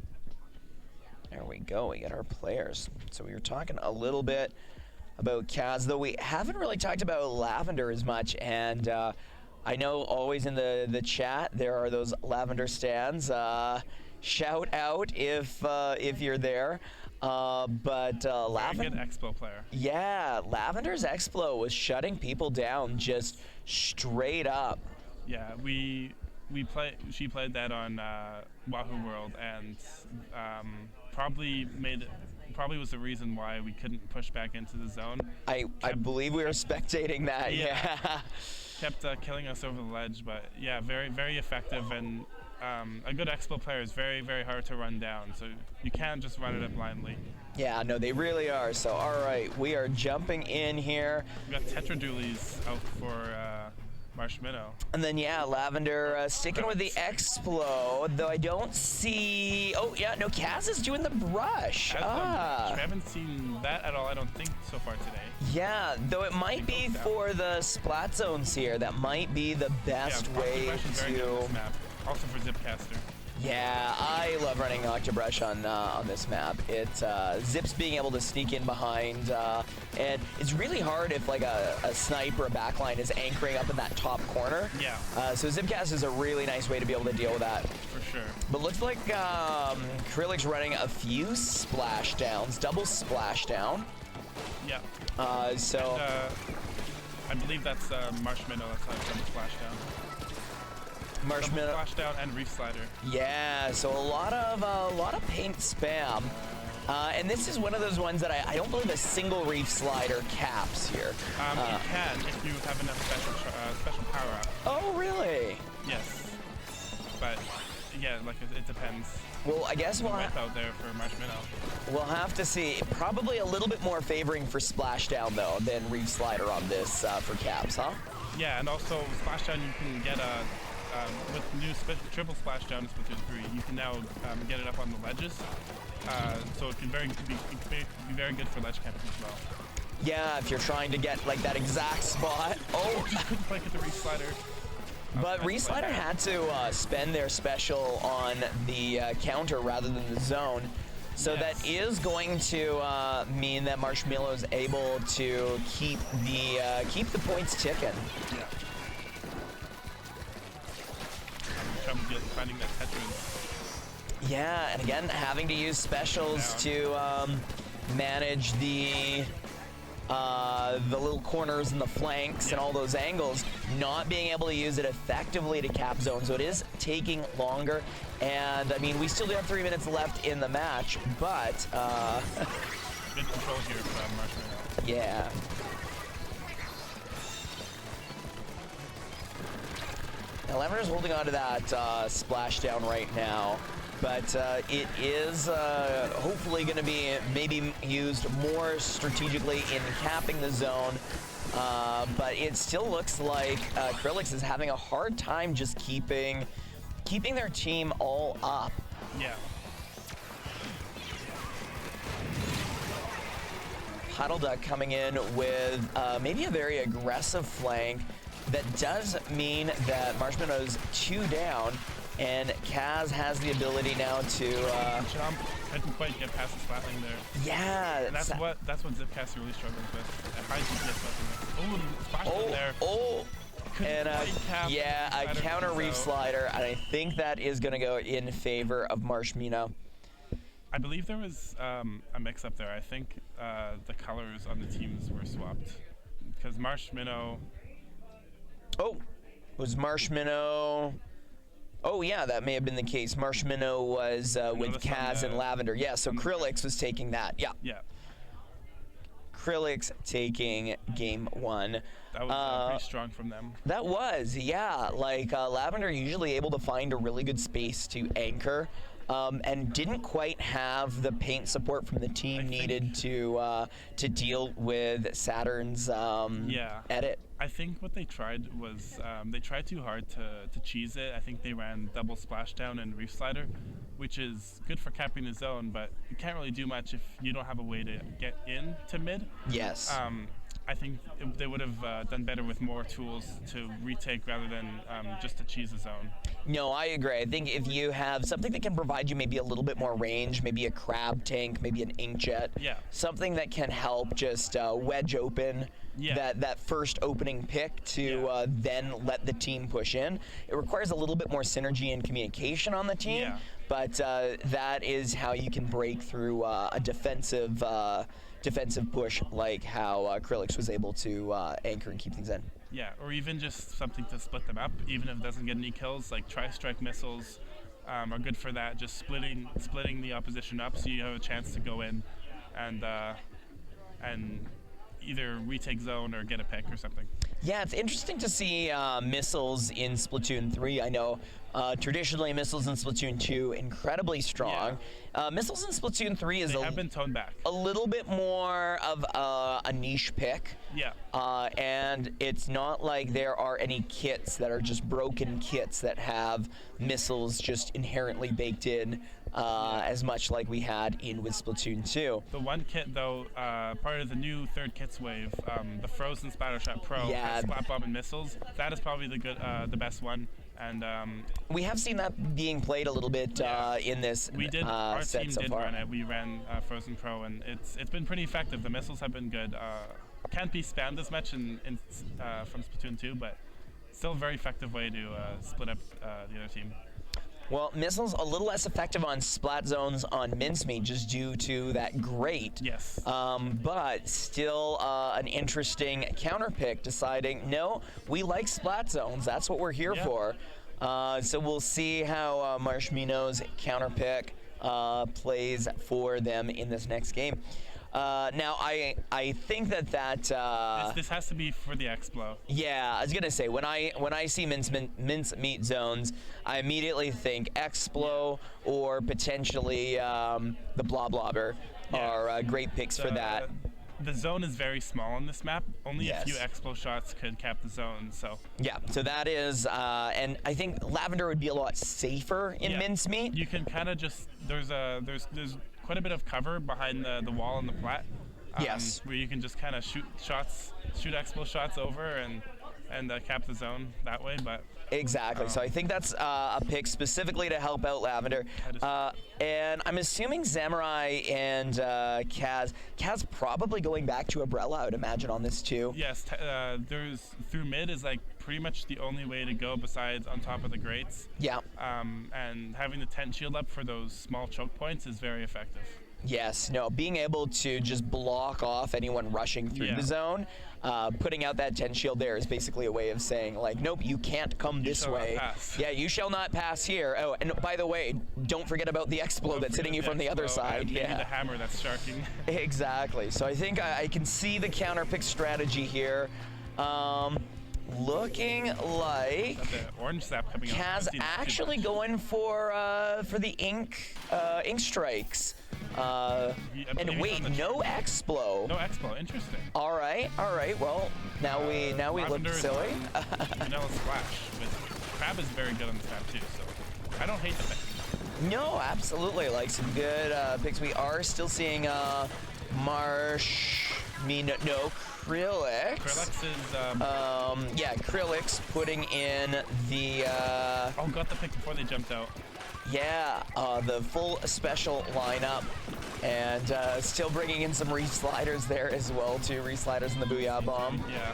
we go. We got our players. So we were talking a little bit about Kaz, though we haven't really talked about Lavender as much, and I know always in the chat there are those Lavender stands. Shout out if you're there. But Lavender, good Explo player. Yeah, Lavender's Explo was shutting people down just straight up. Yeah, she played that on Wahoo World, and probably was the reason why we couldn't push back into the zone. I believe we were spectating that. Yeah. Kept killing us over the ledge, but yeah, very very effective, and a good Expo player is very very hard to run down. So you can't just run it up blindly. Yeah, no, they really are. So all right, we are jumping in here. We got Tetra Doolies out for Marshminno. And then yeah, Lavender sticking with the Explo, though I don't see. Oh yeah, no, Kaz is doing the brush. I haven't seen that at all. I don't think so far today. Yeah, though it might be for the splat zones here. That might be the best way to. Also for Zipcaster. Yeah, I love running Octobrush on this map. It Zip's being able to sneak in behind, and it's really hard if like a snipe or a backline is anchoring up in that top corner. Yeah. So Zipcast is a really nice way to be able to deal with that. For sure. But looks like Krillex running a few splashdowns, double splashdown. Yeah. So. And, I believe that's Marshminno that's on double splashdown. Marshminno splashdown and Reef Slider. Yeah, so a lot of paint spam, and this is one of those ones that I don't believe a single Reef Slider caps here. You can if you have enough special power up. Oh really? Yes, but yeah, like it depends. Well, I guess we'll out there for Marshminno. We'll have to see. Probably a little bit more favoring for splashdown though than Reef Slider on this for caps, huh? Yeah, and also splashdown you can get a. With new triple splashdown in Splatoon 3, you can now get it up on the ledges, so it can be very good for ledge camping as well. Yeah, if you're trying to get like that exact spot. Oh, just couldn't quite get the Reef Slider. But Reef Slider had to spend their special on the counter rather than the zone, so that is going to mean that Marshminno is able to keep the points ticking. Yeah. Finding that Tetris. Yeah, and again, having to use specials to manage the little corners and the flanks and all those angles, not being able to use it effectively to cap zone, so it is taking longer. And I mean, we still do have 3 minutes left in the match, but good control here from Marshminno. Yeah. Now, Lavender's holding on to that splashdown right now, but it is hopefully going to be maybe used more strategically in capping the zone, but it still looks like Krillex is having a hard time just keeping their team all up. Yeah. Puddle Duck coming in with maybe a very aggressive flank. That does mean that Marshminno's 2 down, and Kaz has the ability now to. Couldn't quite get past the splatling there. Yeah, and that's what Zipcaster really struggles with. High DPS weapon. Oh, splash there. Oh. And a counter Reef Slider, and I think that is going to go in favor of Marshminno. I believe there was a mix-up there. I think the colors on the teams were swapped because Marshminno. Oh, was Marshminno? Oh yeah, that may have been the case. Marshminno was with noticed on Kaz and the- Lavender. Yeah, so Krillex was taking that. Yeah. Yeah. Krillex taking game 1. That was pretty strong from them. That was, yeah. Like Lavender usually able to find a really good space to anchor, and didn't quite have the paint support from the team needed to deal with Saturn's edit. I think what they tried was they tried too hard to cheese it. I think they ran double splashdown and reef slider, which is good for capping the zone, but you can't really do much if you don't have a way to get in to mid. Yes. I think they would have done better with more tools to retake rather than just to cheese the zone. No, I agree. I think if you have something that can provide you maybe a little bit more range, maybe a crab tank, maybe an inkjet, something that can help just wedge open that first opening pick to then let the team push in. It requires a little bit more synergy and communication on the team, but that is how you can break through a defensive push like how Krillex was able to anchor and keep things in. Yeah, or even just something to split them up, even if it doesn't get any kills, like tri-strike missiles are good for that, just splitting the opposition up so you have a chance to go in and either retake zone or get a pick or something. Yeah, it's interesting to see missiles in Splatoon 3. I know traditionally missiles in Splatoon 2 incredibly strong. Missiles in Splatoon 3 is have been toned back. A little bit more of a niche pick. Yeah. And it's not like there are any kits that are just broken kits that have missiles just inherently baked in as much like we had in with Splatoon 2. The one kit though, part of the new third kits wave, the Frozen Splattershot Pro has Splat Bomb and missiles. That is probably the best one. And we have seen that being played a little bit in this our set team so did far. run it. We ran Frozen Pro, and it's been pretty effective. The missiles have been good. Can't be spammed as much from Splatoon 2, but still a very effective way to split up the other team. Well, missiles a little less effective on splat zones on Mincemeat just due to that grate. Yes. But still an interesting counter pick deciding, no, we like splat zones. That's what we're here for. So we'll see how Marshminno's counter pick plays for them in this next game. Now, I think that this has to be for the Explo. Yeah, I was gonna say when I see mincemeat zones, I immediately think Explo or potentially the Bloblobber are great picks for that. The zone is very small on this map. Only a few Explo shots could cap the zone. So yeah, so that is, and I think Lavender would be a lot safer in mincemeat. You can kind of just there's quite a bit of cover behind the wall and the plat. Where you can just kind of shoot Explo shots over and cap the zone that way. But exactly. So I think that's a pick specifically to help out Lavender. And I'm assuming Samurai and Kaz probably going back to Umbrella, I would imagine, on this too. Yes, there's through mid is like pretty much the only way to go besides on top of the grates. Yeah. And having the tent shield up for those small choke points is very effective. Yes, no, being able to just block off anyone rushing through the zone, putting out that tent shield there is basically a way of saying, like, nope, you can't come this way. Yeah, you shall not pass here. Oh, and by the way, don't forget about the Explo that's hitting you from the other side. Maybe the hammer that's sharking. Exactly. So I think I can see the counter pick strategy here. Looking like the orange sap coming Kaz actually going for the ink strikes. And wait, no Explo. No Explo, interesting. All right. Well, now we look silly. Vanilla Splash, but Crab is very good on this map too, so I don't hate the pick. No, absolutely, like some good picks. We are still seeing Krillex. Krillex is Krillex putting in the got the pick before they jumped out. Yeah, the full special lineup, and still bringing in some reef sliders there as well too. Reef sliders and the Booyah Bomb. Yeah.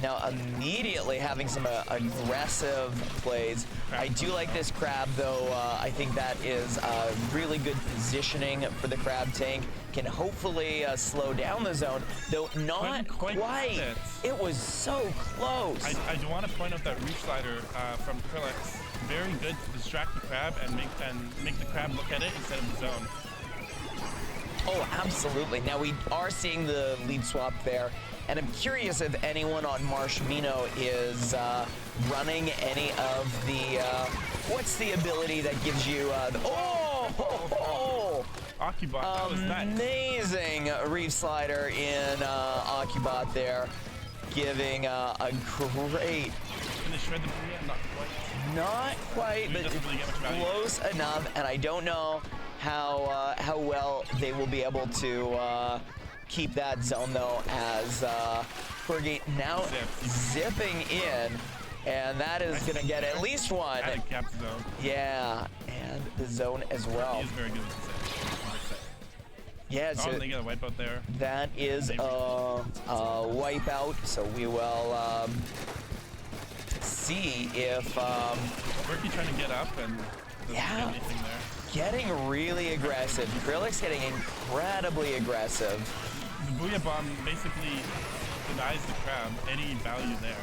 Now immediately having some aggressive plays. I do like this crab though. I think that is really good positioning for the crab tank. Can hopefully slow down the zone, though not quite. It was so close. I do want to point out that Reef Slider from Krillex, very good to distract the crab and make the crab look at it instead of the zone. Oh, absolutely. Now we are seeing the lead swap there, and I'm curious if anyone on Marshminno is running any of the, what's the ability that gives you, OctoBelle, that was nice. Amazing Reef Slider in OctoBelle there, giving a great... Can they shred the Booyah? Not quite, but really close enough, and I don't know how well they will be able to keep that zone though, as Fergie now zipping in, and that is going to get at least one. Cap zone. Yeah, and the zone as well. He is very good at the set. Yeah, so they get a wipeout there. That is a wipeout, so we will see if... Rookie trying to get up and doesn't get anything there. Getting really aggressive. Krillex getting incredibly aggressive. The Booyah Bomb basically denies the crab any value there.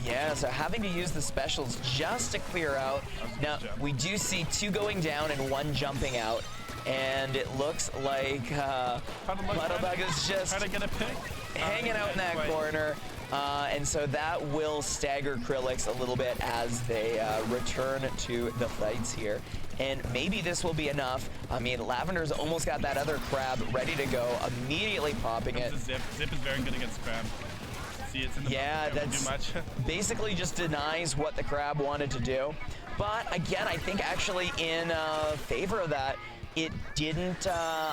Yeah, so having to use the specials just to clear out. Now, we do see 2 going down and 1 jumping out. And it looks like Puddlebug is just trying to get a pick. Hanging out in that corner. And so that will stagger Krillex a little bit as they return to the fights here. And maybe this will be enough. I mean, Lavender's almost got that other crab ready to go, immediately popping it. Zip. Zip is very good against crab. See, it's in the that's too much. basically just denies what the crab wanted to do. But again, I think actually in favor of that, it didn't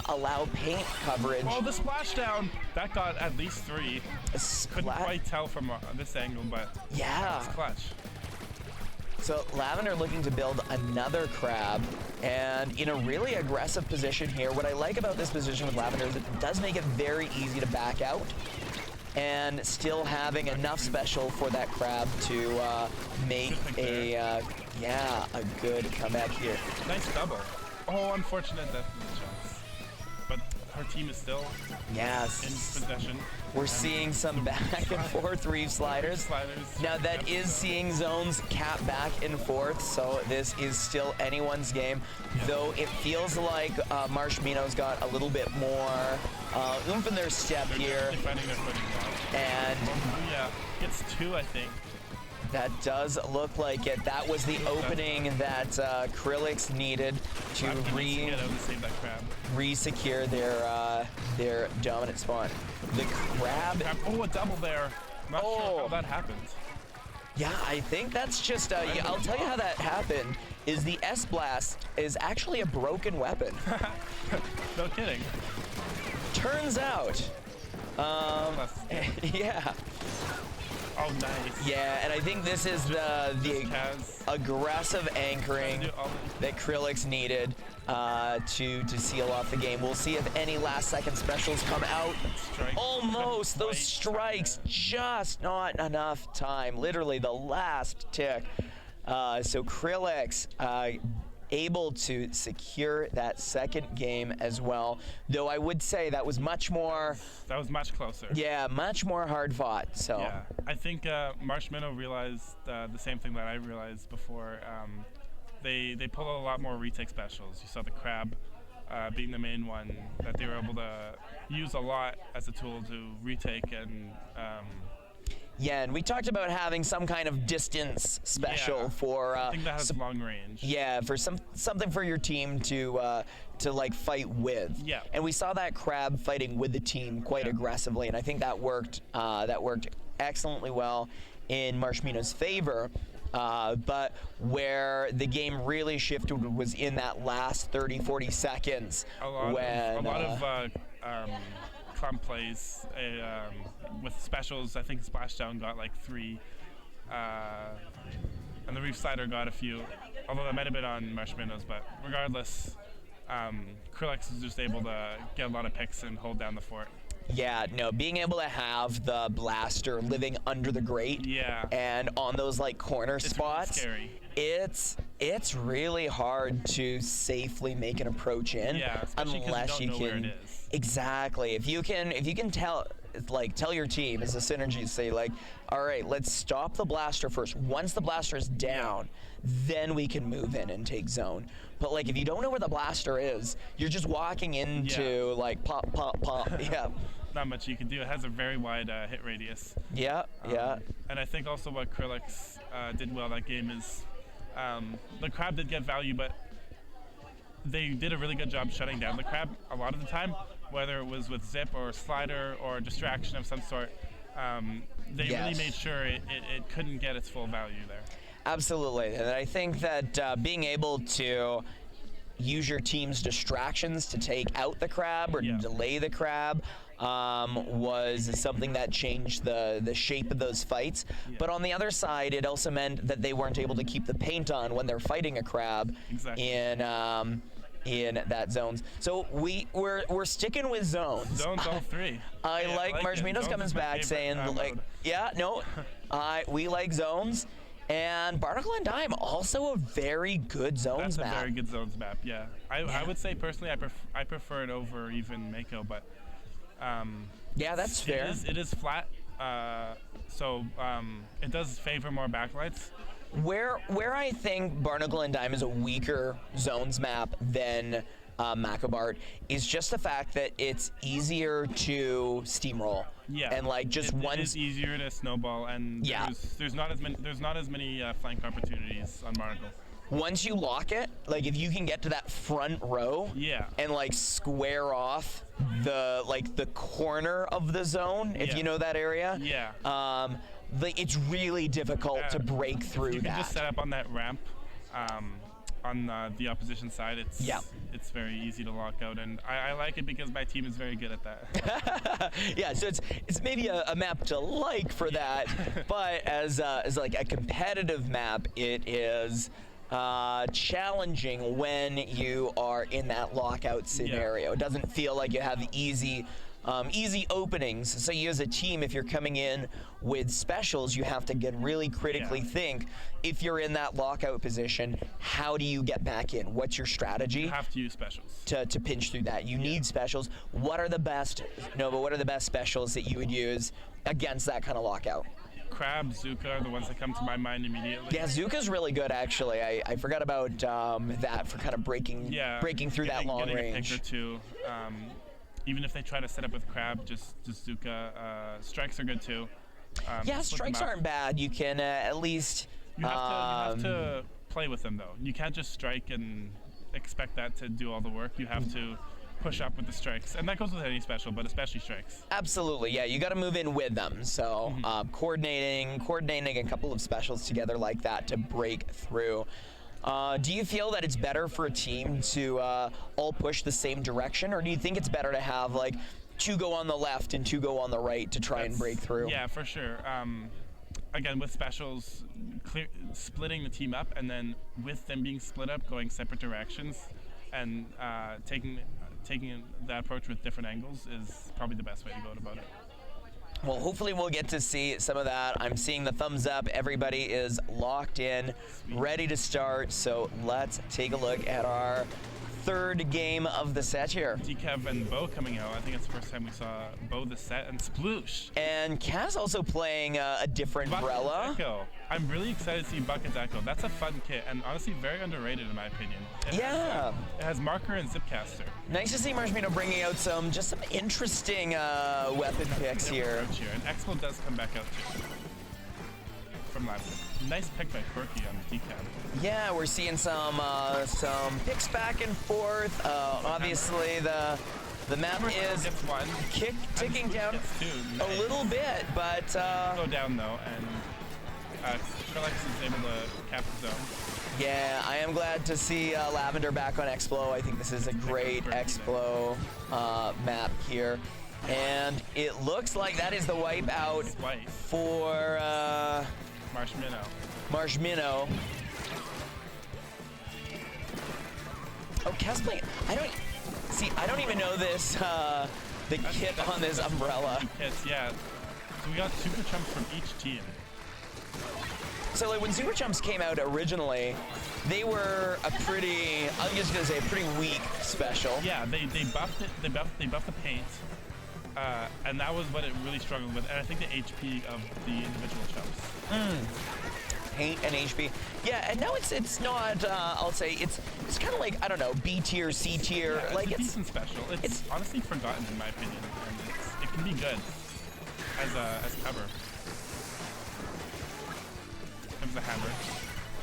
allow paint coverage. Oh, the splashdown! That got at least 3. Couldn't quite tell from this angle, but yeah, it's clutch. So Lavender looking to build another crab, and in a really aggressive position here. What I like about this position with Lavender is it does make it very easy to back out, and still having enough special for that crab to make a good comeback here. Nice double. Oh, unfortunate death of the shots. But her team is still in possession. We're seeing some back and forth Reef Sliders. Now that is seeing zones cap back and forth, so this is still anyone's game. Though it feels like Marshminno's got a little bit more oomph in their step here. And yeah, gets 2, I think. That does look like it. That was the opening that Krillex needed to re-secure their dominant spawn. The crab. Oh, a double there. Not sure how that happened. Yeah, I think that's just. I'll tell you how that happened. Is the S-Blast is actually a broken weapon. No kidding. Turns out. Yeah. Oh, nice. Yeah, and I think this is the aggressive anchoring that Krillex needed to seal off the game. We'll see if any last-second specials come out. Almost. Those strikes, just not enough time. Literally the last tick. So Krillex able to secure that second game as well. Though I would say that was much more... That was much closer. Yeah, much more hard fought. So yeah, I think Marshminno realized the same thing that I realized before. They pull a lot more retake specials. You saw the crab being the main one that they were able to use a lot as a tool to retake and... yeah, and we talked about having some kind of distance special for. I think that has long range. Yeah, for something for your team to like fight with. Yeah. And we saw that crab fighting with the team quite aggressively, and I think that worked. That worked excellently well in Marshminno's favor. But where the game really shifted was in that last 30-40 seconds. A lot of clump plays with specials. I think Splashdown got like 3, and the Reef Slider got a few, although that might have been on Marshminno's, but regardless, Krillex is just able to get a lot of picks and hold down the fort. Yeah, no, being able to have the blaster living under the grate and on those like corner spots, really it's really hard to safely make an approach in unless you can. Exactly. If you can tell your team as a synergy, say like, all right, let's stop the blaster first. Once the blaster is down, then we can move in and take zone. But like if you don't know where the blaster is, you're just walking into like pop, pop, pop. Yeah. Not much you can do. It has a very wide hit radius. Yeah, yeah. And I think also what Krillex did well that game is the crab did get value, but they did a really good job shutting down the crab a lot of the time, whether it was with zip or slider or distraction of some sort. They really made sure it couldn't get its full value there. Absolutely, and I think that being able to use your team's distractions to take out the crab or delay the crab was something that changed the shape of those fights. But on the other side, it also meant that they weren't able to keep the paint on when they're fighting a crab in that zones. So we're sticking with zones. Zones all three. I like Marshminno's coming back saying like, we like zones. And Barnacle and Dime, also a very good zones map. That's a very good zones map, yeah. I would say personally I prefer it over even Mako, but yeah, that's fair. It is flat, so it does favor more backlights. Where I think Barnacle and Dime is a weaker zones map than Macobart is just the fact that it's easier to steamroll. Yeah, and like just it is easier to snowball, and there's not as many flank opportunities on Barnacle. Once you lock it, like if you can get to that front row, and like square off the corner of the zone, if you know that area, it's really difficult to break through if you that. can just set up on that ramp. On the opposition side, it's very easy to lock out, and I like it because my team is very good at that. Yeah, so it's maybe a map to like for that, but as like a competitive map, it is challenging when you are in that lockout scenario. It doesn't feel like you have easy openings. So you as a team, if you're coming in with specials, you have to really critically think, if you're in that lockout position, how do you get back in? What's your strategy? You have to use specials. To pinch through that. You need specials. What are the best, Nova, what are the best specials that you would use against that kind of lockout? Crab, Zuka are the ones that come to my mind immediately. Yeah, Zuka's really good, actually. I forgot about that for kind of breaking through that long range. A pick or two. Even if they try to set up with Crab, just Zuka. Strikes are good too. Strikes aren't bad. You can at least... You have to play with them, though. You can't just strike and expect that to do all the work. You have to push up with the strikes. And that goes with any special, but especially strikes. Absolutely, yeah. You got to move in with them. So coordinating a couple of specials together like that to break through. Do you feel that it's better for a team to all push the same direction, or do you think it's better to have like 2 go on the left and 2 go on the right to try and break through? Yeah, for sure. Again, with specials, splitting the team up, and then with them being split up, going separate directions, and taking that approach with different angles is probably the best way to go about it. Well, hopefully we'll get to see some of that. I'm seeing the thumbs up. Everybody is locked in, ready to start. So let's take a look at our third game of the set here. Decav and Bo coming out. I think it's the first time we saw Bo the set, and Sploosh. And Kaz also playing a different Umbrella. Echo. I'm really excited to see Bucket's Echo. That's a fun kit, and honestly very underrated in my opinion. It has marker and zipcaster. Nice to see Marshminno bringing out some interesting weapon picks here. And Expo does come back out too. From last week. Nice pick by Quirky on the Decav. Yeah, we're seeing some picks back and forth. Obviously, the map is ticking down a little bit, but go down though, and Krillex is able to cap the zone. Yeah, I am glad to see Lavender back on Explo. I think this is a great Explo map here. And it looks like that is the wipe out for Marshminno. Oh, Kaz playing. I don't even know this the kit on this umbrella. Kits, yeah. So we got super chumps from each team. So like when Super Chumps came out originally, they were a pretty, I'm just gonna say, a pretty weak special. Yeah, they buffed it. They buffed the paint, and that was what it really struggled with. And I think the HP of the individual chumps. Paint and HP. Yeah, and now it's not. I'll say it's kind of like, I don't know, B tier, C tier. Yeah, like it's a decent special. It's honestly forgotten in my opinion, and it can be good as cover. The hammer.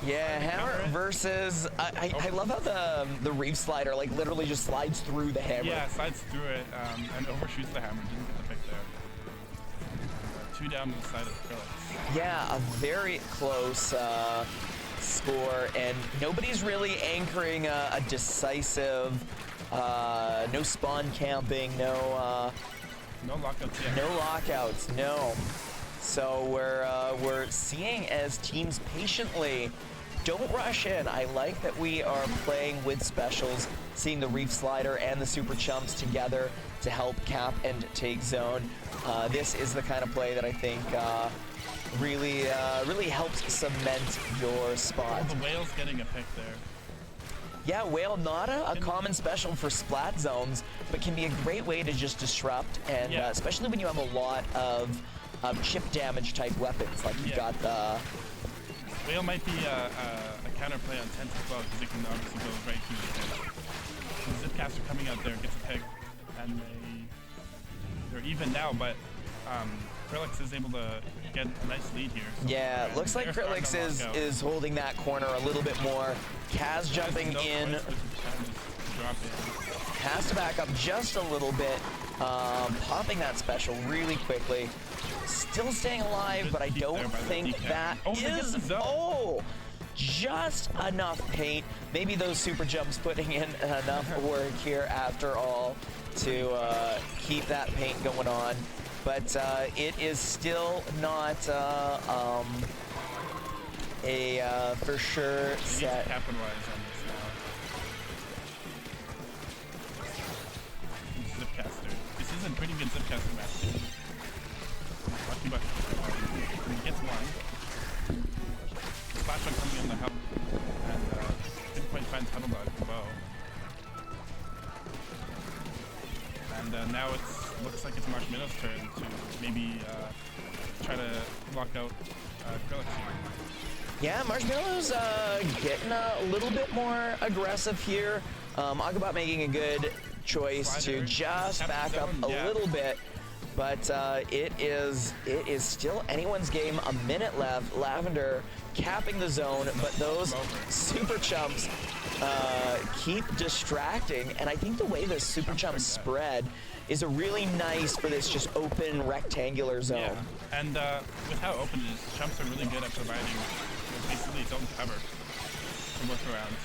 Yeah, hammer versus. I love how the reef slider like literally just slides through the hammer. Yeah, slides through it and overshoots the hammer. Didn't get the pick there. 2 down to the side of Krillex. Yeah, a very close score, and nobody's really anchoring a decisive. No spawn camping. No lockouts yet. No lockouts. No. So we're seeing as teams patiently don't rush in. I like that we are playing with specials, seeing the Reef Slider and the Super Chumps together to help cap and take zone. This is the kind of play that I think really helps cement your spot. Oh, the whale's getting a pick there. Yeah, Whale not a common special for splat zones, but can be a great way to just disrupt, and especially when you have a lot of chip damage type weapons, like you got the... Whale might be a counterplay on 10 as well, because it can obviously go right through the pit. The Zipcaster coming out there gets a pick, and they're even now, but Krillex is able to get a nice lead here. So yeah, looks like Krillex is holding that corner a little bit more. Kaz jumping in. Has to back up just a little bit, popping that special really quickly. Still staying alive, but I don't think that is... Oh! Just enough paint. Maybe those super jumps putting in enough work here after all to keep that paint going on. But it is still not a for sure set. Capitalize on this now. Zipcaster. This is a pretty good Zipcaster match. Lucky Buck. He gets one. Splash one coming in the help. And didn't quite find Tunnel Dog the bow. And now it looks like it's Marshminno's turn to maybe try to lock out Krillex here. Yeah, Marshminno's getting a little bit more aggressive here. OctoBelle making a good choice to just back up a little bit, but it is still anyone's game. A minute left. Lavender capping the zone, but those super chumps keep distracting, and I think the way the super chumps spread is a really nice for this just open rectangular zone. Yeah. And with how open it is, chumps are really good at providing basically its own cover to work around.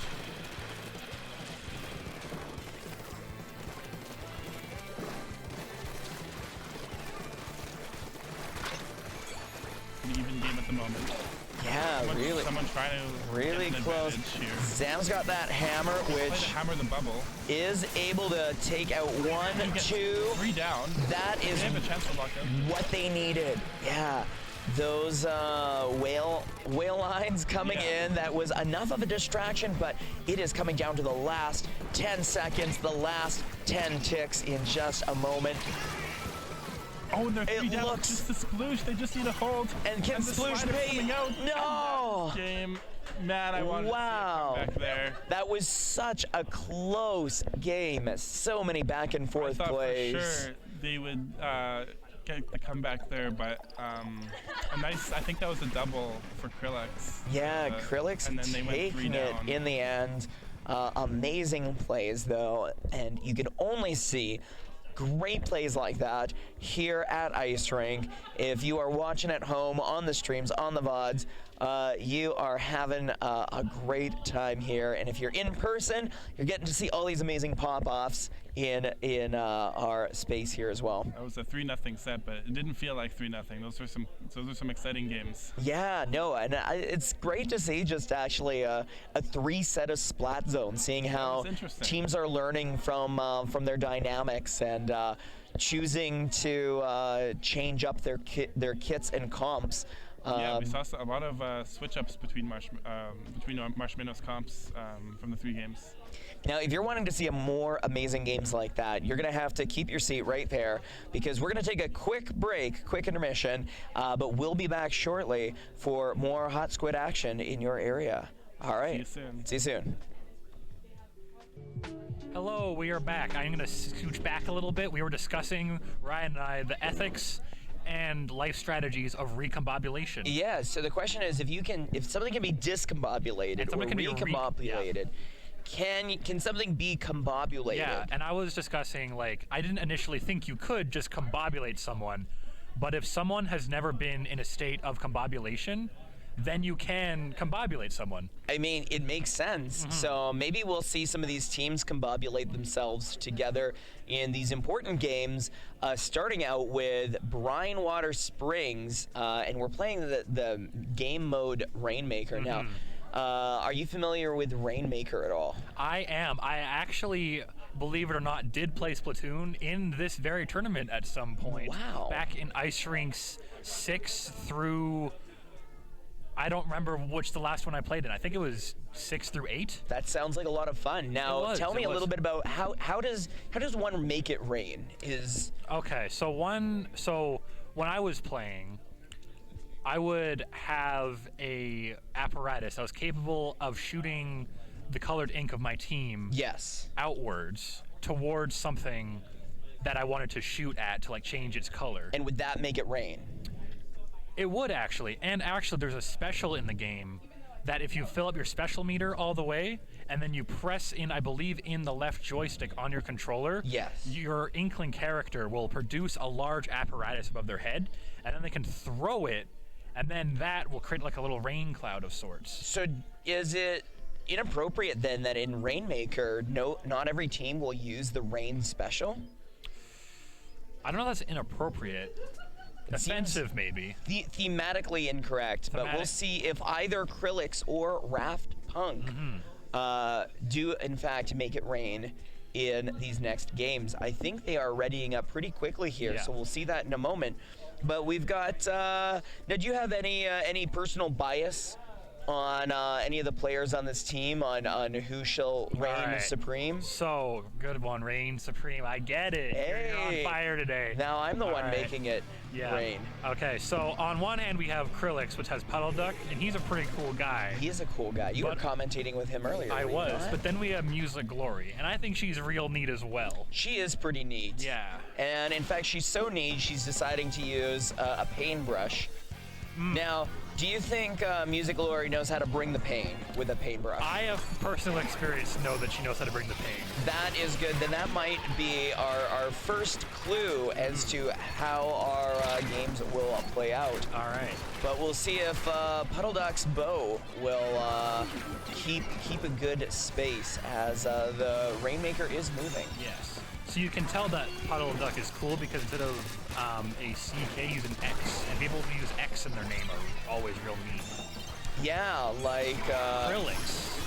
An even game at the moment. Yeah, someone trying to really get an close. Here. Zam's got that hammer, which hammer the bubble is able to take out 1, 2, 3 down. That is they have a chance to lock up. What they needed. Yeah, those whale lines coming in. That was enough of a distraction, but it is coming down to the last 10 seconds, the last 10 ticks in just a moment. Oh, they're 3 down. Just the sploosh. They just need a hold. And can sploosh pay? No! Game. Man, I wanted to see it come back there. That was such a close game. So many back and forth plays. For sure they would get the comeback there, but a nice. I think that was a double for Krillex. Yeah, Krillex and then they went 3 taking down. it in the end. Amazing plays though, and you can only see great plays like that here at Ice Rink. If you are watching at home on the streams, on the VODs, you are having a great time here. And if you're in person, you're getting to see all these amazing pop-offs in our space here as well. That was a 3-0 set, but it didn't feel like 3-0. Those are some exciting games. Yeah, no, and it's great to see just actually a 3 set of splat zones, seeing how teams are learning from their dynamics and choosing to change up their kits and comps. Yeah, we saw a lot of switch-ups between Marshminno's comps from the 3 games. Now, if you're wanting to see more amazing games like that, you're going to have to keep your seat right there because we're going to take a quick break, quick intermission, but we'll be back shortly for more Hot Squid action in your area. All right. See you soon. See you soon. Hello, we are back. I'm going to scooch back a little bit. We were discussing, Ryan and I, the ethics and life strategies of recombobulation. Yeah, so the question is if something can be discombobulated or recombobulated, can something be combobulated? Yeah, and I was discussing, like, I didn't initially think you could just combobulate someone, but if someone has never been in a state of combobulation, then you can combobulate someone. I mean, it makes sense. So maybe we'll see some of these teams combobulate themselves together in these important games, starting out with Brinewater Springs, and we're playing the game mode Rainmaker now. Are you familiar with Rainmaker at all? I am. I actually, believe it or not, did play Splatoon in this very tournament at some point. Wow. Back in Ice Rinks 6 through... I don't remember which the last one I played in. I think it was 6 through 8. That sounds like a lot of fun. Now, tell me a little bit about how does one make it rain? Okay, so when I was playing, I would have a apparatus that was capable of shooting the colored ink of my team outwards towards something that I wanted to shoot at to like change its color. And would that make it rain? It would actually, and actually there's a special in the game that if you fill up your special meter all the way and then you press in, I believe, in the left joystick on your controller, your Inkling character will produce a large apparatus above their head, and then they can throw it, and then that will create like a little rain cloud of sorts. So is it inappropriate then that in Rainmaker, not every team will use the rain special? I don't know if that's inappropriate. Offensive, maybe. Thematically incorrect, but we'll see if either Krillex or Raft Punk do, in fact, make it rain in these next games. I think they are readying up pretty quickly here, so we'll see that in a moment. But we've got... now, do you have any personal bias on any of the players on this team on who shall reign supreme? So, good one, reign supreme. I get it. Hey. You're on fire today. Now I'm the one making it rain. Okay, so on one hand we have Krillex, which has Puddle Duck, and he's a pretty cool guy. He is a cool guy. You were commentating with him earlier. I was, but then we have Music Glory, and I think she's real neat as well. She is pretty neat. Yeah. And in fact, she's so neat, she's deciding to use a paintbrush. Now, do you think Music Glory knows how to bring the pain with a paintbrush? I have personal experience to know that she knows how to bring the pain. That is good. Then that might be our first clue as to how our games will play out. All right. But we'll see if Puddle Duck's bow will keep a good space as the Rainmaker is moving. Yes. So you can tell that Puddle Duck is cool because instead of a CK, use an X. And people who use X in their name are always real neat. Yeah, like... Krillex.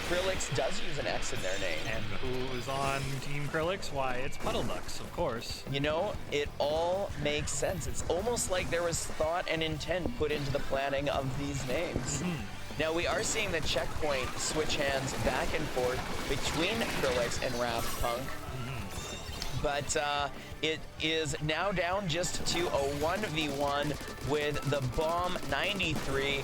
Krillex does use an X in their name. And who is on Team Krillex? Why, it's Puddle Ducks, of course. You know, it all makes sense. It's almost like there was thought and intent put into the planning of these names. Now, we are seeing the checkpoint switch hands back and forth between Krillex and Raft Punk. But it is now down just to a 1v1 with the Bomb 93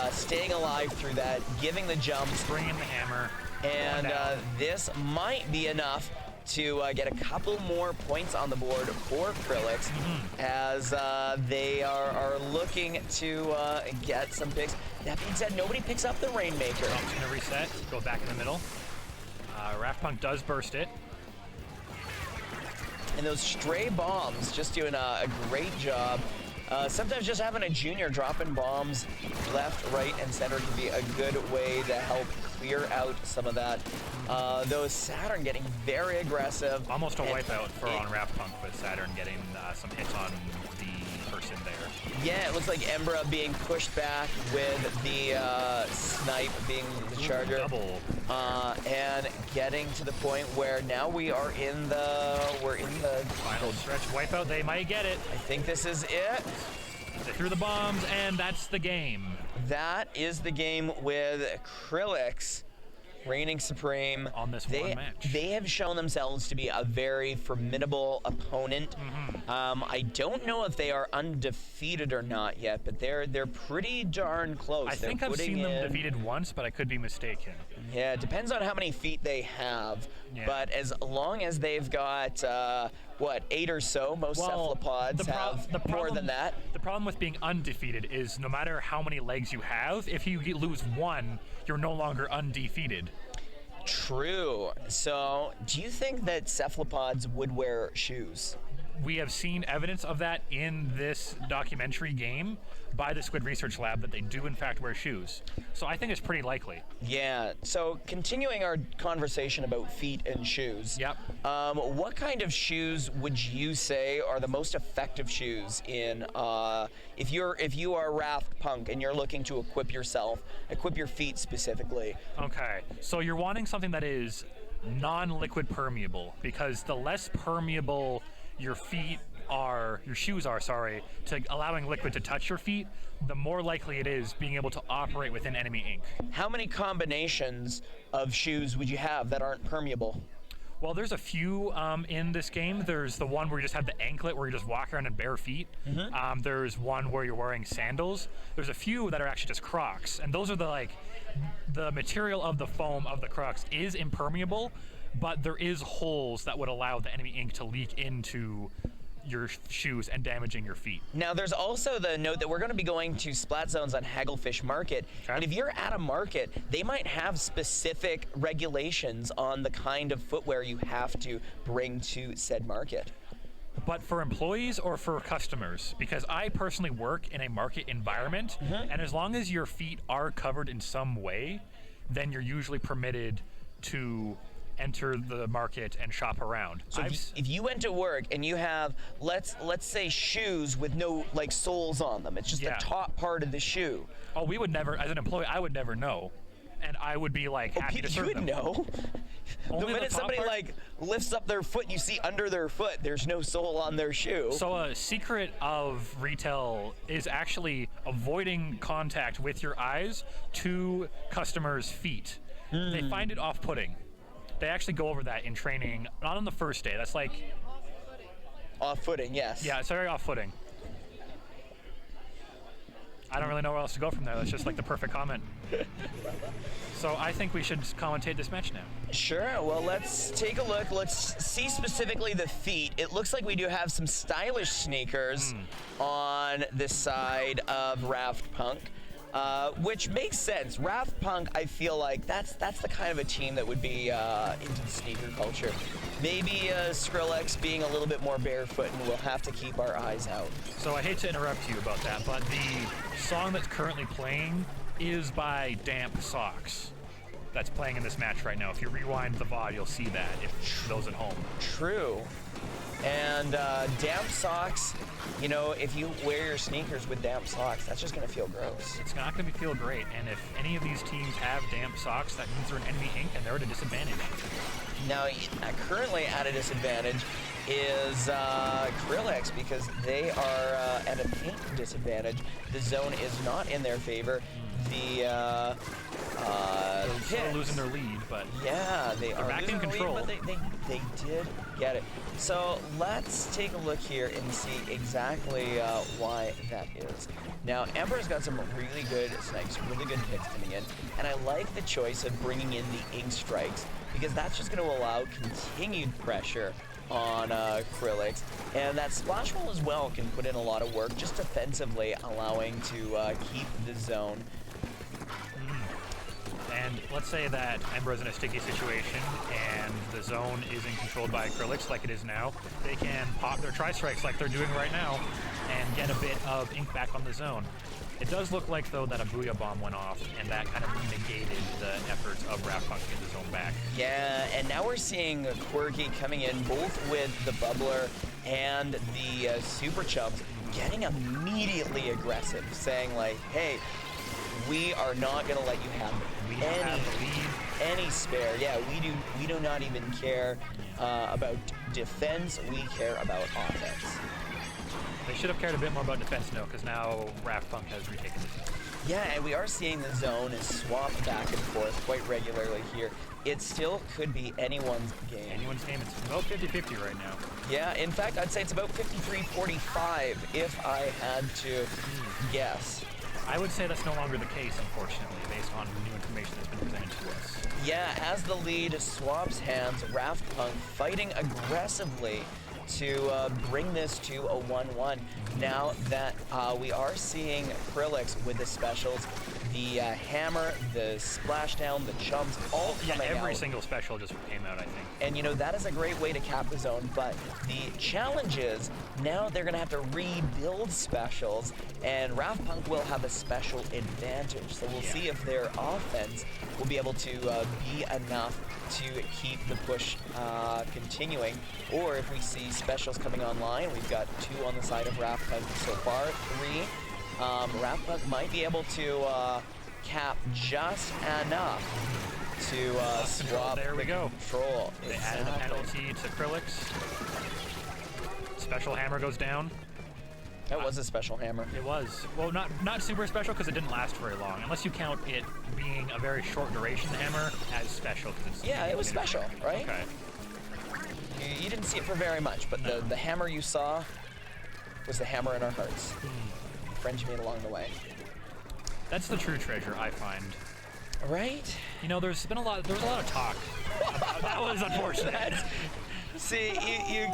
staying alive through that, giving the jumps. Bringing the hammer. And this might be enough to get a couple more points on the board for Krillex as they are looking to get some picks. That being said, nobody picks up the Rainmaker. It's going to reset, go back in the middle. Raft Punk does burst it. And those stray bombs just doing a great job. Sometimes just having a junior dropping bombs left, right, and center can be a good way to help clear out some of that. Though Saturn getting very aggressive. Almost a wipeout on Raft Punk with Saturn getting some hits on person there. Yeah, it looks like Embra being pushed back with the snipe being the charger. Double. And getting to the point where now we're in the Final stretch wipeout. They might get it. I think this is it. They threw the bombs, and that's the game. That is the game with Krillex reigning supreme on this one match. They have shown themselves to be a very formidable opponent. I don't know if they are undefeated or not yet, but they're pretty darn close. I think I've seen them defeated once, but I could be mistaken. Yeah, it depends on how many feet they have. Yeah. But as long as they've got, 8 or so, most cephalopods have more than that. The problem with being undefeated is no matter how many legs you have, if you lose one, you're no longer undefeated. True. So, do you think that cephalopods would wear shoes? We have seen evidence of that in this documentary game by the Squid Research Lab that they do in fact wear shoes. So I think it's pretty likely. Yeah. So continuing our conversation about feet and shoes. Yep. What kind of shoes would you say are the most effective shoes in if you are Raft Punk and you're looking to equip your feet specifically? Okay. So you're wanting something that is non-liquid permeable, because the less permeable your shoes are, to allowing liquid to touch your feet, the more likely it is being able to operate within enemy ink. How many combinations of shoes would you have that aren't permeable? Well, there's a few in this game. There's the one where you just have the anklet, where you just walk around in bare feet. There's one where you're wearing sandals. There's a few that are actually just Crocs, and those are the material of the foam of the Crocs is impermeable, but there is holes that would allow the enemy ink to leak into your shoes and damaging your feet. Now, there's also the note that we're going to be going to Splat Zones on Hagglefish Market, and if you're at a market, they might have specific regulations on the kind of footwear you have to bring to said market. But for employees or for customers? Because I personally work in a market environment, and as long as your feet are covered in some way, then you're usually permitted to enter the market and shop around. So if you went to work and you have, let's say, shoes with no soles on them, it's just the top part of the shoe. Oh, we would never, as an employee, I would never know, and I would be happy to serve them. You would know. The minute somebody lifts up their foot, you see under their foot there's no sole on their shoe. So a secret of retail is actually avoiding contact with your eyes to customers' feet. They find it off-putting. They actually go over that in training, not on the first day. That's off-footing, yes. Yeah, it's very off-footing. I don't really know where else to go from there. That's just the perfect comment. So I think we should commentate this match now. Sure. Well, let's take a look. Let's see specifically the feet. It looks like we do have some stylish sneakers on this side of Raft Punk. Which makes sense. Raft Punk, I feel like that's the kind of a team that would be into the sneaker culture. Maybe Krillex being a little bit more barefoot, and we'll have to keep our eyes out. So I hate to interrupt you about that, but the song that's currently playing is by Damp Socks. That's playing in this match right now. If you rewind the VOD, you'll see that, if those at home. True. And damp socks, if you wear your sneakers with damp socks, that's just going to feel gross. It's not going to feel great. And if any of these teams have damp socks, that means they're an enemy ink and they're at a disadvantage. Now, currently at a disadvantage is Krillex, because they are at a pink disadvantage. The zone is not in their favor. They're still losing their lead, but yeah, they are back in control. Lead, but they did get it. So let's take a look here and see exactly why that is. Now, Emperor's got some really good snipes, really good hits coming in, and I like the choice of bringing in the ink strikes, because that's just going to allow continued pressure on Krillex, and that splash roll as well can put in a lot of work just defensively, allowing to keep the zone. And let's say that Embra's in a sticky situation and the zone isn't controlled by Krillex like it is now. They can pop their tri-strikes like they're doing right now and get a bit of ink back on the zone. It does look like, though, that a Booyah Bomb went off, and that kind of negated the efforts of Raft Punk to get the zone back. Yeah, and now we're seeing Quirky coming in both with the Bubbler and the Super Chumps. getting immediately aggressive, saying like, hey, we are not going to let you have any spare. Yeah, we do not even care about defense. We care about offense. They should have cared a bit more about defense now, because now Raft Punk has retaken it. Yeah, and we are seeing the zone is swapped back and forth quite regularly here. It still could be anyone's game. Anyone's game. It's about 50-50 right now. Yeah, in fact, I'd say it's about 53-45 if I had to guess. I would say that's no longer the case, unfortunately, based on new information that's been presented to us. Yeah, as the lead swaps hands, Raft Punk fighting aggressively to bring this to a 1-1. Now that we are seeing Krillex with the specials, the hammer, the splashdown, the chumps, all coming out. Every single special just came out, I think. And you know, that is a great way to cap the zone, but the challenge is now they're gonna have to rebuild specials, and Raft Punk will have a special advantage. So we'll see if their offense will be able to be enough to keep the push continuing, or if we see specials coming online. We've got 2 on the side of Raft Punk so far, 3. Raft Punk might be able to cap just enough to swap there we go. Control. They added a penalty to Krillex. Special hammer goes down. That was a special hammer. It was. Well, not super special because it didn't last very long, unless you count it being a very short duration hammer as special. Yeah, it was special, right? Okay. You didn't see it for very much, but the hammer you saw was the hammer in our hearts. Friends you made along the way. That's the true treasure, I find. Right? You know, there was a lot of talk. That was unfortunate. See, you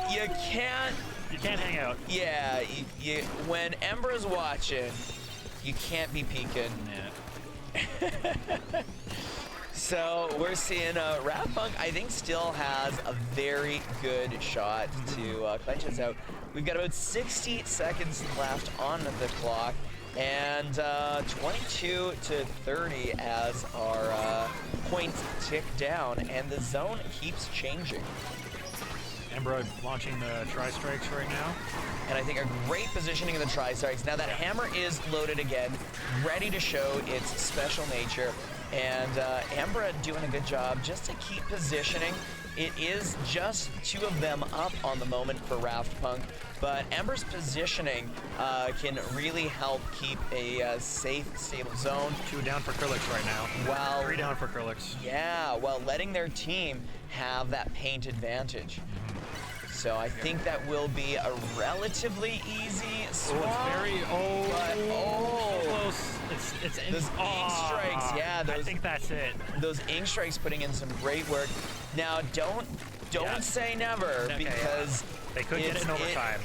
can't. You can't hang out. Yeah, you when Embra's watching, you can't be peeking. Yeah. So we're seeing Raft Punk, I think, still has a very good shot to clench us out. We've got about 60 seconds left on the clock, and 22 to 30 as our points tick down, and the zone keeps changing. Embra launching the tri-strikes right now. And I think a great positioning of the tri-strikes. Now that hammer is loaded again, ready to show its special nature. And Embra doing a good job just to keep positioning. It is just 2 of them up on the moment for Raft Punk, but Embra's positioning can really help keep a safe, stable zone. 2 down for Krillex right now. Wow. 3 down for Krillex. Yeah, while letting their team have that paint advantage. So I think that will be a relatively easy swap. Oh, it's close. It's those ink strikes, yeah. I think that's it. Those ink strikes putting in some great work. Now, don't say never, because they could get it in overtime.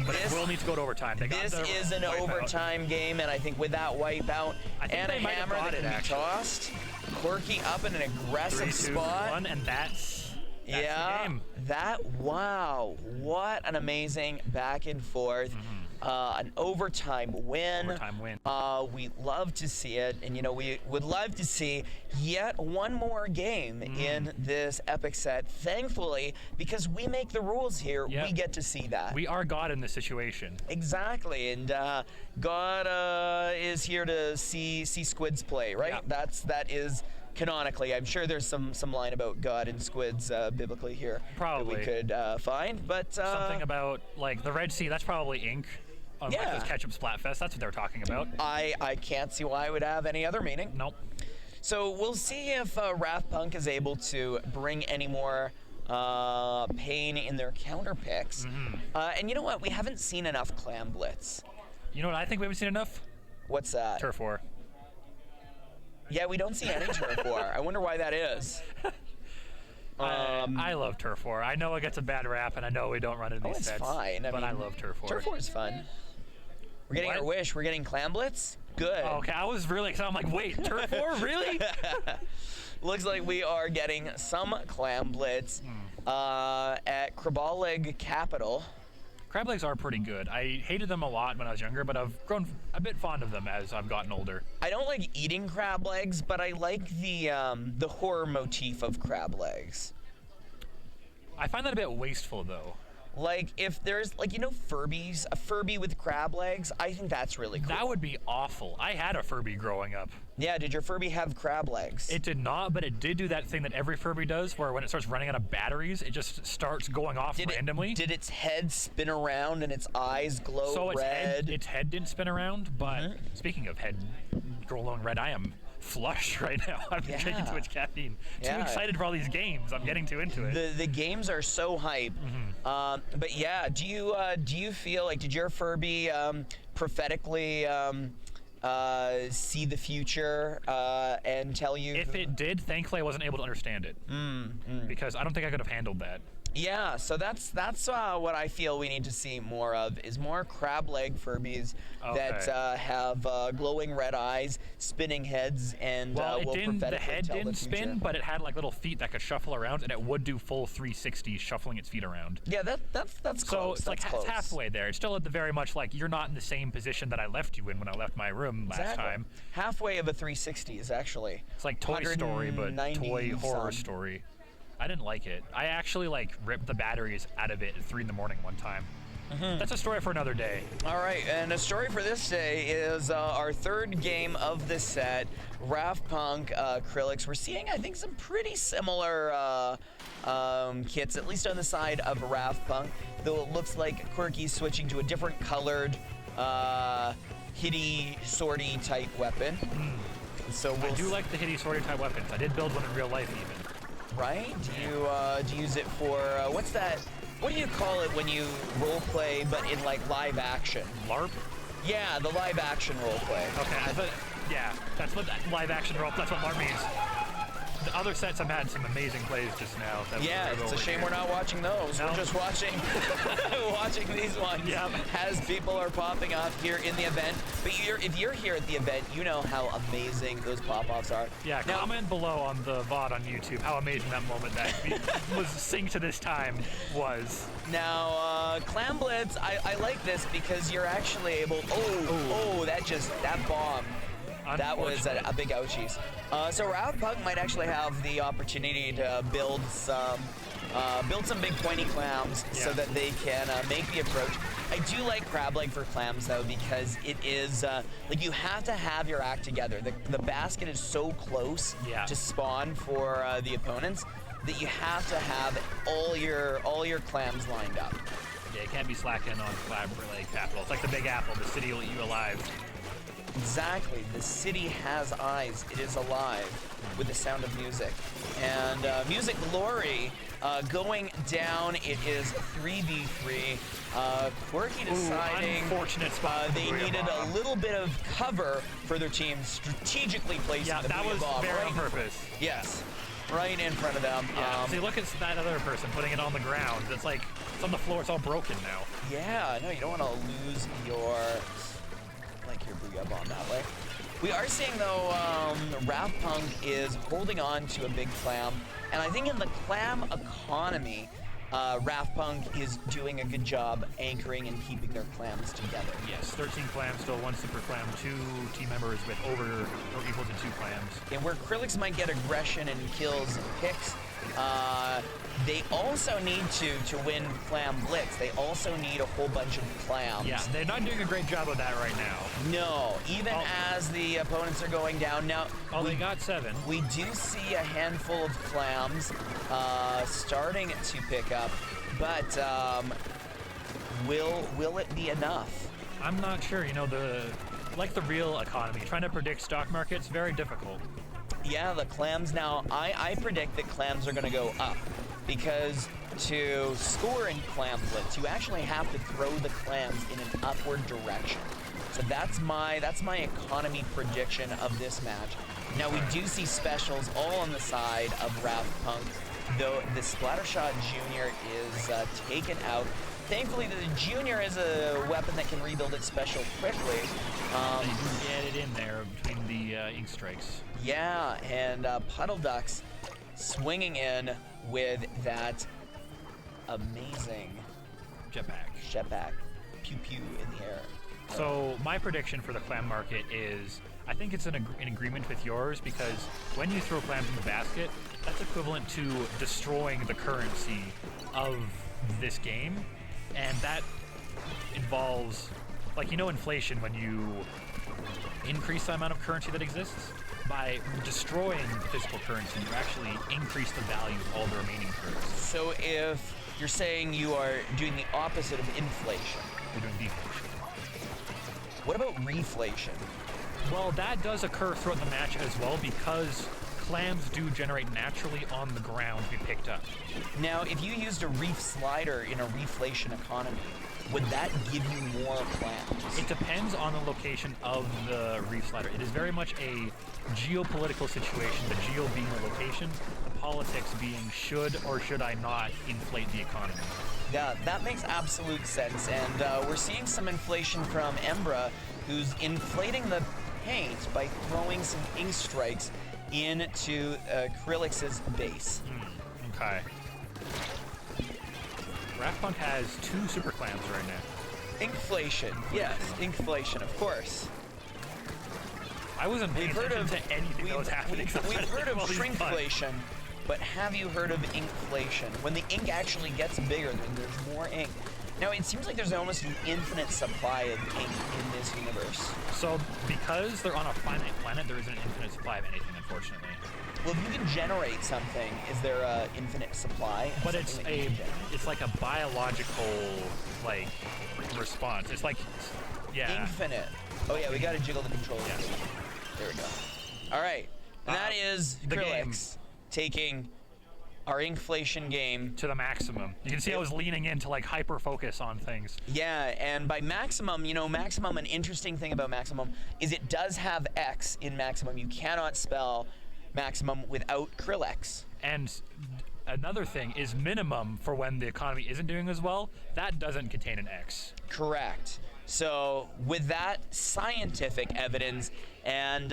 But it will need to go to overtime. This is an overtime game, and I think with that wipeout and a hammer that can be tossed, Quirky up in an aggressive 3, 2, spot. 1, and that's the game. Wow, what an amazing back and forth. An overtime win. We love to see it, and you know, we would love to see yet one more game in this epic set. Thankfully, because we make the rules here, we get to see that. We are God in this situation. Exactly, and God is here to see Squids play, right? Yeah. That is canonically. I'm sure there's some line about God and Squids biblically here that we could find, but something about like the Red Sea. That's probably ink. Like those Ketchup Splatfest, that's what they're talking about. I can't see why it would have any other meaning. Nope. So we'll see if Raft Punk is able to bring any more pain in their counter picks. And you know what? We haven't seen enough Clam Blitz. You know what I think we haven't seen enough? What's that? Turf War. Yeah, we don't see any Turf War. I wonder why that is. I love Turf War. I know it gets a bad rap, and I know we don't run in these sets. Fine. I love Turf War. Turf War is fun. We're getting our wish. We're getting Clam Blitz. Good. Oh, okay, I was really excited. I'm like, wait, Turf War? Really? Looks like we are getting some Clam Blitz at Krabalig Capital. Crab legs are pretty good. I hated them a lot when I was younger, but I've grown a bit fond of them as I've gotten older. I don't like eating crab legs, but I like the horror motif of crab legs. I find that a bit wasteful, though. Like, if there's, like, you know, Furbies, a Furby with crab legs, I think that's really cool. That would be awful. I had a Furby growing up. Yeah, did your Furby have crab legs? It did not, but it did do that thing that every Furby does, where when it starts running out of batteries, it just starts going off randomly. Did its head spin around and its eyes glow so red? Its head didn't spin around, but speaking of head glowing red, I am flush right now. I'm drinking too much caffeine. Too excited for all these games. I'm getting too into it. The games are so hype. But yeah, do you feel like, did your Furby prophetically see the future and tell you? If it did, thankfully I wasn't able to understand it. Because I don't think I could have handled that. Yeah, so that's what I feel we need to see more of, is more crab leg Furbies that have glowing red eyes, spinning heads, and will prophetically the head tell didn't the future. spin, but it had like little feet that could shuffle around, and it would do full 360 shuffling its feet around. Yeah, that's so close. it's like close. it's halfway there. It's still at the very much like you're not in the same position that I left you in when I left my room last time. Halfway of a 360 is actually. It's like Toy Story, but toy horror story. I didn't like it. I actually like ripped the batteries out of it at 3 in the morning one time. That's a story for another day. All right, and a story for this day is our third game of the set, Raft Punk, Krillex. We're seeing, I think, some pretty similar kits, at least on the side of Raft Punk, though it looks like Quirky's switching to a different colored, hitty, sortie type weapon. So I do like the hitty, sortie type weapons. I did build one in real life even. Right? Do you use it for, what's that? What do you call it when you role play but in like live action? LARP? Yeah, the live action role play. Okay, I thought, yeah, that's what live action role, that's what LARP means. The other sets have had some amazing plays just now. Yeah, it's a shame we're not watching those. We're just watching watching these ones as people are popping off here in the event. But if you're here at the event, you know how amazing those pop-offs are. Yeah, now, comment below on the VOD on YouTube how amazing that moment that was synced to this time was. Now, Clam Blitz, I like this because you're actually able, that bomb. That was a big ouchies. So Raft Punk might actually have the opportunity to build some big pointy clams so that they can make the approach. I do like crab leg for clams though, because it is like you have to have your act together. The basket is so close to spawn for the opponents that you have to have all your clams lined up. Yeah, you can't be slacking on crab leg capital. It's like the Big Apple. The city will eat you alive. Exactly. The city has eyes. It is alive with the sound of music. And Music Glory going down. It is 3v3. Quirky deciding unfortunate spot they needed a little bit of cover for their team, strategically placing the that was bomb very on purpose. Yes. Right in front of them. Yeah, see, look at that other person putting it on the ground. It's like, it's on the floor. It's all broken now. Yeah, no, you don't want to lose your Booyah Bomb that way. We are seeing, though, Raft Punk is holding on to a big clam, and I think in the clam economy, Raft Punk is doing a good job anchoring and keeping their clams together. Yes, 13 clams, still 1 super clam, 2 team members with over or equal to 2 clams. And where Krillex might get aggression and kills and picks, they also need to win Clam Blitz. They also need a whole bunch of clams. Yeah, they're not doing a great job of that right now. No, even as the opponents are going down. Now, they got 7. We do see a handful of clams starting to pick up, but will it be enough? I'm not sure. You know, like the real economy, trying to predict stock market's very difficult. Yeah, the clams now, I predict that clams are going to go up, because to score in Clam Blitz, you actually have to throw the clams in an upward direction. So that's my economy prediction of this match. Now we do see specials all on the side of Raft Punk, though the Splattershot Junior is taken out. Thankfully, the Junior is a weapon that can rebuild its special quickly. You can get it in there between the ink strikes. Yeah, and Puddle Ducks swinging in with that amazing jetpack, pew pew in the air. So my prediction for the clam market is, I think it's in agreement with yours, because when you throw clams in the basket, that's equivalent to destroying the currency of this game. And that involves, like, inflation, when you increase the amount of currency that exists. By destroying physical currency, you actually increase the value of all the remaining currency. So if you're saying you are doing the opposite of inflation. You're doing deflation. What about reflation? Well, that does occur throughout the match as well, because clams do generate naturally on the ground to be picked up. Now, if you used a reef slider in a reflation economy, would that give you more clams? It depends on the location of the reef slider. It is very much a geopolitical situation, the geo being the location, the politics being should or should I not inflate the economy. Yeah, that makes absolute sense, and we're seeing some inflation from Embra, who's inflating the paint by throwing some ink strikes into Krillex's base. Okay. Raft Punk has 2 super clams right now. Inflation, yes, inflation, of course. I wasn't paying attention to anything that was happening. We've heard of shrinkflation, but have you heard of inkflation? When the ink actually gets bigger, then there's more ink. Now, it seems like there's almost an infinite supply of ink in this universe. So, because they're on a finite planet, there isn't an infinite supply of anything, unfortunately. Well, if you can generate something, is there an infinite supply? But it's like a biological, like, response. It's like, yeah. Infinite. Oh yeah, we gotta jiggle the controller. Yeah. There we go. All right, and that is Krillex taking our inflation game to the maximum. You can see I was leaning in to, like, hyper focus on things. Yeah, and by maximum, maximum, an interesting thing about maximum is it does have X in maximum. You cannot spell maximum without Krillex. And another thing is minimum, for when the economy isn't doing as well, that doesn't contain an X. Correct. So with that scientific evidence and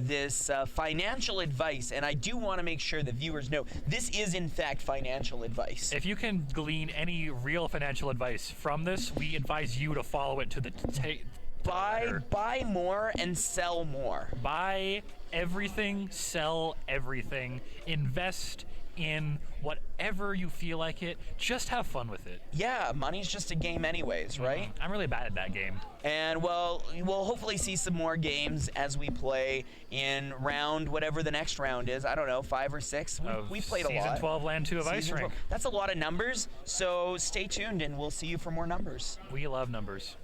this financial advice, and I do want to make sure the viewers know, this is in fact financial advice. If you can glean any real financial advice from this, we advise you to follow it to the buy more and sell more. Buy everything, sell everything, invest in whatever you feel like it. Just have fun with it. Yeah, money's just a game anyways, right? I'm really bad at that game. And well, we'll hopefully see some more games as we play in round, whatever the next round is. I don't know, 5 or 6. We played a lot. Season 12 LAN 2 of Ice Rink. That's a lot of numbers, so stay tuned and we'll see you for more numbers. We love numbers.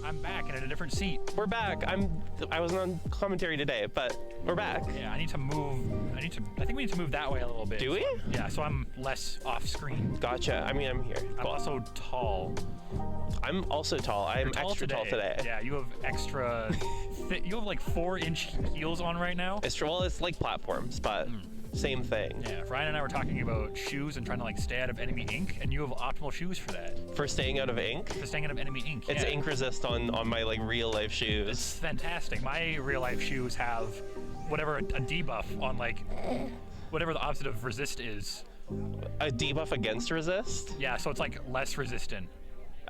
I'm back and in a different seat. We're back. I wasn't on commentary today, but we're back. Yeah, I think we need to move that way a little bit. Do we? Yeah, so I'm less off screen. Gotcha. I mean, I'm here. I'm also tall. I'm also tall. I'm extra tall today. Yeah, you have extra you have like 4-inch heels on right now. It's like platforms, but same thing. Yeah, Ryan and I were talking about shoes and trying to, like, stay out of enemy ink, and you have optimal shoes for that. For staying out of ink? For staying out of enemy ink. It's ink resist on my, like, real life shoes. It's fantastic. My real life shoes have whatever a debuff on, like, whatever the opposite of resist is. A debuff against resist? Yeah, so it's like less resistant.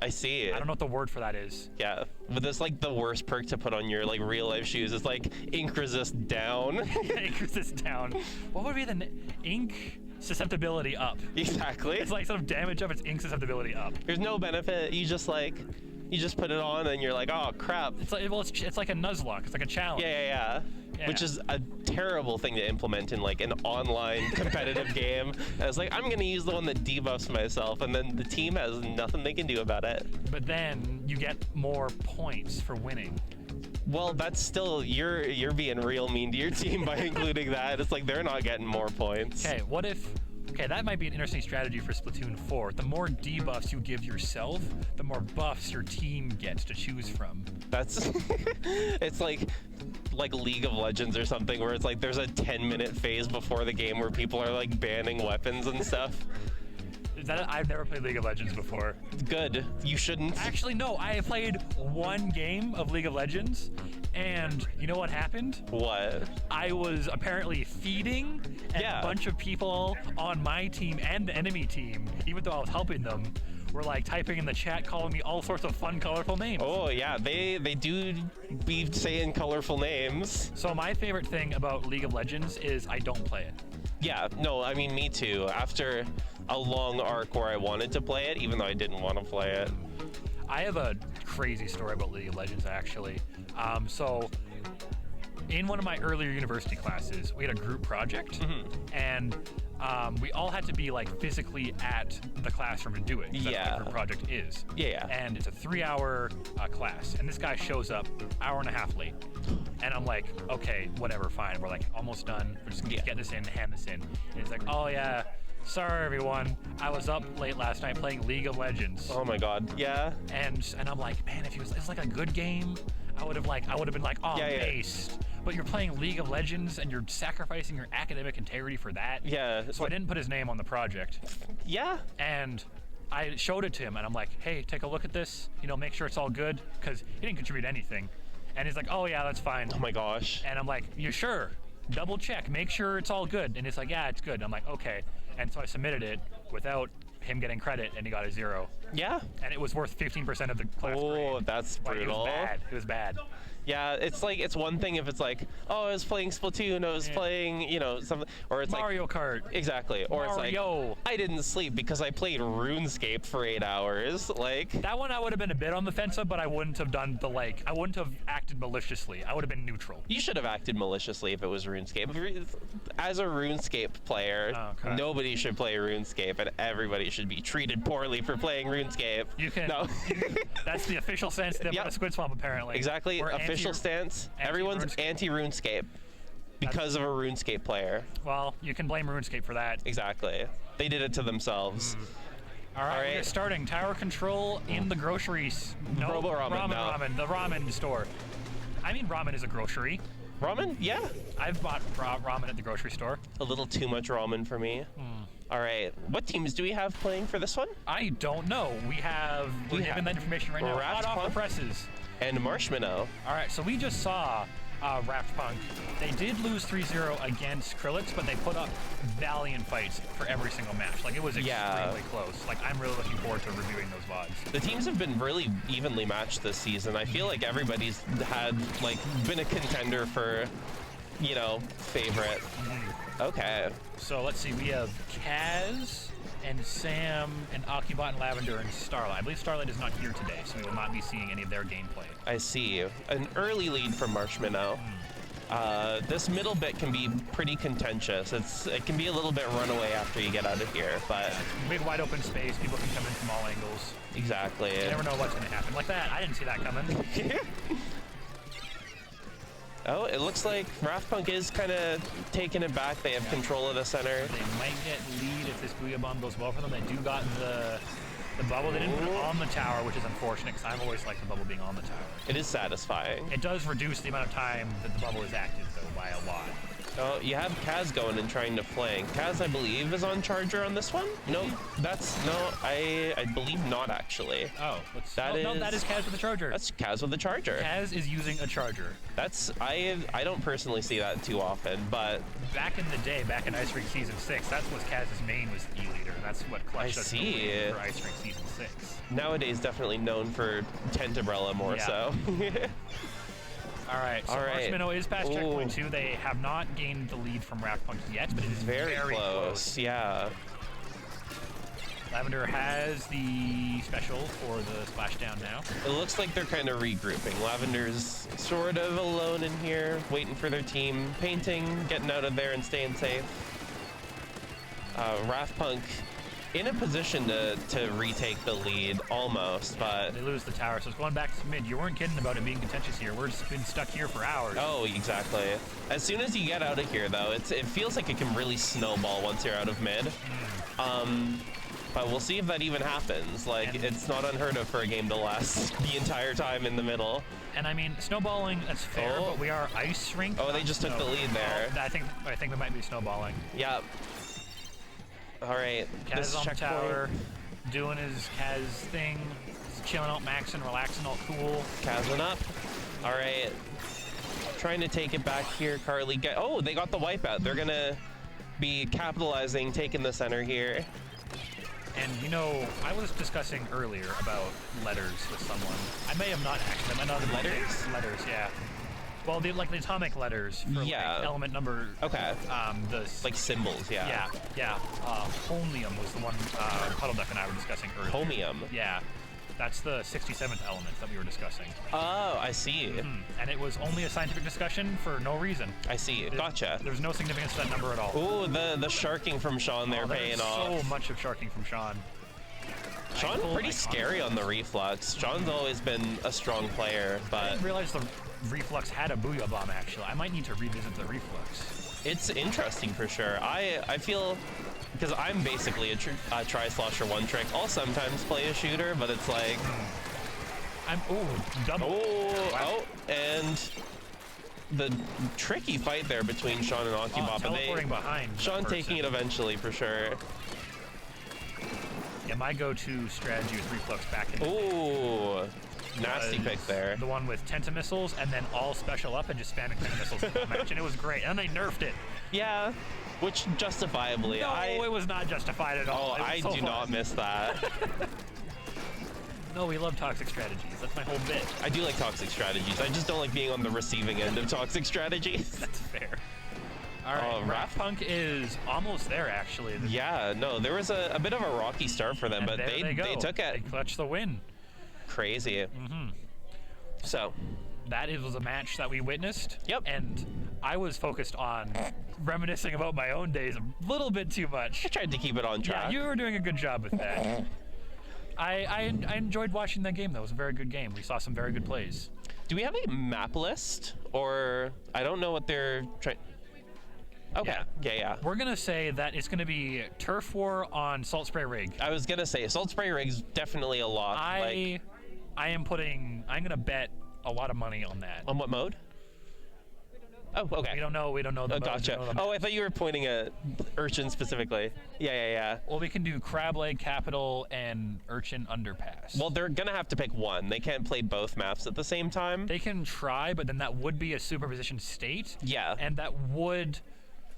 I see. I don't know what the word for that is. Yeah, but that's like the worst perk to put on your, like, real life shoes. It's like ink resist down. Ink resist down. What would be the ink susceptibility up? Exactly. It's like sort of damage up, it's ink susceptibility up. There's no benefit. You just put it on and you're like, oh crap. It's like, well, it's like a Nuzlocke. It's like a challenge. Yeah. Which is a terrible thing to implement in, like, an online competitive game. And it's like, I'm gonna use the one that debuffs myself, and then the team has nothing they can do about it. But then you get more points for winning. Well, that's still, you're being real mean to your team by including that. It's like they're not getting more points. Okay, what if... Okay, that might be an interesting strategy for Splatoon 4. The more debuffs you give yourself, the more buffs your team gets to choose from. That's... It's like League of Legends or something, where it's like there's a 10-minute phase before the game where people are, like, banning weapons and stuff. I've never played League of Legends before. Good. You shouldn't. Actually, no. I played one game of League of Legends, and you know what happened? What? I was apparently feeding, and a bunch of people on my team and the enemy team, even though I was helping them, were, like, typing in the chat, calling me all sorts of fun, colorful names. Oh, yeah. They do be saying colorful names. So my favorite thing about League of Legends is I don't play it. Yeah. No, I mean, me too. After a long arc where I wanted to play it, even though I didn't want to play it. I have a crazy story about League of Legends, actually. So in one of my earlier university classes, we had a group project, and we all had to be like physically at the classroom to do it. That's what a group project is. Yeah. And it's a 3-hour class, and this guy shows up hour and a half late. And I'm like, okay, whatever, fine. We're like almost done. We're just gonna get this in, hand this in. And he's like, oh yeah, sorry everyone, I was up late last night playing League of Legends. Oh my god, yeah. And I'm like, man, if it's like a good game, I would have been like, oh, based. But you're playing League of Legends and you're sacrificing your academic integrity for that. Yeah. So I didn't put his name on the project. Yeah. And I showed it to him and I'm like, hey, take a look at this. You know, make sure it's all good, because he didn't contribute anything. And he's like, oh yeah, that's fine. Oh my gosh. And I'm like, you sure? Double check, make sure it's all good. And it's like, yeah, it's good. And I'm like, okay. And so I submitted it without him getting credit, and he got a 0. Yeah. And it was worth 15% of the class grade. Oh, that's brutal. It was bad. Yeah, it's like, it's one thing if it's like, oh, I was playing Splatoon, I was playing, you know, something, or it's Mario Kart. Exactly. Or it's like, I didn't sleep because I played RuneScape for 8 hours. Like, that one I would have been a bit on the fence of, but I wouldn't have done I wouldn't have acted maliciously. I would have been neutral. You should have acted maliciously if it was RuneScape. As a RuneScape player, nobody should play RuneScape, and everybody should be treated poorly for playing RuneScape. You can. No. That's the official stance of Squid Swamp, apparently. Exactly. Official stance. Everyone's anti-RuneScape because of a RuneScape player. Well, you can blame RuneScape for that. Exactly. They did it to themselves. All right, we're starting tower control in the groceries. No, Robo Ramen, ramen, the ramen store. I mean, ramen is a grocery. Ramen? Yeah. I've bought ramen at the grocery store. A little too much ramen for me. All right, what teams do we have playing for this one? I don't know. We're given that information right now. Hot off the presses. And Marshminno. All right, so we just saw Raft Punk. They did lose 3-0 against Krillex, but they put up valiant fights for every single match. Like, it was extremely close. Like, I'm really looking forward to reviewing those VODs. The teams have been really evenly matched this season. I feel like everybody's been a contender for, you know, favorite. Okay. So let's see, we have Kaz and Sam and OctoBelle and Lavender and Starlight. I believe Starlight is not here today, so we will not be seeing any of their gameplay. I see. An early lead from Marshminno. This middle bit can be pretty contentious. It can be a little bit runaway after you get out of here, but big wide open space. People can come in from all angles. Exactly. You never know what's going to happen. Like that. I didn't see that coming. Oh, it looks like Raft Punk is kind of taking it back. They have control of the center. They might get lead if this Booyah Bomb goes well for them. They do got the bubble. They didn't put it on the tower, which is unfortunate, because I've always liked the bubble being on the tower. It is satisfying. It does reduce the amount of time that the bubble is active, though, by a lot. Oh, you have Kaz going and trying to flank. Kaz, I believe, is on charger on this one? No, I believe not, actually. Oh, that is Kaz with the charger. That's Kaz with the charger. Kaz is using a charger. I don't personally see that too often, but back in the day, back in Ice Rink Season 6, that's what Kaz's main was E-Leader. That's what clutched us for Ice Rink Season 6. Nowadays, definitely known for Tent Umbrella more so. All right, so Marshminno is past checkpoint 2. They have not gained the lead from Raft Punk yet, but it is very close. Yeah. Lavender has the special for the splashdown now. It looks like they're kind of regrouping. Lavender's sort of alone in here, waiting for their team, painting, getting out of there and staying safe. Raft Punk in a position to retake the lead, almost, but they lose the tower, so it's going back to mid. You weren't kidding about it being contentious here. We're just been stuck here for hours. Oh, exactly. As soon as you get out of here, though, it feels like it can really snowball once you're out of mid. But we'll see if that even happens. Like, it's not unheard of for a game to last the entire time in the middle. And I mean, snowballing, that's fair, but we are Ice Rink. Oh, they just took the lead there. I think they might be snowballing. Yeah. All right, Kaz on the tower, doing his Kaz thing, chilling out, maxing, relaxing, all cool. Kazing up. All right, trying to take it back here. Carly, oh, they got the wipeout. They're gonna be capitalizing, taking the center here. And you know, I was discussing earlier about letters with someone. I may have not actually. I might not have letters. Letters, yeah. Well, like the atomic letters for like element number. Okay. The like symbols. Yeah. Yeah. Holmium was the one Puddle Duck and I were discussing earlier. Holmium. Yeah. That's the 67th element that we were discussing. Oh, I see. And it was only a scientific discussion for no reason. I see. Gotcha. There's no significance to that number at all. Ooh, the sharking from Sean there paying off. So much of sharking from Sean. Sean pretty scary on the Reflux. Sean's always been a strong player, but I didn't realize the Reflux had a Booyah Bomb, actually. I might need to revisit the Reflux. It's interesting for sure. I feel, because I'm basically a tri-slosher one-trick. I'll sometimes play a shooter, but it's like... double. And the tricky fight there between Sean and OctoBelle. Teleporting behind. Sean taking it eventually for sure. Yeah, my go-to strategy with Reflux back in the day. Nasty pick there. The one with Tentamissiles and then all special up and just spamming Tentamissiles in the match, and it was great. And they nerfed it. Yeah, which justifiably. No, it was not justified at all. I do not miss that. No, we love toxic strategies. That's my whole bit. I do like toxic strategies. I just don't like being on the receiving end of toxic strategies. That's fair. All right, Raft Punk is almost there, actually. Yeah, no, there was a bit of a rocky start for them, but they took it. They clutched the win. Crazy. So that was a match that we witnessed. Yep. And I was focused on reminiscing about my own days a little bit too much. I tried to keep it on track. Yeah, you were doing a good job with that. I enjoyed watching that game, though. It was a very good game. We saw some very good plays. Do we have a map list? Or I don't know what they're trying... Okay. Yeah. We're gonna say that it's gonna be Turf War on Salt Spray Rig. I was gonna say Salt Spray Rig's definitely a lock. I'm gonna bet a lot of money on that. On what mode? Oh, okay. We don't know the mode. Gotcha. I thought you were pointing at Urchin specifically. Yeah. Well, we can do Crab Leg, Capital, and Urchin Underpass. Well, they're gonna have to pick one. They can't play both maps at the same time. They can try, but then that would be a superposition state. Yeah. And that would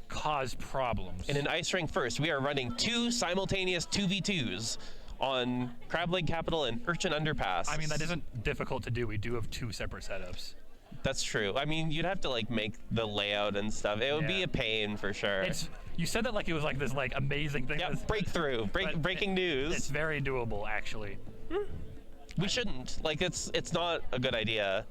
cause problems. In an ice rink first, we are running 2 simultaneous 2v2s on Crab Leg, Capital, and Urchin Underpass. I mean, that isn't difficult to do. We do have 2 separate setups. That's true. I mean, you'd have to like make the layout and stuff. It would be a pain for sure. You said that like it was like this like amazing thing. Yeah, breakthrough, breaking news. It's very doable, actually. We shouldn't. Like, it's not a good idea.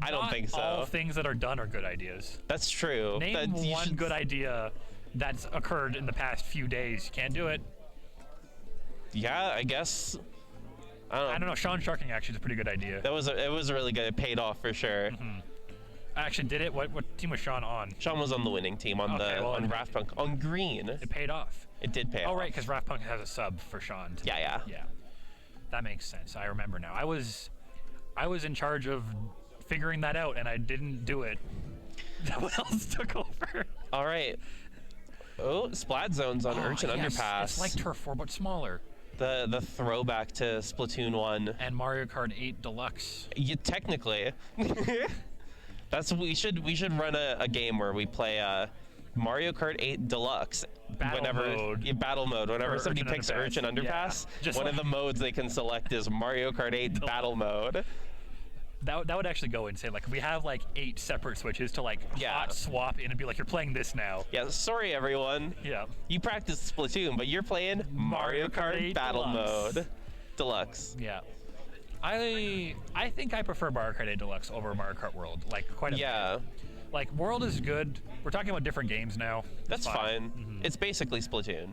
I don't think so. All things that are done are good ideas. That's true. Name one good idea that's occurred in the past few days. You can't do it. Yeah, I guess. I don't know. Sean Sharking actually is a pretty good idea. It was really good. It paid off for sure. Actually, did it? What team was Sean on? Sean was on the winning team on on Raft Punk on green. It paid off. It did pay off. Oh right, because Raft Punk has a sub for Sean. Yeah. That makes sense. I remember now. I was in charge of figuring that out, and I didn't do it. Someone else took over. All right. Oh, Splat Zone's on Urchin Underpass. It's like Turf War, but smaller. The throwback to Splatoon 1. And Mario Kart 8 Deluxe. Yeah, technically. We should run a game where we play Mario Kart 8 Deluxe. Battle mode. Whenever somebody picks Urchin Underpass, one of the modes they can select is Mario Kart 8 Battle Mode. That would actually go insane. Like, if we have like 8 separate switches to like hot swap in and be like, you're playing this now. Yeah, sorry everyone. Yeah. You practice Splatoon, but you're playing Mario Kart Battle Mode Deluxe. Yeah. I think I prefer Mario Kart 8 Deluxe over Mario Kart World. Like, quite a bit. Like, World is good. We're talking about different games now. That's fine. It's basically Splatoon.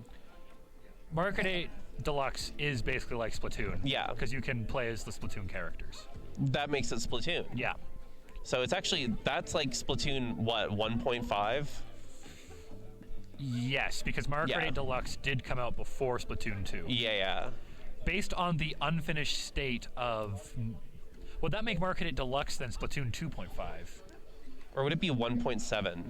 Mario Kart 8 Deluxe is basically like Splatoon. Yeah. Because you can play as the Splatoon characters. That makes it Splatoon. Yeah. So it's actually, that's like Splatoon, what, 1.5? Yes, because Mario Kart 8 Deluxe did come out before Splatoon 2. Yeah. Based on the unfinished state of... Would that make Mario Kart 8 Deluxe then Splatoon 2.5? Or would it be 1.7?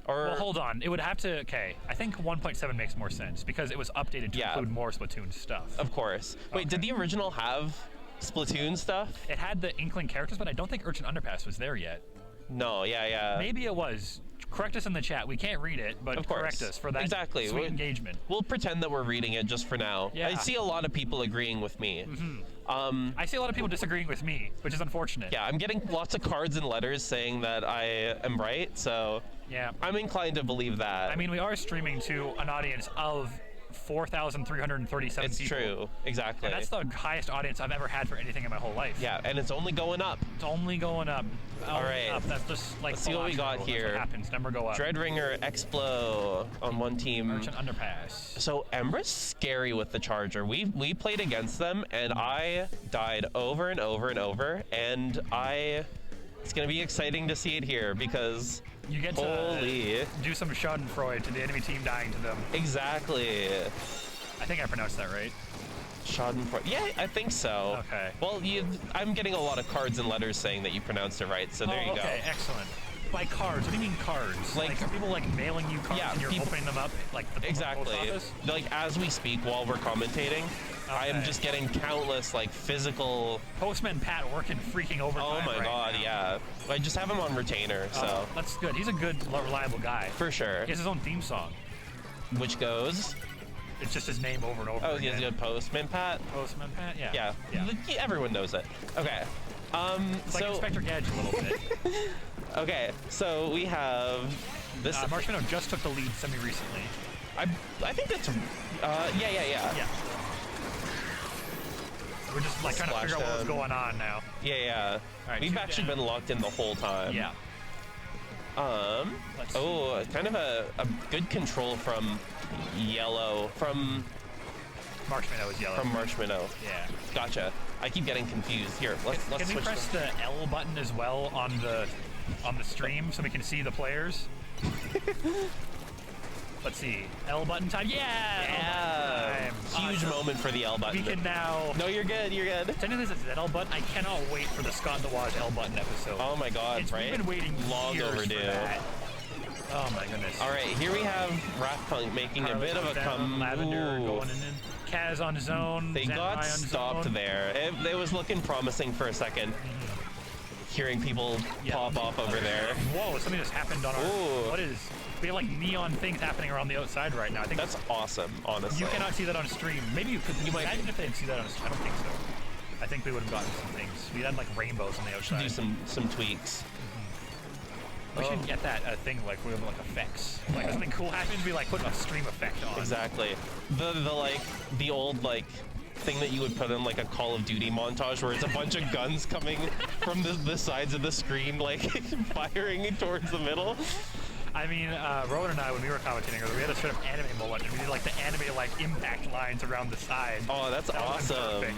Or... Well, hold on. It would have to... Okay, I think 1.7 makes more sense because it was updated to include more Splatoon stuff. Of course. Wait, did the original have Splatoon stuff? It had the Inkling characters, but I don't think Urchin Underpass was there yet. No, yeah. Maybe it was. correct us in the chat. We can't read it, but Of course. correct us for that Exactly. sweet engagement. We'll pretend that we're reading it just for now. Yeah. I see a lot of people agreeing with me. I see a lot of people disagreeing with me, which is unfortunate. Yeah, I'm getting lots of cards and letters saying that I am right, so Yeah. I'm inclined to believe that. I mean, we are streaming to an audience of 4,337 it's people. true, exactly. And that's the highest audience I've ever had for anything in my whole life. Yeah, and it's only going up. It's only going up. All right. Up. That's just like Let's see what we got That's here. what happens. Number go up. Dreadringer, Explo on one team. Merchant Underpass. So Embra's scary with the Charger. We played against them, and I died over and over and over, and it's gonna be exciting to see it here because You get holy. to do some schadenfreude to the enemy team dying to them. Exactly. I think I pronounced that right. Schadenfreude. Yeah, I think so. Okay. Well, I'm getting a lot of cards and letters saying that you pronounced it right, so there you go. Okay, excellent. By cards, what do you mean cards? Like, are people like mailing you cards yeah, and you're people- opening them up like the Exactly. post office? Like as we speak while we're commentating, I am Okay. just getting countless like physical. Postman Pat working freaking overtime. Oh my right god, now. yeah. I just have him on retainer, so Oh, that's good. He's a good, reliable guy. for sure. He has his own theme song. Which goes. It's just his name over and over Oh, again. he's a Postman Pat. Postman Pat, yeah. Yeah. Everyone knows it. Okay. It's like Inspector Gadget a little bit. Okay, so we have this. Marshminno just took the lead semi-recently. I think that's. Yeah. We're just like trying to figure out what's going on now. Yeah. Right, We've two actually down. been locked in the whole time. Yeah. Kind of a good control from yellow. From Marshminno is yellow. From Marshminno. Yeah. Gotcha. I keep getting confused. Here, let's Can we switch. press the L button as well on the stream so we can see the players? Let's see. L button time. Yeah. Huge moment for the L button. We can now. No, you're good. You're good. Technically, this is the L button. I cannot wait for the Scott DeWaj L button episode. Oh my God! We've Right? been waiting long years overdue. for that. Oh my goodness. All right, here we have Raft Punk making a bit of a come. Lavender Ooh. going in. Kaz on zone. They got Zenrai on stopped zone. there. It was looking promising for a second. Hearing people pop off over there. Whoa! Something just happened on our. Ooh. What is? We have like neon things happening around the outside right now. I think that's awesome. Honestly, you cannot see that on stream. Maybe you could. You might. Imagine if they didn't see that on stream. I don't think so. I think we would have gotten some things. We had like rainbows on the outside. Do some tweaks. We should get that thing like we have like effects. Like if something cool happens, we like put a stream effect on. Exactly. The old like thing that you would put in like a Call of Duty montage where it's a bunch of guns coming from the sides of the screen, like firing towards the middle. I mean, Rowan and I, when we were commentating earlier, we had a straight up anime moment, and we did like the anime like impact lines around the side. Oh, that's That was awesome. perfect.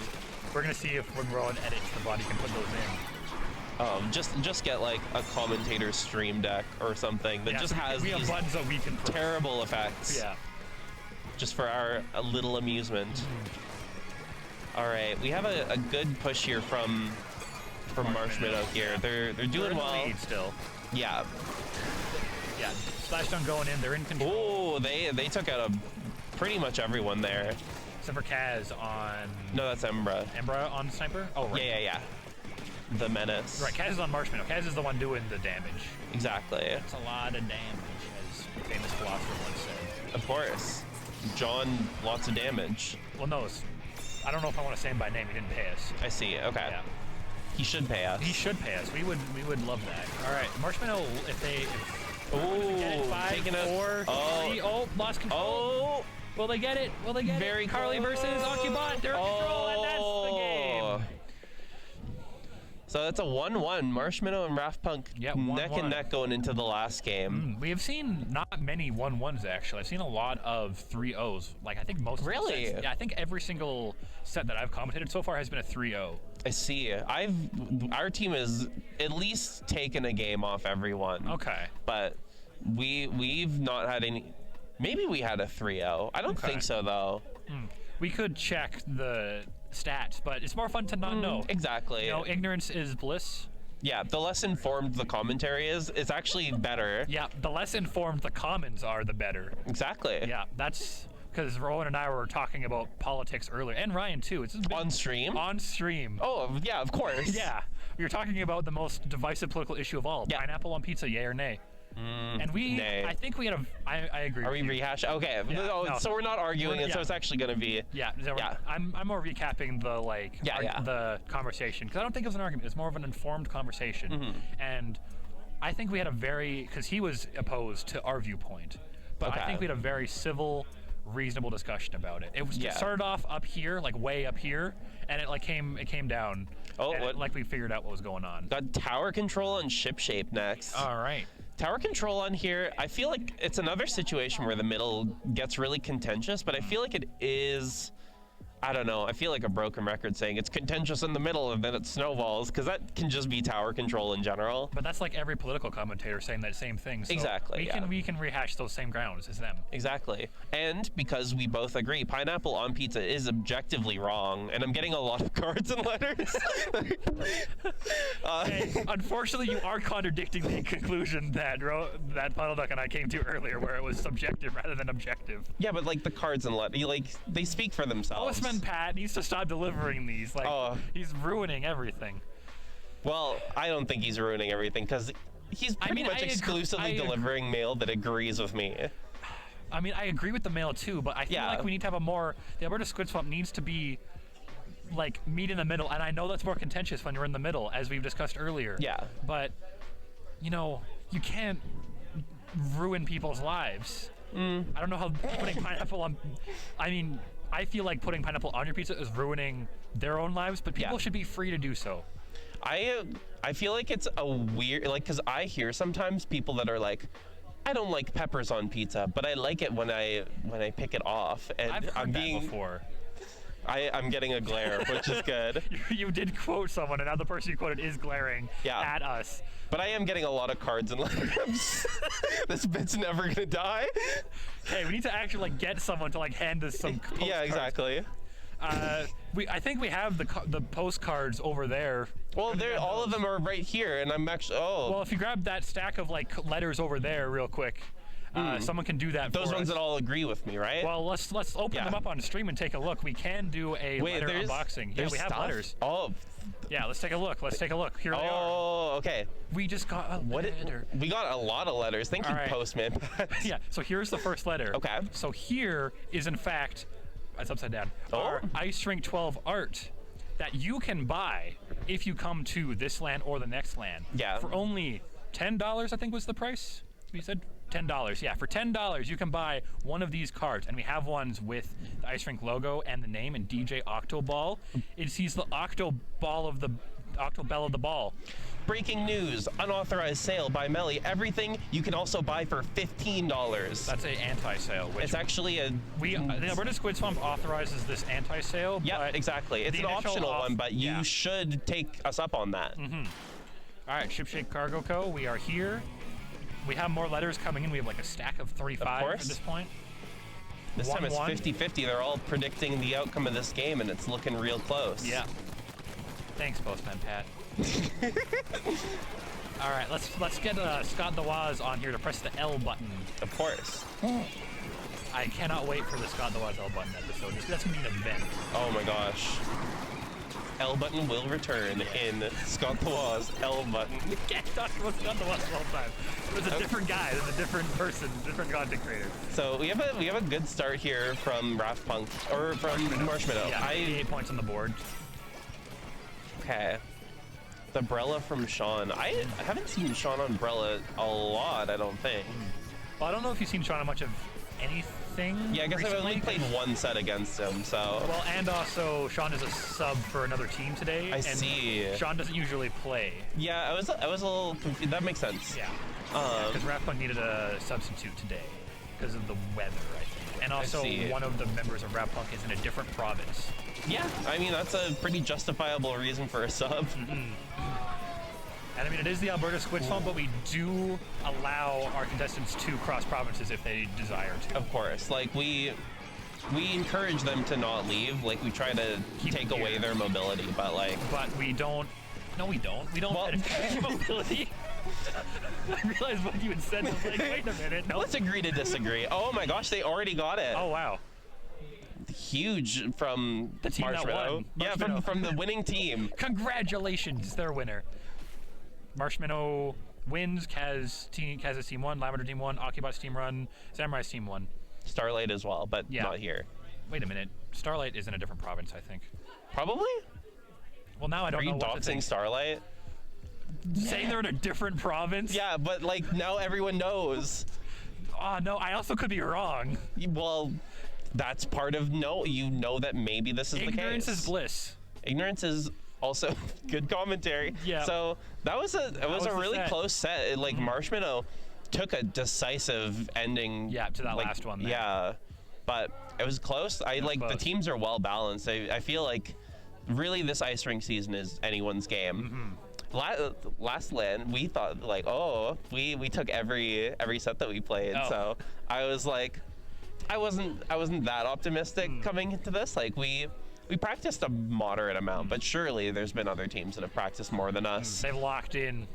We're gonna see if when Rowan edits the body can put those in. Just get like a commentator stream deck or something that Yeah, just so has we have these buttons that we can press. terrible effects. Yeah. Just for our little amusement. All right, we have a good push here from Marshminno here. They're They're doing in the well. lead still. Yeah. Yeah. Splashdown going in. They're in control. Oh, they took out pretty much everyone there. Except for Kaz on. No, that's Embra. Embra on sniper. Oh right. Yeah. The menace. Right. Kaz is on Marshminno. Kaz is the one doing the damage. Exactly. That's a lot of damage, as the famous philosopher once said. Of course. John, lots of damage. Well, no. I don't know if I want to say him by name. He didn't pay us. I see. Okay. Yeah. He should pay us. He should pay us. We would love that. All right, Marshminno. If they get it, 5, taking 4, 3. Oh, lost control. Oh. Will they get it? Will they get Very it? Carly versus OctoBelle. They're in control, and that's the game. So that's a 1-1. Marshminno and Raft Punk neck and neck going into the last game. We have seen not many 1-1s actually. I've seen a lot of 3-0s. Like I think most. Really? Of the sets, yeah, I think every single set that I've commentated so far has been a 3-0. I see. Our team has at least taken a game off everyone. Okay. But we've not had any. Maybe we had a 3-0. I don't think so though. We could check the stats, but it's more fun to not know. Exactly. You know, ignorance is bliss. Yeah, the less informed the commentary is, it's actually better. Yeah, the less informed the commons are, the better. Exactly. Yeah, that's because Rowan and I were talking about politics earlier, and Ryan too. It's on stream. On stream. Oh yeah, of course. Yeah, we were talking about the most divisive political issue of all: pineapple on pizza, yay or nay? And I think we had I agree. Are we rehashing? Okay, Yeah, no. so we're not arguing it, so it's actually going to be. Yeah. I'm more recapping the the conversation, because I don't think it was an argument. It's more of an informed conversation. And I think we had because he was opposed to our viewpoint, but I think we had a very civil, reasonable discussion about it. It started off up here, like way up here, and it came down. Oh, we figured out what was going on. Got tower control and ship shape next. All right. Tower control on here, I feel like it's another situation where the middle gets really contentious, but I feel like it is, I don't know, I feel like a broken record saying it's contentious in the middle and then it snowballs, because that can just be tower control in general. But that's like every political commentator saying that same thing. So exactly. We can rehash those same grounds as them. Exactly. And because we both agree, pineapple on pizza is objectively wrong, and I'm getting a lot of cards and letters. Unfortunately, you are contradicting the conclusion that Puddle Duck and I came to earlier, where it was subjective rather than objective. Yeah, but the cards and letters, they speak for themselves. Pat needs to stop delivering these. He's ruining everything. Well, I don't think he's ruining everything, because he's pretty much exclusively delivering mail that agrees with me. I mean, I agree with the mail too, but I feel like we need to have the Alberta Squid Swamp needs to be meet in the middle, and I know that's more contentious when you're in the middle, as we've discussed earlier. Yeah. But, you can't ruin people's lives. I don't know how putting pineapple on... I feel like putting pineapple on your pizza is ruining their own lives, but people should be free to do so. I feel like it's a weird, because I hear sometimes people that are like, I don't like peppers on pizza, but I like it when I pick it off. And I've heard that before. I'm getting a glare, which is good. You did quote someone, and now the person you quoted is glaring at us. But I am getting a lot of cards and letters. This bit's never gonna die. Hey, we need to actually get someone to hand us some postcards. Yeah, exactly. I think we have the postcards over there. Well, all of them are right here, and I'm actually. Oh. Well, if you grab that stack of letters over there real quick. Someone can do that. Those ones that all agree with me, right? Well, let's open them up on the stream and take a look. We can do a letter unboxing. Yeah, we have letters. Oh. Yeah, let's take a look. Here they are. Oh, okay. We just got a letter. We got a lot of letters. Thank you, Postman. Yeah. So here's the first letter. Okay. So here is in fact, it's upside down. Our Ice Rink 12 art that you can buy if you come to this LAN or the next LAN. Yeah. For only $10, I think was the price. We said. $10. Yeah, for $10 you can buy one of these cards, and we have ones with the Ice Rink logo and the name and DJ OctoBelle. It sees the OctoBelle of the ball. Breaking news: unauthorized sale by Melly. Everything you can also buy for $15. That's an anti-sale. It's actually the Alberta Squid Swamp authorizes this anti-sale. Yeah, exactly. It's an optional one, but you should take us up on that. All right, Ship Shape Cargo Co. We are here. We have more letters coming in. We have a stack of 35 at this point. This time it's 50-50. They're all predicting the outcome of this game, and it's looking real close. Yeah. Thanks, Postman Pat. All right, let's get Scott the Waz on here to press the L button. Of course. I cannot wait for the Scott the Waz L button episode. That's gonna be an event. Oh my gosh. L button will return in Scott the Waz L button. We can't talk about Scott the Waz all the time. It's a different guy. It's a different person, different content creator. So we have a good start here from Raft Punk or from Marshminno. Yeah, 88 points on the board. Okay. The umbrella from Sean. I haven't seen Sean on umbrella a lot, I don't think. Well, I don't know if you've seen Sean on much of anything. Yeah, I guess I've only played one set against him, so. Well, and also Sean is a sub for another team today. I see. Sean doesn't usually play. Yeah, I was a little confused. That makes sense. Yeah. Because Raft Punk needed a substitute today because of the weather, I think. And also one of the members of Raft Punk is in a different province. Yeah, I mean, that's a pretty justifiable reason for a sub. And I mean, it is the Alberta Squid Swamp, but we do allow our contestants to cross provinces if they desire to. Of course. We encourage them to not leave. We try to take away their mobility, but But we don't. No, we don't. We don't edit mobility. I realized what you had said. I was like, wait a minute. No. Let's agree to disagree. Oh my gosh, they already got it. Oh, wow. Huge from the team Marshminno. That won. Yeah, from the winning team. Congratulations, they're winner. Marshminno Wins, Kaz's team 1, Lavender team 1, OctoBelle's team run, Samurai's team 1. Starlight as well, but not here. Wait a minute. Starlight is in a different province, I think. Probably? Well, now I don't know what to Are you think. doxing Starlight? Saying they're in a different province? Yeah, but like now everyone knows. Oh, no, I also could be wrong. Well, that's part of you know that maybe this is the case. Ignorance is bliss. Ignorance is also good commentary. Yeah. So that was a really close set. Like Marshminno took a decisive ending. Yeah, to that last one there. Yeah, but it was close. The teams are well balanced. I feel like really this ice rink season is anyone's game. Last LAN, we thought like, oh, we took every set that we played. So I was like, I wasn't that optimistic coming into this. Like we practiced a moderate amount, but surely there's been other teams that have practiced more than us. They've locked in.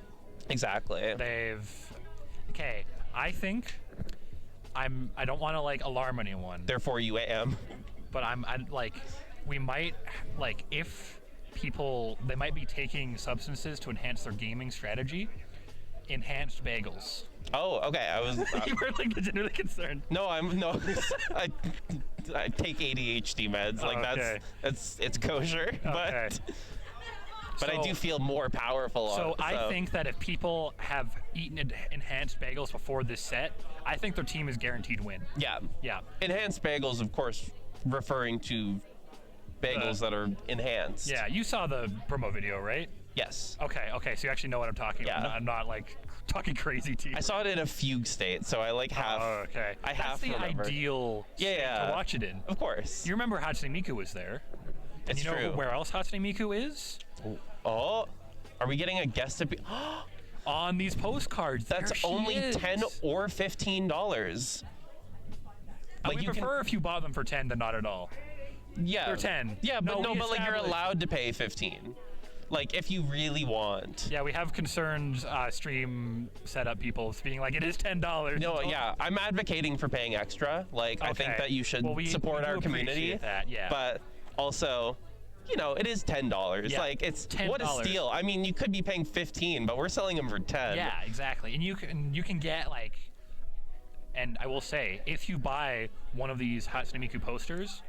Exactly. Okay, I think I don't want to like alarm anyone. Therefore you am. But I'm like, we might, like, if people, they might be taking substances to enhance their gaming strategy, enhanced bagels. Oh, okay. I was. You were like genuinely concerned. No, I take ADHD meds. Like it's kosher, Okay. but I do feel more powerful. So I think that if people have eaten enhanced bagels before this set, I think their team is guaranteed win. Yeah. Yeah. Enhanced bagels, of course, referring to bagels that are enhanced. Yeah, you saw the promo video, right? Yes. Okay, so you actually know what I'm talking about. I'm not like talking crazy to you. I saw it in a fugue state, so I like half. Oh, okay. That's the ideal state to watch it in. Of course. You remember Hatsune Miku was there. And It's you know true. where else Hatsune Miku is? Oh, are we getting a guest on these postcards? That's only $10 or $15. I would prefer if you bought them for 10 than not at all. Yeah. They're 10. Yeah, but but like you're established. allowed to pay 15. Like if you really want. Yeah, we have concerned stream setup people being like, it is $10. No, yeah, I'm advocating for paying extra. Like I think that you should support our community. That, yeah. But also, you know, it is $10. Yeah. Like it's $10. what a steal. I mean, you could be paying 15, but we're selling them for 10. Yeah, exactly. And you can get like, and I will say, if you buy one of these Hatsune Miku posters,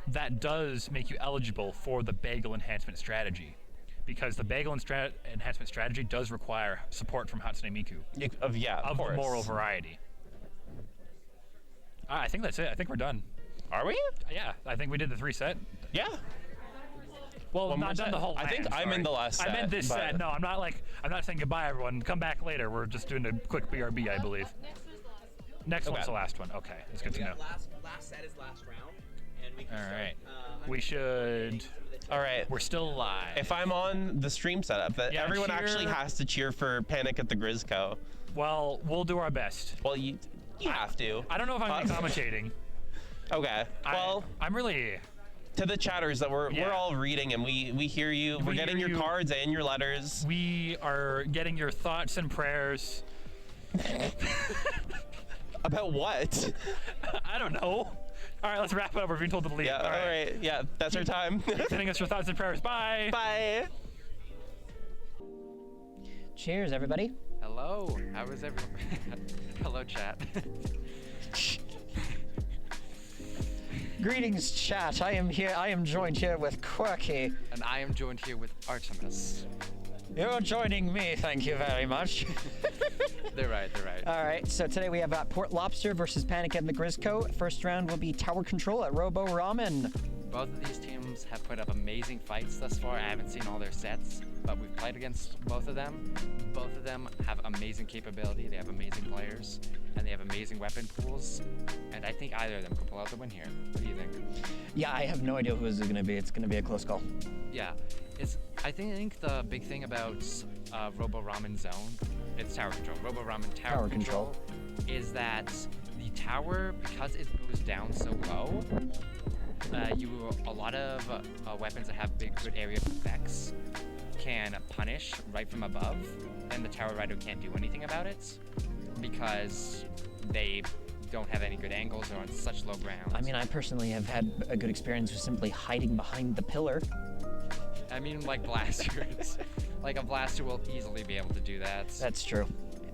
that does make you eligible for the bagel enhancement strategy, because the bagel enhancement strategy does require support from Hatsune Miku of the moral variety. I think that's it. I think we're done. Are we? Yeah, I think we did the 3 set. Yeah. Well, One not more done set. the whole. I think LAN, I'm in the last set. I meant this but- set. No, I'm not saying goodbye, everyone. Come back later. We're just doing a quick BRB, I believe. Next one's the last one. Okay, that's good to know. Last set is last round, and we can All start, right. We should. All right. We're still live. If I'm on the stream setup, that Yeah, everyone cheer. actually has to cheer for Panic at the Grizzco. Well, we'll do our best. Well, you have to. I don't know if I'm commentating. Okay. Well, I'm really. To the chatters that we're all reading and we hear you. We're getting hear your you. cards and your letters. We are getting your thoughts and prayers. About what? I don't know. All right, let's wrap it up. We're being told to leave. Yeah. All right. Yeah. That's our time. Sending us your thoughts and prayers. Bye. Bye. Cheers, everybody. Hello. How is everyone? Hello, chat. Greetings, chat. I am joined here with Quirky. And I am joined here with Artemis. You're joining me, thank you very much. They're right. All right, so today we have Port Lobster versus Panic at the Grizzco. First round will be Tower Control at Robo Ramen. Both of these teams have put up amazing fights thus far. I haven't seen all their sets, but we've played against both of them. Both of them have amazing capability. They have amazing players, and they have amazing weapon pools. And I think either of them could pull out the win here. What do you think? Yeah, I have no idea who this is going to be. It's going to be a close call. Yeah, I think the big thing about Robo Ramen Zone, it's Tower Control. Robo Ramen Tower Control is that the tower, because it goes down so low, a lot of weapons that have good area effects can punish right from above, and the tower rider can't do anything about it because they don't have any good angles or on such low ground. I mean, I personally have had a good experience with simply hiding behind the pillar. I mean, like blasters. Like a blaster will easily be able to do that. That's true.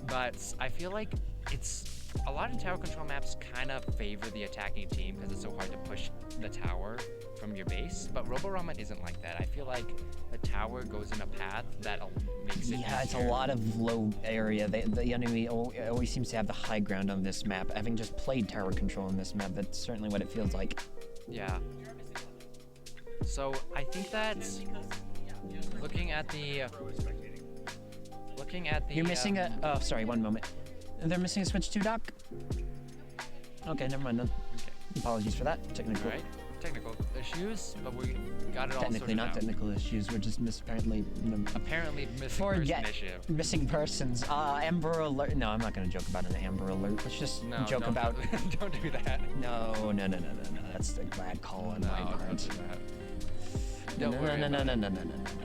but I feel like it's a lot of tower control maps kind of favor the attacking team because it's so hard to push the tower from your base. But Robo-Ramen isn't like that. I feel like the tower goes in a path that makes it Yeah, it's a easier. lot of low area. The enemy always seems to have the high ground on this map. Having just played tower control on this map, that's certainly what it feels like. Yeah. So I think that looking at the You're missing a. Oh, sorry. One moment. They're missing a switch 2 dock. Okay, never mind then. Okay. Apologies for that. Technical. Alright, technical issues, but we got it all Technically sorted not out. technical issues. We're just apparently missing person initiative. Missing persons. Amber Alert. No, I'm not gonna joke about an Amber Alert. Let's just joke don't about. Don't do that. No. That's a bad call on my part. Don't do that. Don't worry about it.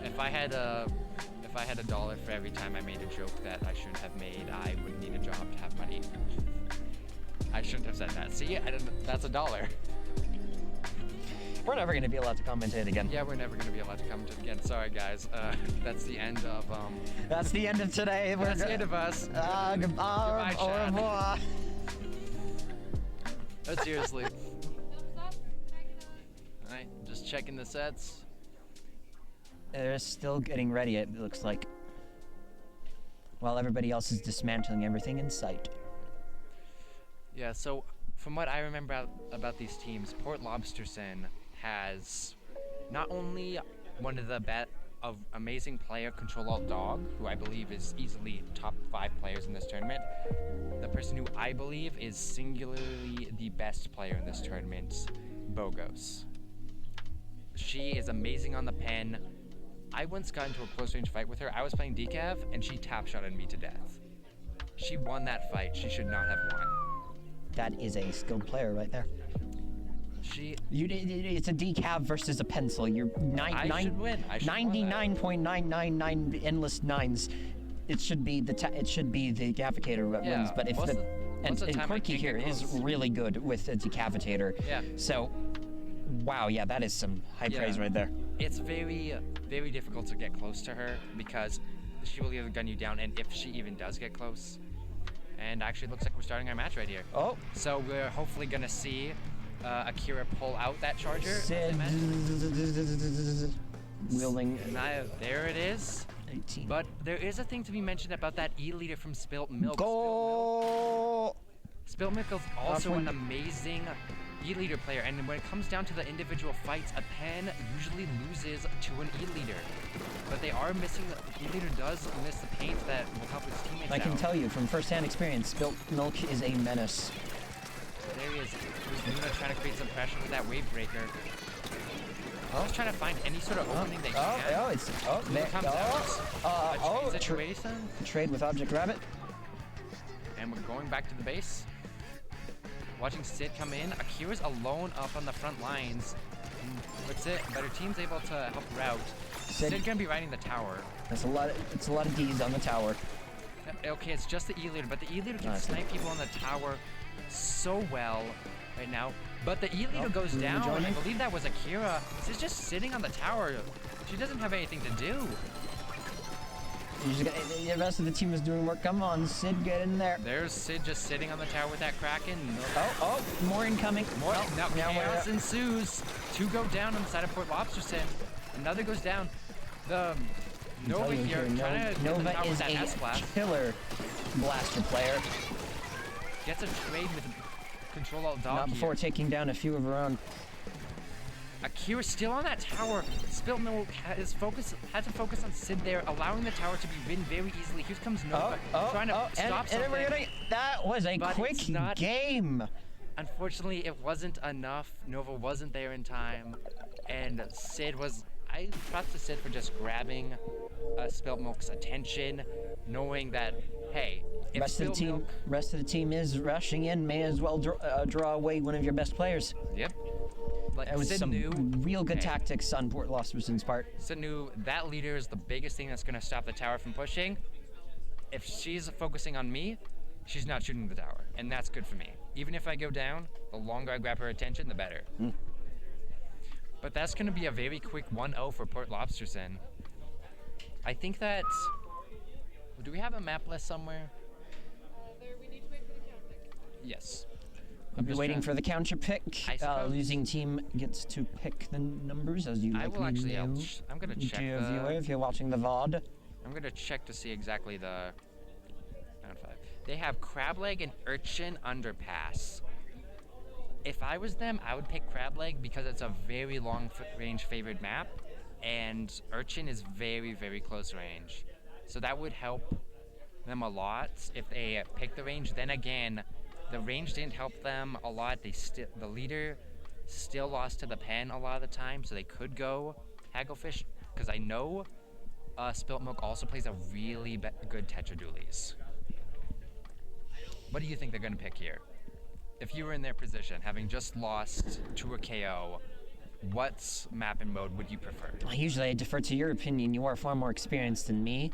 If I had $1 for every time I made a joke that I shouldn't have made, I wouldn't need a job to have money. I shouldn't have said that. See, that's $1. We're never gonna be allowed to commentate again. Yeah, we're never gonna be allowed to commentate again. Sorry, guys. That's the end of That's the end of today. That's the end of us. Goodbye, Chad. au revoir. But seriously. Alright, just checking the sets. They're still getting ready, it looks like. While everybody else is dismantling everything in sight. Yeah, so from what I remember about these teams, Port Lobsterson has not only one of the amazing player Control Alt Dog, who I believe is easily top 5 players in this tournament. The person who I believe is singularly the best player in this tournament, Bogos. She is amazing on the pen. I once got into a close range fight with her. I was playing decav and she tap shotted me to death. She won that fight. She should not have won. That is a skilled player right there. It's a decav versus a pencil. You're I should win. 99.999 endless nines. It should be the decavitator that wins. But if and Quirky here is really good with a decavitator. Yeah. So, wow, yeah, that is some high praise right there. It's very, very difficult to get close to her because she will either gun you down, and if she even does get close. And actually, it looks like we're starting our match right here. Oh. So we're hopefully gonna see Akira pull out that charger. Wielding. There it is. 18. But there is a thing to be mentioned about that E-liter from Spilt Milk. Go! Spilt Milk is also an amazing E-liter player, and when it comes down to the individual fights, a pen usually loses to an E-liter. But they are missing, E-liter does miss the paint that will help his teammates I can out. tell you from first-hand experience, Spilt Milk is a menace. There he is. Luna trying to create some pressure with that wave breaker. Just trying to find any sort of opening they can. Luna comes out. Situation. Trade with Object Rabbit. And we're going back to the base. Watching Sid come in. Akira's alone up on the front lines. But her team's able to help route. Sid gonna be riding the tower. It's a lot of D's on the tower. Okay, it's just the E-liter, but the E-liter can snipe people on the tower so well right now. But the E-liter goes down. I believe that was Akira. Sid's just sitting on the tower. She doesn't have anything to do. The rest of the team is doing work. Come on, Sid, get in there. There's Sid just sitting on the tower with that Kraken. More incoming. Now chaos ensues. 2 go down on the side of Port Lobsterson. Another goes down. The Nova here trying to Nova get is that a S-Blast. killer blaster player. Gets a trade with Control Alt Dog. Not before taking down a few of her own. Akira's still on that tower. Spilt Milk had to focus on Sid there, allowing the tower to be ridden very easily. Here comes Nova trying to stop something. That was a quick game. Unfortunately, it wasn't enough. Nova wasn't there in time, and Sid was. I trust Sid for just grabbing Spilt Milk's attention, knowing that hey, if rest of the team is rushing in. May as well draw away one of your best players. Yep. Like that was Sid some knew, real good tactics on Port Lobsterson's part. Sid knew that leader is the biggest thing that's going to stop the tower from pushing. If she's focusing on me, she's not shooting the tower, and that's good for me. Even if I go down, the longer I grab her attention, the better. But that's going to be a very quick 1-0 for Port Lobsterson. I think that... Do we have a map list somewhere? Yes. I'll be waiting for the counter pick. Losing team gets to pick the numbers as you I like will me actually. know. I'm gonna check Dear the viewer, if you're watching the VOD. I'm gonna check to see exactly the. Round 5. They have crab leg and urchin underpass. If I was them, I would pick crab leg because it's a very long range favored map, and urchin is very, very close range. So that would help them a lot if they pick the range. Then again, the range didn't help them a lot. The leader still lost to the pen a lot of the time, so they could go hagglefish because I know Spilt Milk also plays a really good Tetra Dualies. What do you think they're gonna pick here? If you were in their position, having just lost to a KO, what map and mode would you prefer? Usually I defer to your opinion. You are far more experienced than me.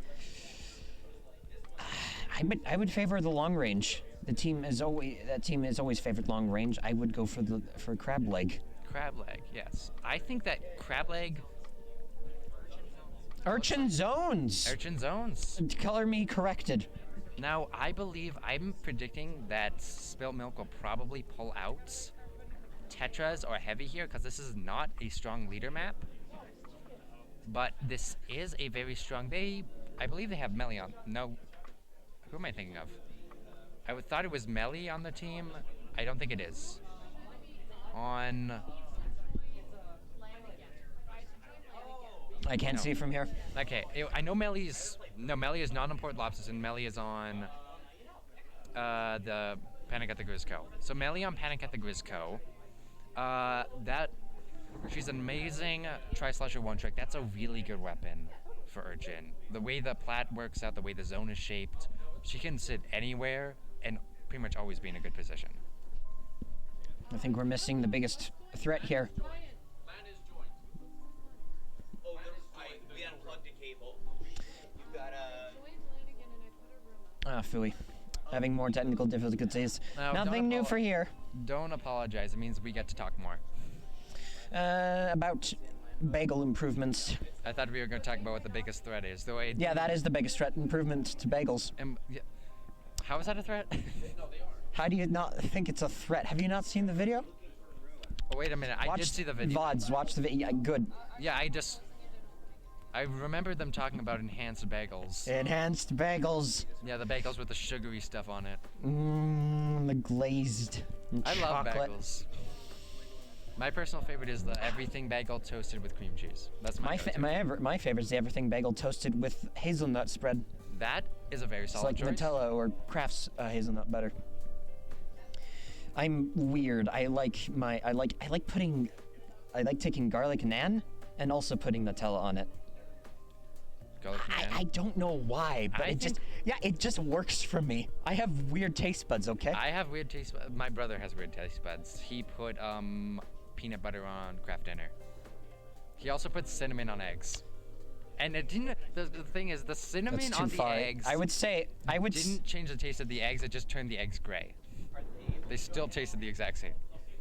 I would favor the long range. That team has always favored long range. I would go for crab leg. Crab leg, yes. I think that crab leg. Urchin zones. Urchin zones. Color me corrected. Now I'm predicting that Spilt Milk will probably pull out Tetras or Heavy here because this is not a strong leader map. But this is a very strong. I believe they have Melly on. No, who am I thinking of? I thought it was Melly on the team. I don't think it is. I can't see from here. Okay, I know Melly is not on Port Lobsterson. Melly is on the Panic at the Grizzco. So Melly on Panic at the Grizzco. She's an amazing Tri-Slasher one-trick. That's a really good weapon for Urchin. The way the plat works out, the way the zone is shaped, she can sit anywhere and pretty much always be in a good position. I think we're missing the biggest threat here. Phooey. Having more technical difficulties. Nothing new for here. Don't apologize. It means we get to talk more. About bagel improvements. I thought we were going to talk about what the biggest threat is. Yeah, that is the biggest threat. Improvement to bagels. Yeah. How is that a threat? How do you not think it's a threat? Have you not seen the video? Oh, wait a minute. I did see the video. VODs. Watch the video. Yeah, good. Yeah, I remember them talking about enhanced bagels. Enhanced bagels. Yeah, the bagels with the sugary stuff on it. The glazed I love chocolate. bagels. My personal favorite is the everything bagel toasted with cream cheese. That's my my favorite is the everything bagel toasted with hazelnut spread. That is a very solid choice. It's like Nutella or Kraft's hazelnut butter. I'm weird. I like taking garlic naan and also putting Nutella on it. I don't know why, but it just works for me. I have weird taste buds, okay? I have weird taste buds. My brother has weird taste buds. He put peanut butter on Kraft Dinner. He also put cinnamon on eggs. And it didn't. The thing is, the cinnamon on the eggs. Didn't change the taste of the eggs. It just turned the eggs gray. They still tasted the exact same.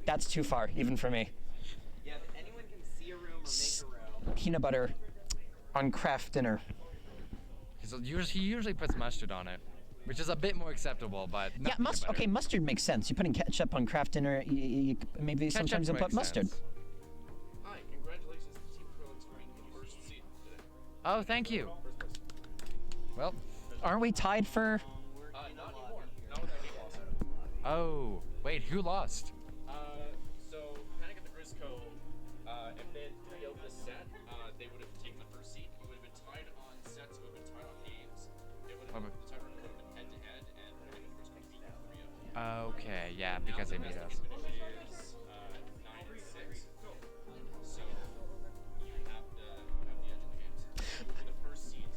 That's too far, even for me. Yeah, if anyone can see a room or make a room. Peanut butter on Kraft Dinner. He usually puts mustard on it, which is a bit more acceptable, but yeah, mustard. Okay, mustard makes sense. You're putting ketchup on Kraft Dinner. Maybe sometimes you'll put mustard. Hi, congratulations to Team Krillex for being the first seed today. Oh, thank you. Well, aren't we tied for? Not anymore. No, we lost. Oh, wait, who lost? So Panic at the Grizzco, if they had prevailed this set, they would have taken the first seed. It would have been tied on sets. It would have been tied on games. It would have been the tiebreaker would have been head to head, and Panic at the Grizzco beat 3-0. Okay, yeah, because they beat us. Is 9 and 6. So you have the edge in the games. For the first seed.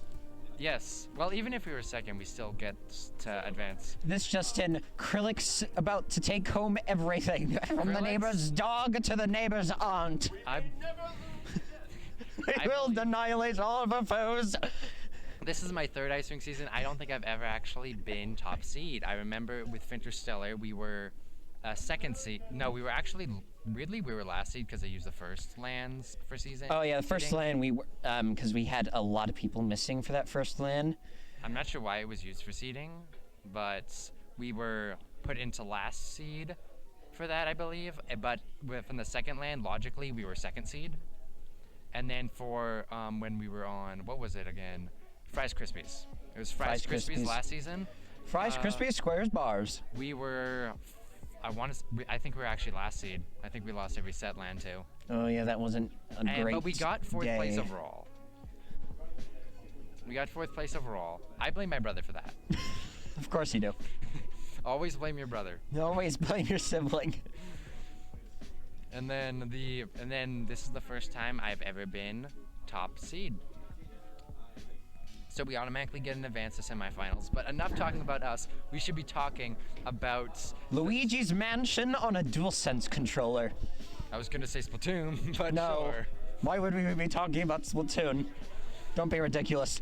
Yes. Well, even if we were second, we still get to advance. This just in, Krillex about to take home everything. From the neighbor's dog to the neighbor's aunt. I will annihilate all of our foes. This is my third Ice Rink season. I don't think I've ever actually been top seed. I remember with Finterstellar, we were second seed. No, we were actually, weirdly, we were last seed because they used the first LANs for season. Oh yeah, the first LAN we were, because we had a lot of people missing for that first LAN. I'm not sure why it was used for seeding, but we were put into last seed for that, I believe. But from the second LAN, logically, we were second seed. And then for when we were on, what was it again? Fries Krispies. It was Fries Krispies last season. Fries Krispies, squares, bars. We were, I think we were actually last seed. I think we lost every set LAN too. Oh yeah, that wasn't a great But we got fourth day. place overall. We got fourth place overall. I blame my brother for that. Of course you do. Always blame your brother. You always blame your sibling. And then this is the first time I've ever been top seed. So we automatically get an advance to semifinals. But enough talking about us. We should be talking about Luigi's Mansion on a DualSense controller. I was gonna say Splatoon, but no. Sure. Why would we be talking about Splatoon? Don't be ridiculous.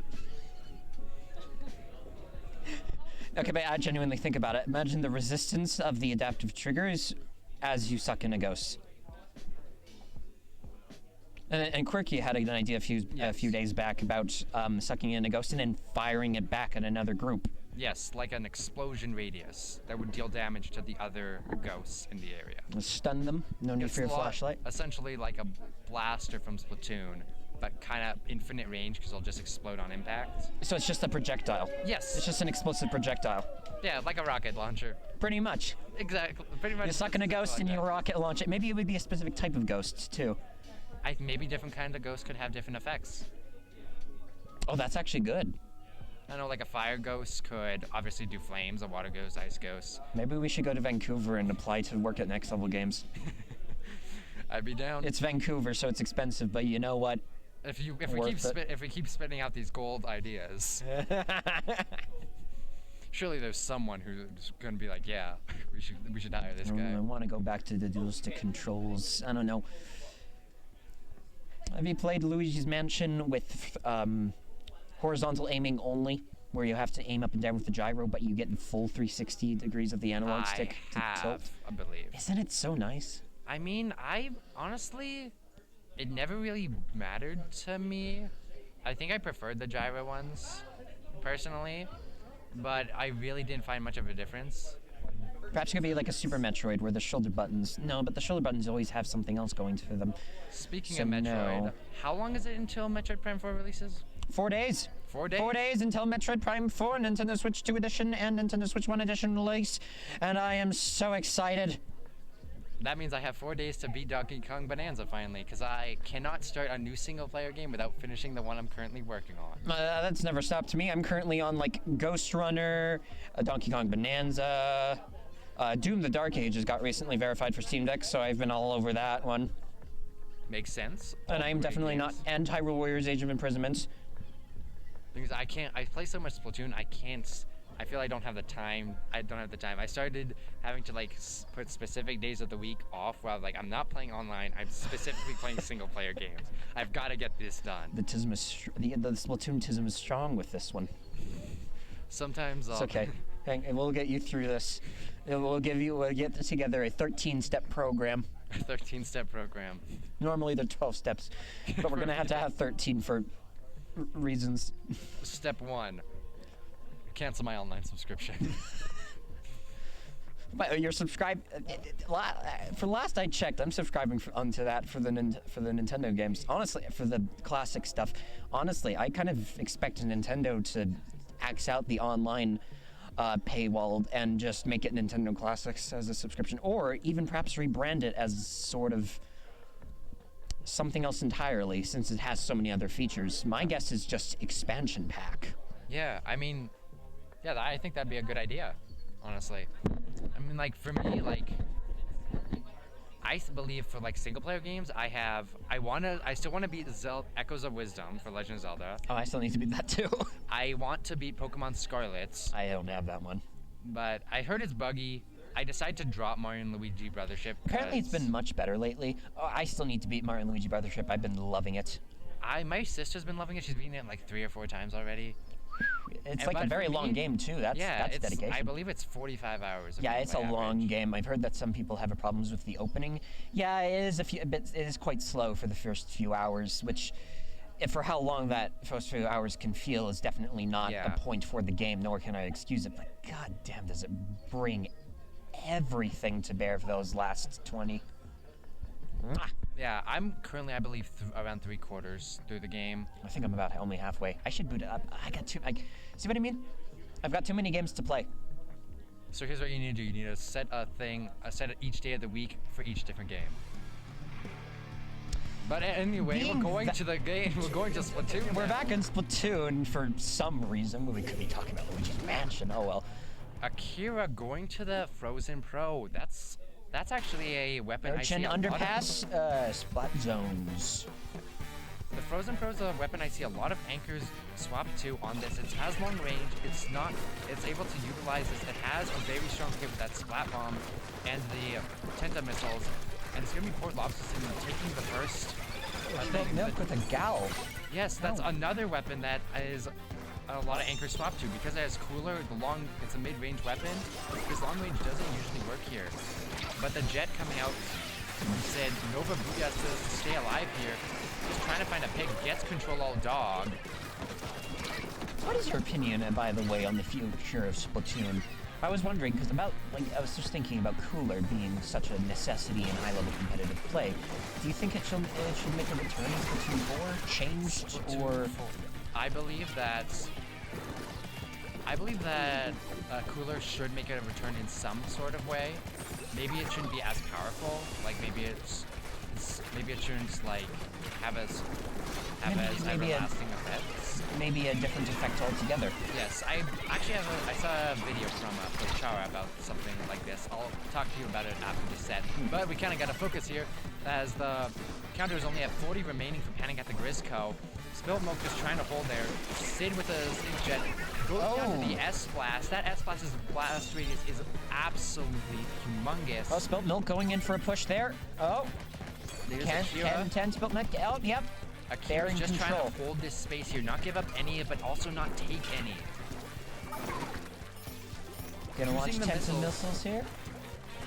Okay, but I genuinely think about it. Imagine the resistance of the adaptive triggers as you suck in a ghost. And Quirky had an idea a few days back about sucking in a ghost and then firing it back at another group. Yes, like an explosion radius that would deal damage to the other ghosts in the area. Stun them, no need for your flashlight. Essentially like a blaster from Splatoon, but kind of infinite range because it'll just explode on impact. So it's just a projectile? Yes. It's just an explosive projectile? Yeah, like a rocket launcher. Pretty much. Exactly. Pretty much. You suck in a ghost and you rocket launch it. Maybe it would be a specific type of ghost, too. Maybe different kinds of ghosts could have different effects. Oh, that's actually good. I know, like a fire ghost could obviously do flames, a water ghost, ice ghost. Maybe we should go to Vancouver and apply to work at Next Level Games. I'd be down. It's Vancouver, so it's expensive, but you know what? If we keep spitting out these gold ideas, surely there's someone who's gonna be like, yeah, we should hire this guy. I want to go back to the dual stick controls. I don't know. Have you played Luigi's Mansion with horizontal aiming only, where you have to aim up and down with the gyro, but you get the full 360 degrees of the analog stick to tilt? I believe. Isn't it so nice? I mean, honestly, it never really mattered to me. I think I preferred the gyro ones, personally, but I really didn't find much of a difference. Perhaps it could be like a Super Metroid where the shoulder buttons... No, but the shoulder buttons always have something else going for them. Speaking of Metroid, how long is it until Metroid Prime 4 releases? 4 days. 4 days? 4 days until Metroid Prime 4, Nintendo Switch 2 Edition, and Nintendo Switch 1 Edition release. And I am so excited. That means I have 4 days to beat Donkey Kong Bonanza finally, because I cannot start a new single-player game without finishing the one I'm currently working on. That's never stopped me. I'm currently on, like, Ghost Runner, Donkey Kong Bonanza... Doom the Dark Ages got recently verified for Steam Deck, so I've been all over that one. Makes sense. And I'm definitely not anti-Hyrule Warriors Age of Imprisonment. Because I play so much Splatoon, I feel I don't have the time. I started having to like put specific days of the week off while like I'm not playing online. I'm specifically playing single player games. I've got to get this done. The Splatoon tism is strong with this one. Sometimes it's okay. We'll get you through this. We'll get together a 13-step program. A 13-step program. Normally they're 12 steps, but we're gonna have to have 13 for reasons. Step 1. Cancel my online subscription. But you're subscribed. For last I checked, I'm subscribing onto that for the Nintendo games. Honestly, for the classic stuff. Honestly, I kind of expect Nintendo to axe out the online paywall and just make it Nintendo Classics as a subscription, or even perhaps rebrand it as sort of something else entirely, since it has so many other features. My guess is just expansion pack. Yeah, I mean, yeah, I think that'd be a good idea, honestly. I mean, like, for me, like, I believe for, like, single-player games, I still want to beat Echoes of Wisdom for Legend of Zelda. Oh, I still need to beat that, too. I want to beat Pokemon Scarlet. I don't have that one. But I heard it's buggy. I decided to drop Mario and Luigi Brothership. Apparently it's been much better lately. Oh, I still need to beat Mario and Luigi Brothership. I've been loving it. My sister's been loving it. She's beaten it like 3 or 4 times already. It's like a very long game too. That's dedication. I believe it's 45 hours. Yeah, it's a long game. I've heard that some people have problems with the opening. Yeah, it is quite slow for the first few hours, which, for how long that first few hours can feel, is definitely not a point for the game. Nor can I excuse it. But god damn, does it bring everything to bear for those last 20. Mwah. Yeah, I'm currently, I believe, around 3/4 through the game. I think I'm about only halfway. I should boot it up. I got too. See what I mean? I've got too many games to play. So here's what you need to do. You need to set a set each day of the week for each different game. But anyway, we're going to the game. We're going to Splatoon. We're back in Splatoon for some reason. We could be talking about Luigi's Mansion. Oh well. Akira going to the Frozen Pro. That's actually a weapon Urchin I see Underpass, Splat Zones. The Frozen Pro is a weapon I see a lot of anchors swap to on this. It has long range. It's able to utilize this. It has a very strong hit with that Splat Bomb and the Tenta missiles. And it's going to be Port Lobsterson taking the first. Spilled milk with a gal. Yes, that's another weapon that is a lot of anchors swap to because it has cooler. It's a mid-range weapon. This long range doesn't usually work here. But the Jet coming out said Nova Booyah to stay alive here. Just trying to find a pig, gets control all dog. What is your opinion, by the way, on the future of Splatoon? I was wondering, because I was just thinking about cooler being such a necessity in high-level competitive play. Do you think it should make a return in Splatoon 4, changed, Splatoon or? 4. I believe that cooler should make a return in some sort of way. Maybe it shouldn't be as powerful. Like maybe it shouldn't like have as everlasting effects. Maybe a different effect altogether. Yes, I saw a video from Chara about something like this. I'll talk to you about it after the set. But we kind of got to focus here as the counter is only at 40 remaining for Panic at the Grizzco. Spilt Milk is trying to hold there. Sid with a Sneak Jet goes down to the S-Blast. That S-Blast's blast radius is absolutely humongous. Oh, Spilt Milk going in for a push there. Oh. Can Spilt Milk. Oh, yep. Akira's just trying to hold this space here, not give up any, but also not take any. Gonna launch tents and missiles here.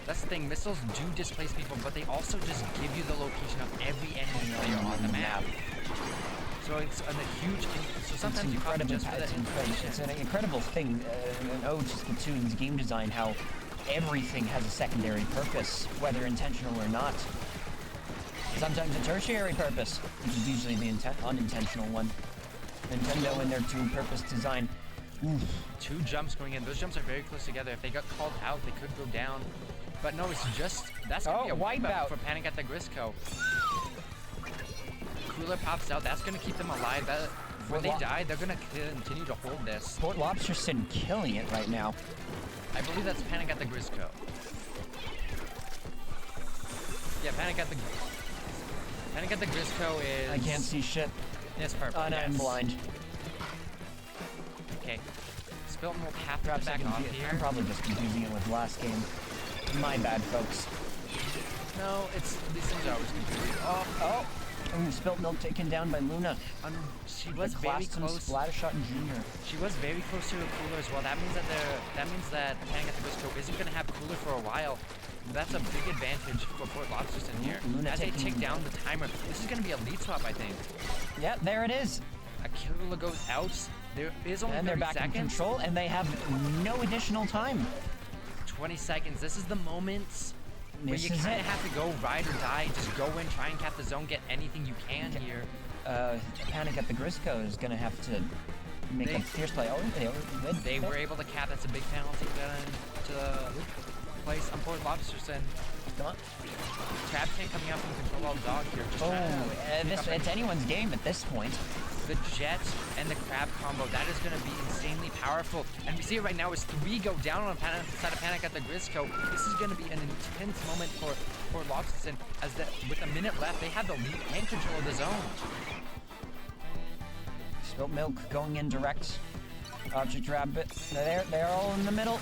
That's the thing, missiles do displace people, but they also just give you the location of every enemy player on the map. So it's a huge, so sometimes you probably just it's an incredible thing, an ode to Splatoon's game design, how everything has a secondary purpose, whether intentional or not. Sometimes a tertiary purpose, which is usually the unintentional one. Nintendo in their dual-purpose design. Oof. 2 jumps going in. Those jumps are very close together. If they got called out, they could go down. But no, it's just, that's going to be a wipeout for Panic at the Grizzco. Cooler pops out. That's going to keep them alive. When they die, they're going to continue to hold this. Port Lobsterson killing it right now. I believe that's Panic at the Grizzco. Yeah, Panic at the Grizzco is... I can't see shit. Yes, purple. I'm blind. Okay. Spilt will have to back off here. I'm probably just confusing it with last game. My bad, folks. No, these things are always confusing. Oh. Ooh, Spilt Milk taken down by Luna. She was very close. Splattershot Jr. She was very close to a cooler as well. That means that Panic at the Grizzco isn't going to have cooler for a while. That's a big advantage for Port Lobsterson here. Luna as they take down the timer, this is going to be a lead swap, I think. Yeah, there it is. Akira goes out. There is only 30 seconds. And they're back in control, and they have no additional time. 20 seconds. This is the moment where you kind of have to go ride or die. Just go in, try and cap the zone, get anything you can here. Panic at the Grizzco is going to have to make a fierce play. Oh, they were able to cap. That's a big penalty to place on Port Lobsterson. Come on. Crab Tank coming out from control all dog here. Just it's anyone's game at this point. The Jet and the Crab combo, that is going to be insanely powerful. And we see it right now as 3 go down on the side of Panic at the Grizzco. This is going to be an intense moment for Lobsterson, as with a minute left, they have the lead and control of the zone. Spilt Milk going in direct. Object Rabbit. They're all in the middle.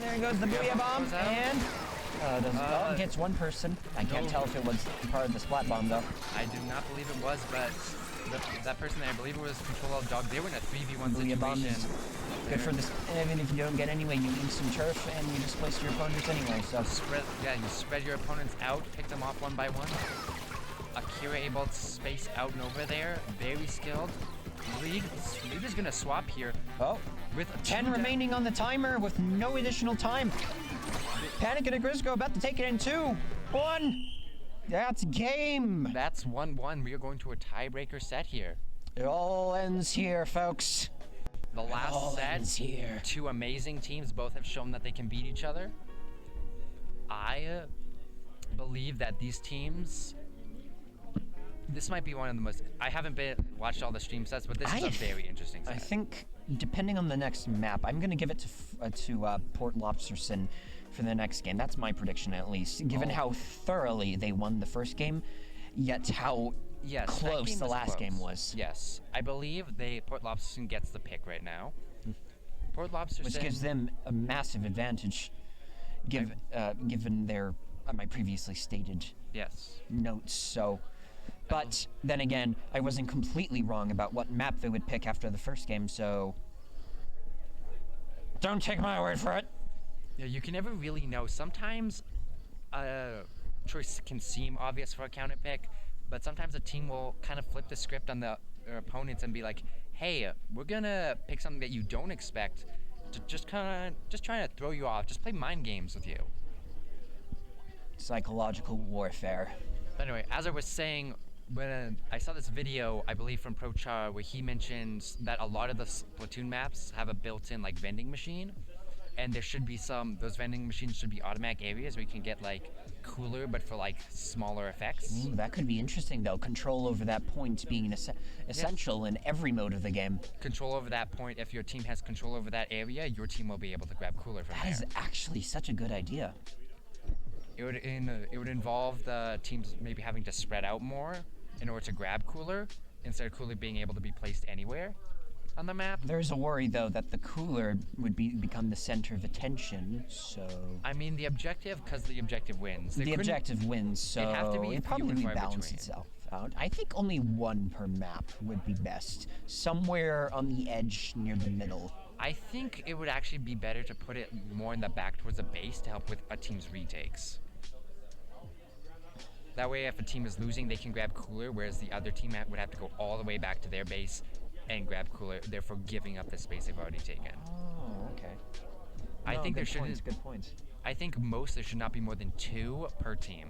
There goes the Booyah Bomb, and gets one person. I can't tell if it was part of the Splat Bomb, though. I do not believe it was, but that person there, I believe it was Control of Dog. They were in a 3v1 situation. Bomb is good for this. Even if you don't get anyway, you need some turf, and you displace your opponents anyway, so. You spread your opponents out, pick them off one by one. Akira able to space out and over there. Very skilled. League is going to swap here. Oh. With 10 remaining on the timer with no additional time. Panic and Grizzco about to take it in 2, 1. That's game. That's 1-1. We are going to a tiebreaker set here. It all ends here, folks. The last set, here. 2 amazing teams both have shown that they can beat each other. I believe that these teams, this might be one of the most, I haven't watched all the stream sets, but this is a very interesting set. I think, depending on the next map, I'm going to give it to Port Lobsterson for the next game. That's my prediction, at least, given how thoroughly they won the first game, yet how close the last game was. Yes, I believe Port Lobsterson gets the pick right now. Port Lobsterson, which gives them a massive advantage, given their my previously stated notes. So, but then again, I wasn't completely wrong about what map they would pick after the first game. So, don't take my word for it. Yeah, you can never really know. Sometimes a choice can seem obvious for a counter pick, but sometimes a team will kind of flip the script on their opponents and be like, hey, we're gonna pick something that you don't expect to just trying to throw you off, just play mind games with you. Psychological warfare. Anyway, as I was saying, when I saw this video, I believe from ProChar, where he mentions that a lot of the Splatoon maps have a built-in like vending machine, and there should be those vending machines should be automatic areas where you can get like cooler, but for like smaller effects. Ooh, that could be interesting though. Control over that point being essential in every mode of the game. Control over that point. If your team has control over that area, your team will be able to grab cooler from there. That is actually such a good idea. It would involve the teams maybe having to spread out more in order to grab cooler, instead of cooler being able to be placed anywhere on the map. There's a worry though that the cooler would become the center of attention, so... I mean the objective, because the objective wins. The objective wins, so it probably balance itself out. I think only one per map would be best. Somewhere on the edge near the middle. I think it would actually be better to put it more in the back towards the base to help with a team's retakes. That way if a team is losing, they can grab cooler, whereas the other team would have to go all the way back to their base and grab cooler, therefore giving up the space they've already taken. Oh, okay. I think there should. Good points. I think there should not be more than 2 per team.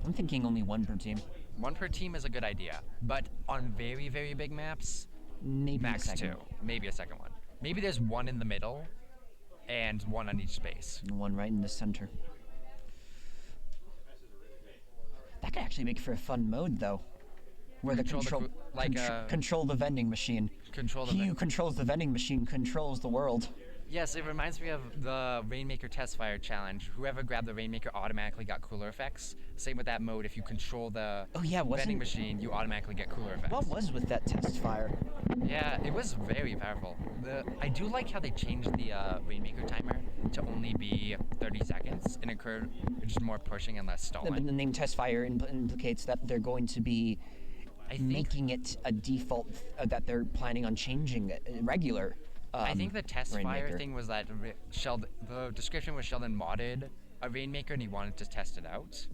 I'm thinking only 1 per team. 1 per team is a good idea, but on very, very big maps, maybe max a second. 2, maybe a second one. Maybe there's 1 in the middle, and 1 on each space. And 1 right in the center. That could actually make for a fun mode, though. Where control the vending machine. He who controls the vending machine controls the world. Yes, it reminds me of the Rainmaker Test Fire Challenge. Whoever grabbed the Rainmaker automatically got cooler effects. Same with that mode. If you control the vending machine, you automatically get cooler effects. What was with that test fire? Yeah, it was very powerful. I do like how they changed the Rainmaker timer to only be 30 seconds and occurred just more pushing and less stalling. The name test fire implicates that they're going to be making it a default, that they're planning on changing regular. I think the test fire thing was that the description was Sheldon modded a Rainmaker and he wanted to test it out.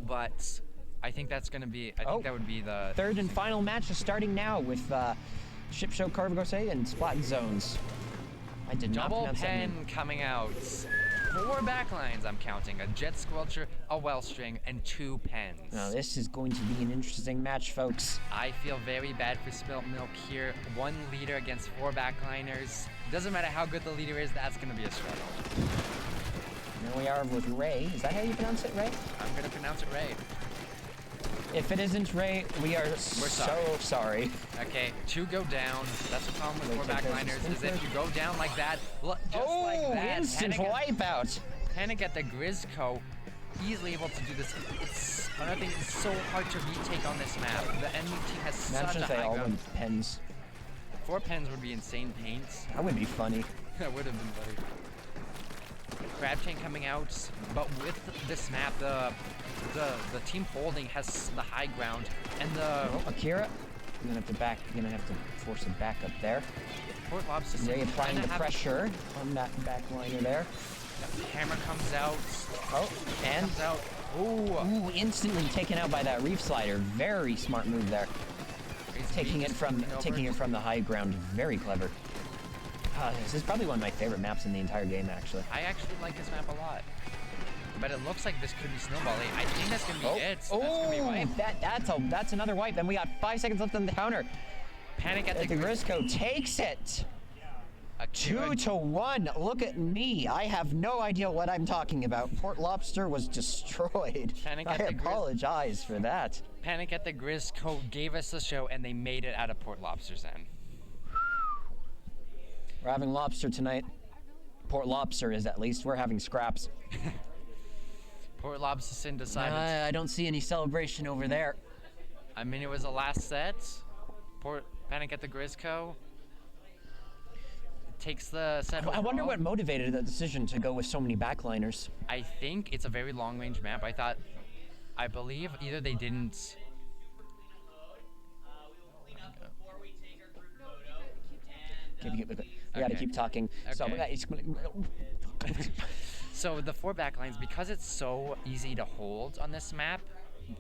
But I think that's going to be, I think that would be the... Third and final match is starting now with Ship Show Carvagose and Splat Zones. I did not pronounce that name. Double pen coming out. 4 backlines I'm counting. A Jet Squelcher, a Wellstring, and 2 pens. Now this is going to be an interesting match, folks. I feel very bad for Spilt Milk here. 1 leader against 4 backliners. Doesn't matter how good the leader is, that's going to be a struggle. Here we are with Ray. Is that how you pronounce it, Ray? I'm going to pronounce it Ray. If it isn't Ray, we're so sorry. Okay, 2 go down. That's the problem with 4 backliners, is if you go down like that, just like that. Instant wipeout. Panic at the Grizzco, easily able to do this. It's another thing, it's so hard to retake on this map. The enemy team has such a high ground. Pens. 4 pens would be insane paints. That would be funny. That would have been funny. Crab Tank coming out, but with this map, the team holding has the high ground, and Akira, you're gonna have to force it back up there. Port Lobsterson Ray applying the pressure on that backliner there. The hammer comes out. And comes out. Ooh, instantly taken out by that reef slider. Very smart move there. taking it from the high ground. Very clever. This is probably one of my favorite maps in the entire game, actually. I actually like this map a lot. But it looks like this could be snowballing. I think that's gonna be it. That's gonna be wipe. That's another wipe. And we got 5 seconds left on the counter. Panic at the Grizzco takes it. 2-1. Look at me. I have no idea what I'm talking about. Port Lobster was destroyed. I apologize for that. Panic at the Grizzco gave us the show, and they made it out of Port Lobsterson. We're having lobster tonight. Port Lobster is, at least. We're having scraps. Port Lobsterson decided. I don't see any celebration over there. I mean, it was the last set. Panic at the Grizzco takes the set. I wonder what motivated that decision to go with so many backliners. I think it's a very long-range map. I believe either they didn't. We gotta keep talking. Okay. So the 4 backlines, because it's so easy to hold on this map,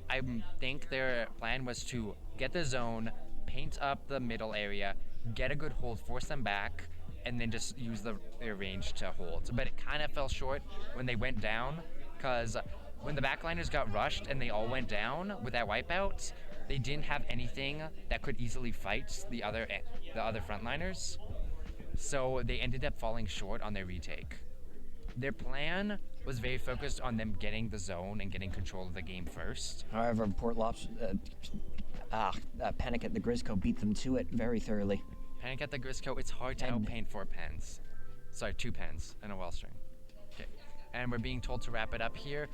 I think their plan was to get the zone, paint up the middle area, get a good hold, force them back, and then just use their range to hold. But it kind of fell short when they went down, because when the backliners got rushed and they all went down with that wipeout, they didn't have anything that could easily fight the other frontliners. So they ended up falling short on their retake. Their plan was very focused on them getting the zone and getting control of the game first. However, Panic at the Grizzco beat them to it very thoroughly. Panic at the Grizzco, it's hard to outpaint 4 pens. Sorry, 2 pens and a well string. Okay, and we're being told to wrap it up here.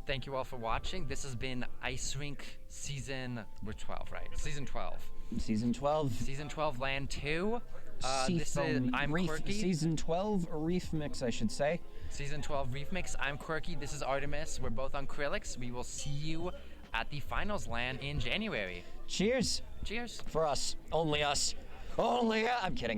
Thank you all for watching. This has been Ice Rink Season 12, right? Season 12. Season 12. Season 12 LAN 2. I'm Quirky. Season 12 Reef-Mix, I should say. Season 12 Reef-Mix. I'm Quirky. This is Artemis. We're both on Krillex. We will see you at the finals LAN in January. Cheers. Cheers. For us. Only us. Only us. I'm kidding.